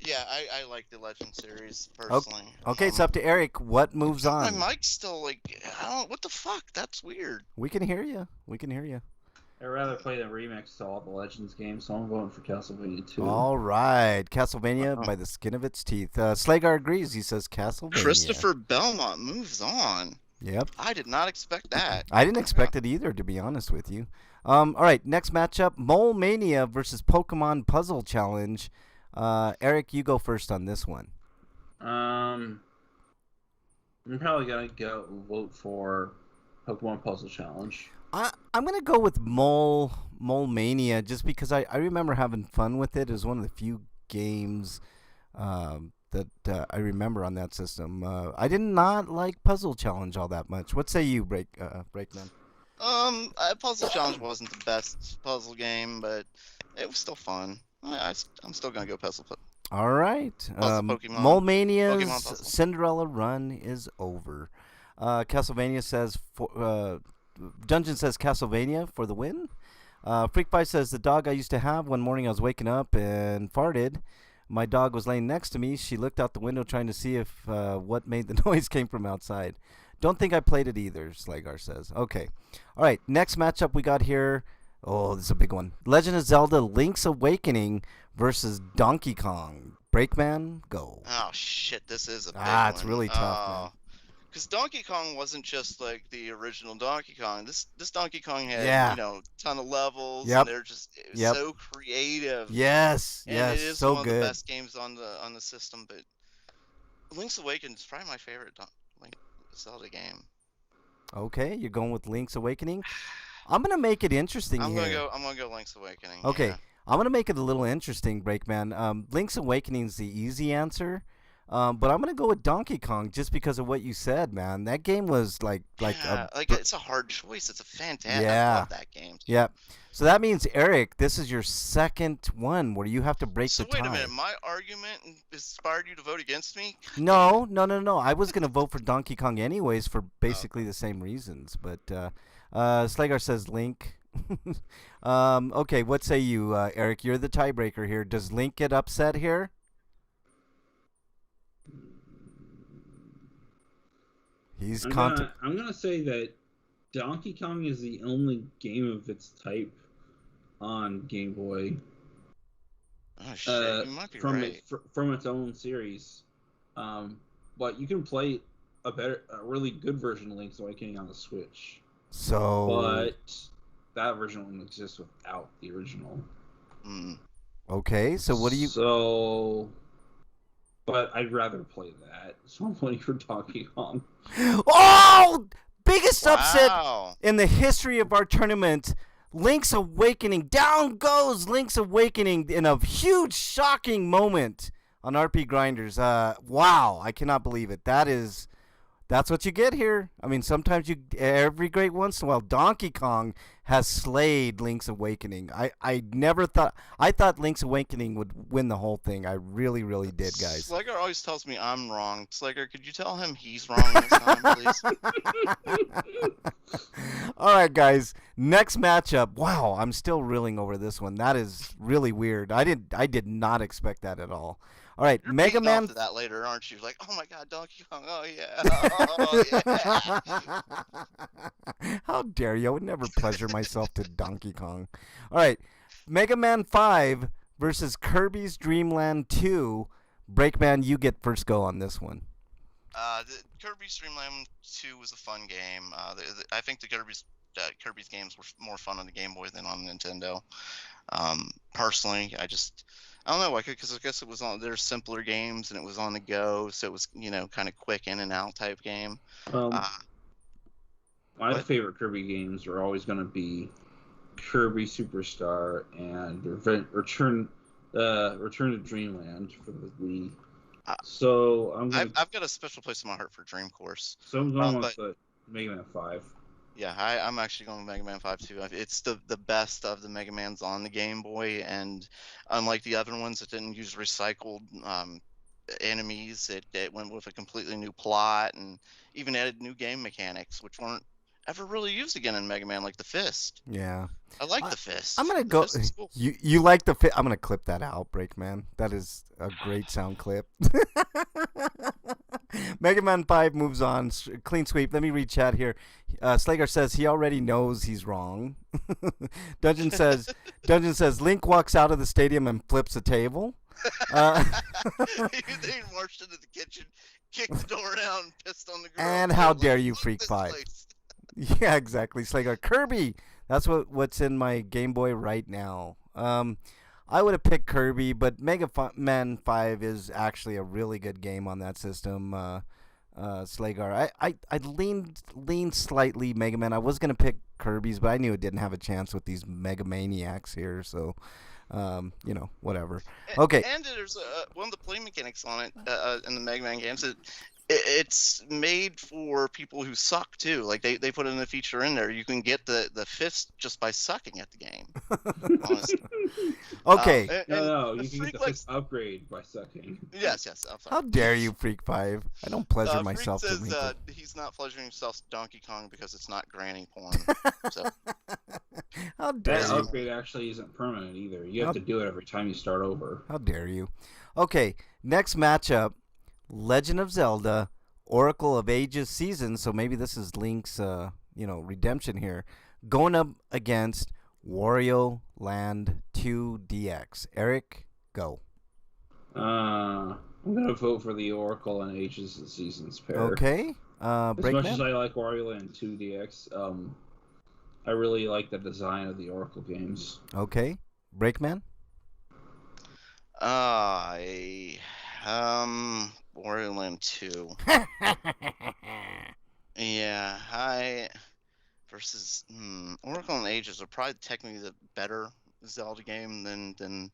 Yeah, I like the Legend series, personally. Okay, it's up to Eric. What moves on? My mic's still, like, I don't, what the fuck? That's weird. We can hear you. We can hear you. I'd rather play the remix to all the Legends games, so I'm voting for Castlevania 2. All right, Castlevania by the skin of its teeth. Slagar agrees. He says Castlevania. Christopher Belmont moves on. Yep. I did not expect that. I didn't expect it either, to be honest with you. All right, next matchup, Mole Mania versus Pokemon Puzzle Challenge. Eric, you go first on this one. I'm probably gonna vote for Pokemon Puzzle Challenge. I'm gonna go with Mole Mania just because I remember having fun with it. It was one of the few games that I remember on that system. I did not like Puzzle Challenge all that much. What say you, Breakman? Puzzle Challenge wasn't the best puzzle game, but it was still fun. I'm still gonna go puzzle. All right. Pokemon. Mole Mania's Pokemon Puzzle. Cinderella run is over. Castlevania says Dungeon says Castlevania for the win. Freak Pie says the dog I used to have. One morning I was waking up and farted. My dog was laying next to me. She looked out the window trying to see if what made the noise came from outside. Don't think I played it either, Slagar says. Okay. All right, next matchup we got here. Oh, this is a big one. Legend of Zelda Link's Awakening versus Donkey Kong. Breakman, go. Oh, shit, this is a big Ah, one. it's really tough, man. Because Donkey Kong wasn't just like the original Donkey Kong. This Donkey Kong had, ton of levels. Yep. And they're just so creative. Yes, and yes, it is so one of good. the best games on the system. But Link's Awakening is probably my favorite Zelda game. Okay, you're going with Link's Awakening. I'm gonna make it interesting I'm here. gonna go Link's Awakening. Okay, yeah. I'm gonna make it a little interesting, Breakman. Link's Awakening is the easy answer, but I'm gonna go with Donkey Kong just because of what you said, man. That game was it's a hard choice. It's a fantastic. Yeah. I love that game. Yeah. So that means, Eric, this is your second one where you have to break So the tie. wait a minute, my argument inspired you to vote against me? No. I was gonna vote for Donkey Kong anyways for basically the same reasons, but Slagar says Link. Okay, what say you, Eric? You're the tiebreaker here. Does Link get upset here? I'm gonna say that Donkey Kong is the only game of its type on Game Boy. Oh shit, you might be right. From its own series. But you can play a really good version of Link's Awakening on the Switch. But that version only exists without the original. Okay, so what do you... But I'd rather play that. So I'm voting for Donkey Kong. Oh! Biggest upset in the history of our tournament. Link's Awakening. Down goes Link's Awakening in a huge, shocking moment on RPGrinders. Wow, I cannot believe it. That's what you get here. I mean, sometimes every great once in a while, Donkey Kong has slayed Link's Awakening. I never thought, I thought Link's Awakening would win the whole thing. I really, really did, guys. Slager always tells me I'm wrong. Slager, could you tell him he's wrong this time, please? All right, guys. Next matchup. Wow, I'm still reeling over this one. That is really weird. I did not expect that at all. All right, You're Mega Man. off to that later, aren't you? Like, oh my God, Donkey Kong. Oh yeah. Oh yeah. How dare you? I would never pleasure myself to Donkey Kong. All right, Mega Man 5 versus Kirby's Dream Land 2. Breakman, you get first go on this one. The Kirby's Dream Land 2 was a fun game. I think the Kirby's games were more fun on the Game Boy than on Nintendo. Personally, I don't know, because I guess it was they're simpler games and it was on the go, so it was kind of quick in and out type game. My What? favorite Kirby games are always going to be Kirby Superstar and Return to Dreamland for the Wii. I- So I'm going. I've got a special place in my heart for Dream Course. So I'm going but with the Mega Man 5. yeah, I'm actually going with Mega Man 5 too. It's the best of the Mega Mans on the Game Boy, and unlike the other ones that didn't use recycled enemies, it went with a completely new plot and even added new game mechanics, which weren't ever really used again in Mega Man, like the fist. Yeah. I like the fist. I'm gonna The go. fist is cool. You like the fit? I'm gonna clip that out, Breakman. That is a great sound clip. Mega Man 5 moves on. Clean sweep. Let me read chat here. Slager says he already knows he's wrong. Dungeon says Link walks out of the stadium and flips a table. They marched into the kitchen, kicked the door down, pissed on the ground. And how dare you, "Fuck Freak this 5. place." Yeah, exactly. Slager. Kirby. That's what's in my Game Boy right now. I would have picked Kirby, but Man 5 is actually a really good game on that system. Slagar. I leaned slightly Mega Man. I was gonna pick Kirby's, but I knew it didn't have a chance with these Mega Maniacs here. So, whatever. Okay. And there's one of the play mechanics on it in the Mega Man games. It's made for people who suck too. Like they put in a feature in there. You can get the fist just by sucking at the game. Honestly. Okay. No, you can Freak get the fist upgrade by sucking. Yes. I'm sorry. How dare you, Freak 5? I don't pleasure Freak myself to says make it. he's not pleasuring himself to Donkey Kong because it's not granny porn. So How dare That you? upgrade actually isn't permanent either. You have to do it every time you start over. How dare you? Okay, next matchup, Legend of Zelda, Oracle of Ages Season. So maybe this is Link's, redemption here. Going up against Wario Land 2 DX. Eric, go. I'm gonna vote for the Oracle and Ages and Seasons pair. Okay. As much Breakman? as I like Wario Land 2 DX, I really like the design of the Oracle games. Okay. Breakman? Wario Land 2. Yeah, versus Oracle and Ages are probably technically the better Zelda game than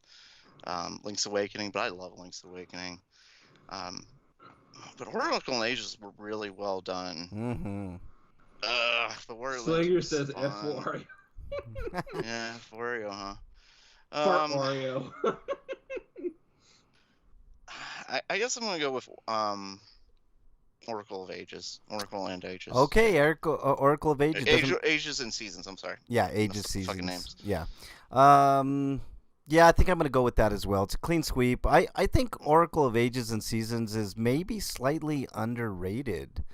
Link's Awakening, but I love Link's Awakening. But Oracle and Ages were really well done. Mm-hmm. The Wario Slager Land says fun. F Wario. Yeah, F Wario, huh? Fart Wario. I guess I'm gonna go with Oracle of Ages, Oracle and Ages. Okay, Eric, Oracle of Ages. Ages and Seasons. I'm sorry. Yeah, Ages That's the fucking Seasons. names. Yeah. Yeah, I think I'm going to go with that as well. It's a clean sweep. I think Oracle of Ages and Seasons is maybe slightly underrated,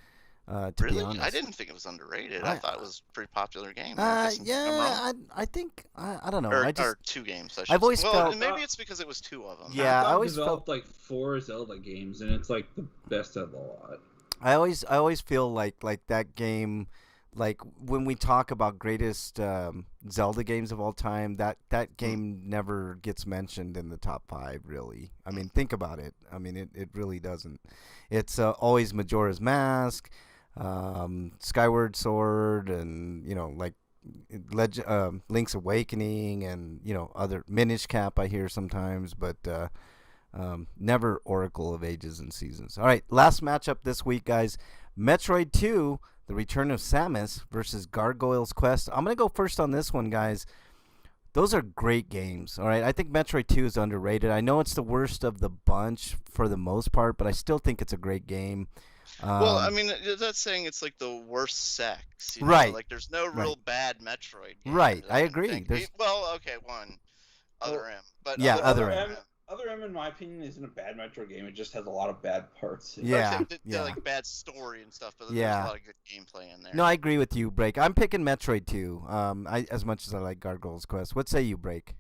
to Really? be honest. I didn't think it was underrated. I thought it was a pretty popular game. Yeah, I think, I don't know. Or two games. I've always felt... maybe it's because it was two of them. Yeah, I Capcom always developed like 4 Zelda games, and it's like the best of the lot. I always feel like that game, like when we talk about greatest Zelda games of all time, that game never gets mentioned in the top 5, really. I mean, think about it. I mean, it really doesn't. It's always Majora's Mask, Skyward Sword, and Link's Awakening, and other Minish Cap I hear sometimes, but never Oracle of Ages and Seasons. All right, last matchup this week, guys. Metroid 2, The Return of Samus versus Gargoyle's Quest. I'm going to go first on this one, guys. Those are great games, all right? I think Metroid 2 is underrated. I know it's the worst of the bunch for the most part, but I still think it's a great game. Well, I mean, that's saying it's like the worst sex. Right. Like, there's no real bad Metroid game. Right, I don't agree. think. Well, okay, one. Other M. But Yeah, Other M. M, Other M, in my opinion, isn't a bad Metroid game. It just has a lot of bad parts. Yeah, okay, like bad story and stuff, but there's Yeah. a lot of good gameplay in there. No, I agree with you, Break. I'm picking Metroid 2, as much as I like Gargoyle's Quest. What say you, Break?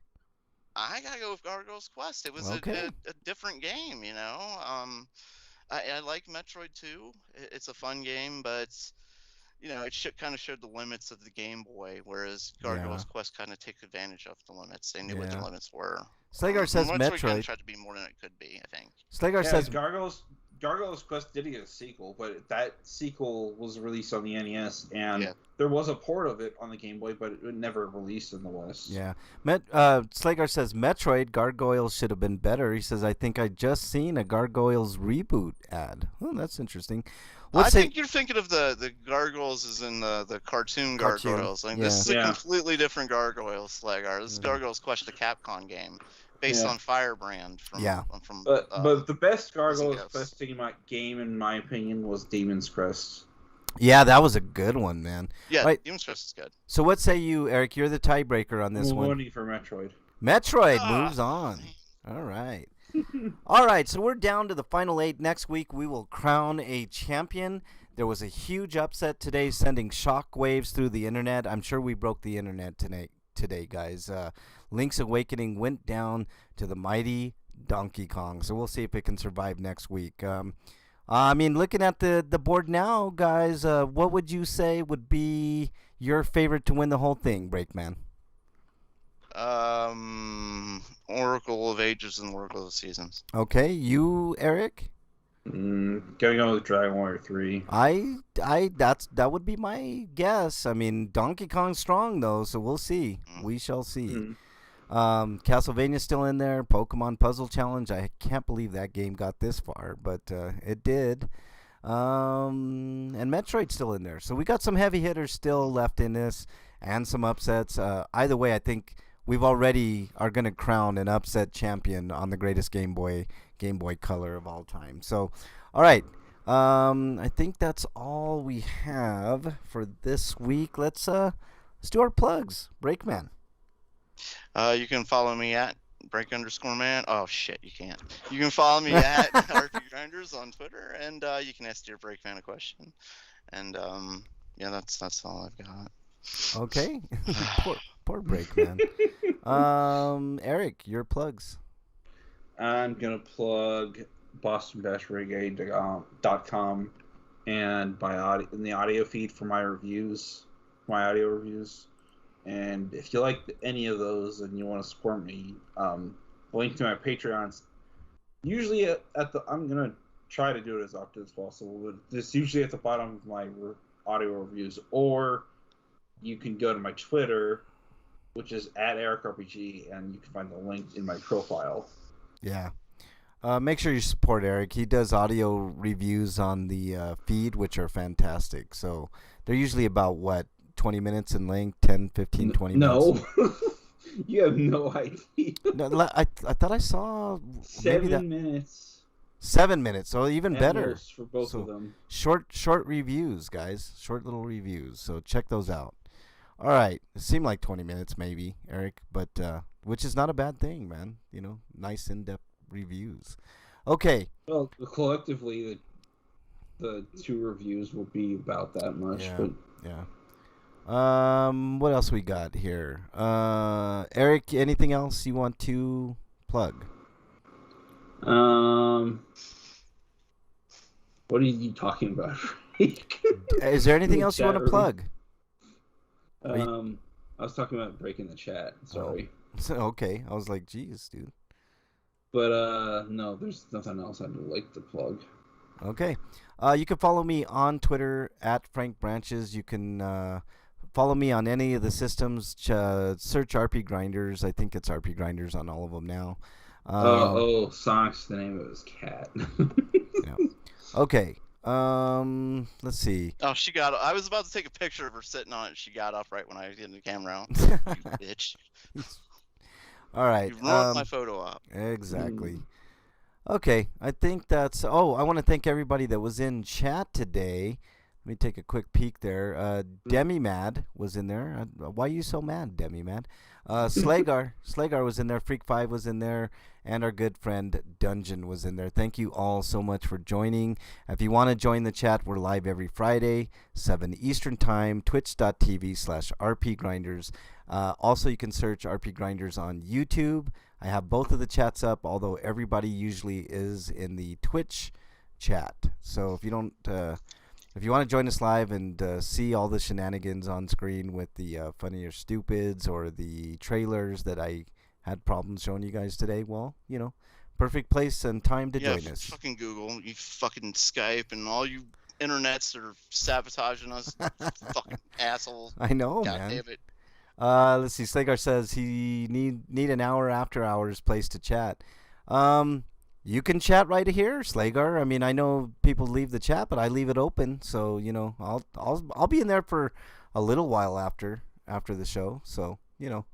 I gotta go with Gargoyle's Quest. It was Okay. a different game, I like Metroid 2. It's a fun game, but it kind of showed the limits of the Game Boy, whereas Gargoyle's Quest kind of took advantage of the limits. They knew what the limits were. Slagar says Metroid kind Metroid. of tried to be more than it could be, I think. Slagar Yeah, says Gargoyle's Gargoyle's Quest did get a sequel, but that sequel was released on the NES, and Yeah. there was a port of it on the Game Boy, but it never released in the West. Yeah. Slagar says Metroid Gargoyles should have been better. He says, I think I just seen a Gargoyles reboot ad. Oh, that's interesting. I think you're thinking of the gargoyles as in the cartoon gargoyles. Like, this is a completely different Gargoyles, Slagar. This is Gargoyles Quest, the Capcom game, based on Firebrand. But the best Gargoyles Quest game, in my opinion, was Demon's Crest. Yeah, that was a good one, man. Yeah, right. Demon's Crest is good. So what say you, Eric? You're the tiebreaker on this one. Money for Metroid. Metroid moves on. All right. All right, so we're down to the final 8. Next week, we will crown a champion. There was a huge upset today, sending shockwaves through the internet. I'm sure we broke the internet today, guys. Link's Awakening went down to the mighty Donkey Kong, so we'll see if it can survive next week. I mean, looking at the board now, guys, what would you say would be your favorite to win the whole thing, Breakman? Oracle of Ages and Oracle of Seasons. Okay, you, Eric? Gonna go with Dragon Warrior 3. That would be my guess. I mean, Donkey Kong's strong though, so we'll see. We shall see. Castlevania's still in there. Pokemon Puzzle Challenge. I can't believe that game got this far, but it did. And Metroid's still in there. So we got some heavy hitters still left in this, and some upsets. Either way, I think we've already are going to crown an upset champion on the greatest Game Boy Color of all time. So, all right. I think that's all we have for this week. Let's do our plugs. Breakman. You can follow me at break_man. Oh shit, you can't. You can follow me at RPGrinders on Twitter, and you can ask Dear Breakman a question. And yeah, that's all I've got. Okay. poor Breakman. Eric, your plugs. I'm gonna plug boston-reggae.com and in the audio feed for my audio reviews. And if you like any of those and you want to support me, link to my Patreons. Usually I'm gonna try to do it as often as possible, but it's usually at the bottom of my audio reviews. Or you can go to my Twitter, which is at EricRPG, and you can find the link in my profile. Yeah. Make sure you support Eric. He does audio reviews on the feed, which are fantastic. So they're usually about, 20 minutes in length, 10, 15, 20 minutes? No. You have no idea. No, I thought I saw 7 minutes. 7 minutes, so even better. For both of them. Short reviews, guys. Short little reviews. So check those out. All right. It seemed like 20 minutes maybe, Eric, but which is not a bad thing, man. You know, nice in-depth reviews. Okay. Well, collectively, the 2 reviews will be about that much. Yeah. But yeah. What else we got here? Eric, anything else you want to plug? What are you talking about? Is there anything else you want to plug? I was talking about breaking the chat. Sorry. Okay. I was like, geez, dude. But no, there's nothing else I'd like to plug. Okay. You can follow me on Twitter at Frank Branches. You can follow me on any of the systems. Search RPGrinders. I think it's RPGrinders on all of them now. Sonic's the name of his cat. Yeah. Okay. Let's see. Oh, she got. I was about to take a picture of her sitting on it. She got up right when I was getting the camera out. You bitch. All right. You ruined my photo op. Exactly. Okay. I think that's. Oh, I want to thank everybody that was in chat today. Let me take a quick peek there. Demi Mad was in there. Why are you so mad, Demi Mad? Slagar was in there. Freak 5 was in there. And our good friend Dungeon was in there. Thank you all so much for joining. If you want to join the chat, we're live every Friday, 7 Eastern Time, twitch.tv/RPGrinders. Also, you can search RPGrinders on YouTube. I have both of the chats up, although everybody usually is in the Twitch chat. So if you don't... if you want to join us live and see all the shenanigans on screen with the Funny or Stupids or the trailers that I had problems showing you guys today, well, Perfect place and time to Yeah, join us. fucking Google, you fucking Skype, and all you internets that are sabotaging us, fucking assholes. I know, God man. damn it. Let's see. Slagar says he need an hour after hours place to chat. You can chat right here, Slagar. I mean, I know people leave the chat, but I leave it open, so you know, I'll be in there for a little while after the show. So you know,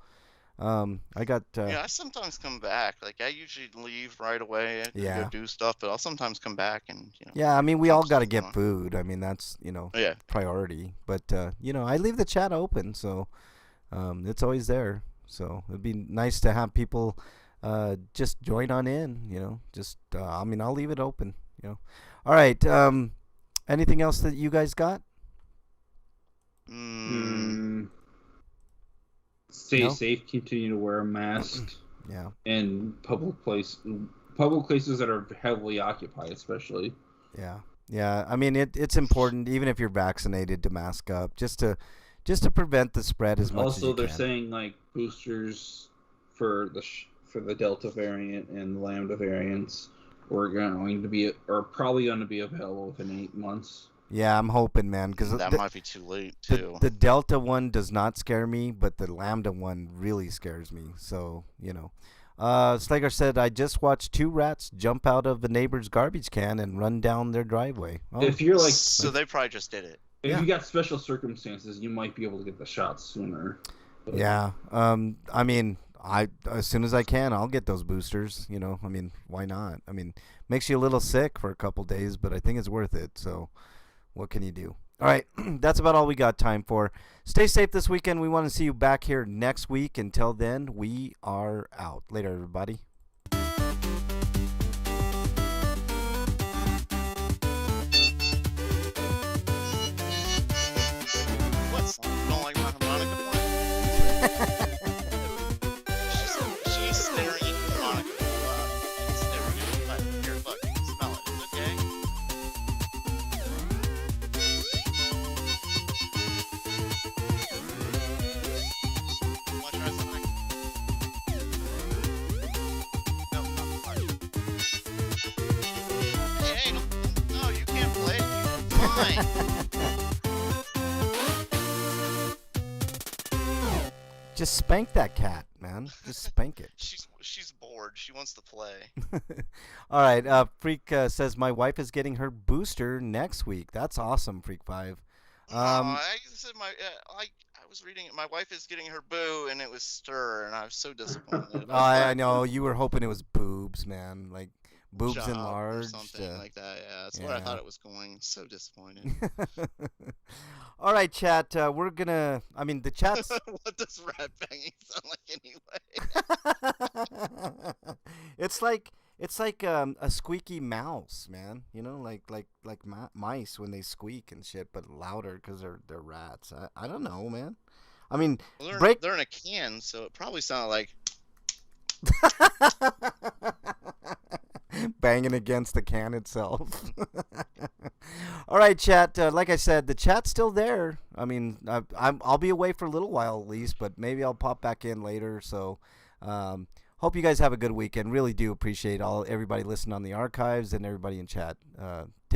I got. Yeah, I sometimes come back. Like, I usually leave right away and Yeah. go do stuff, but I'll sometimes come back and, you know. Yeah, I mean, we all Something's got to going get on. food. I mean, that's, you know, Yeah. priority. But, you know, I leave the chat open, so it's always there. So it'd be nice to have people just join on in, you know. Just, I mean, I'll leave it open, you know. All right. Anything else that you guys got? Stay No? safe. Continue to wear a mask Yeah. in public places that are heavily occupied, especially. Yeah. Yeah. I mean, it's important, even if you're vaccinated, to mask up, just to prevent the spread as much as you Also, they're can. saying like boosters for the Delta variant and the Lambda variants are probably going to be available within 8 months. Yeah, I'm hoping, man, because That might be too late, too. the Delta one does not scare me, but the Lambda one really scares me. So, you know. Slager said, I just watched 2 rats jump out of a neighbor's garbage can and run down their driveway. Oh, If you're like, So they probably just did it. if Yeah. you got special circumstances, you might be able to get the shot sooner. But yeah. I mean, as soon as I can, I'll get those boosters. You know, I mean, why not? I mean, makes you a little sick for a couple days, but I think it's worth it. So, what can you do? All right, that's about all we got time for. Stay safe this weekend. We want to see you back here next week. Until then, we are out. Later, everybody. What song? You don't like my harmonica playing? She's staring at the harmonica. She's staring at it. But here, look. Smell it. It's okay. Want to try something? No, not much. Hey, no, you can't play it. Fine. Just spank that cat, man. Just spank it. She's bored. She wants to play. All right. Freak says my wife is getting her booster next week. That's awesome, Freak 5. I said I was reading it. My wife is getting her boo, and it was stir, and I was so disappointed. I know you were hoping it was boobs, man. Like boobs Job or enlarged. something like that. Yeah, that's what I thought it was going. So disappointed. All right, chat. We're gonna. I mean, the chat's. What does rat banging sound like anyway? it's like a squeaky mouse, man. You know, like mice when they squeak and shit, but louder because they're rats. I don't know, man. I mean, Well, break. they're in a can, so it probably sounded like. Banging against the can itself. All right, chat. Like I said, the chat's still there. I mean, I'll be away for a little while at least, but maybe I'll pop back in later. So, hope you guys have a good weekend. Really do appreciate everybody listening on the archives and everybody in chat.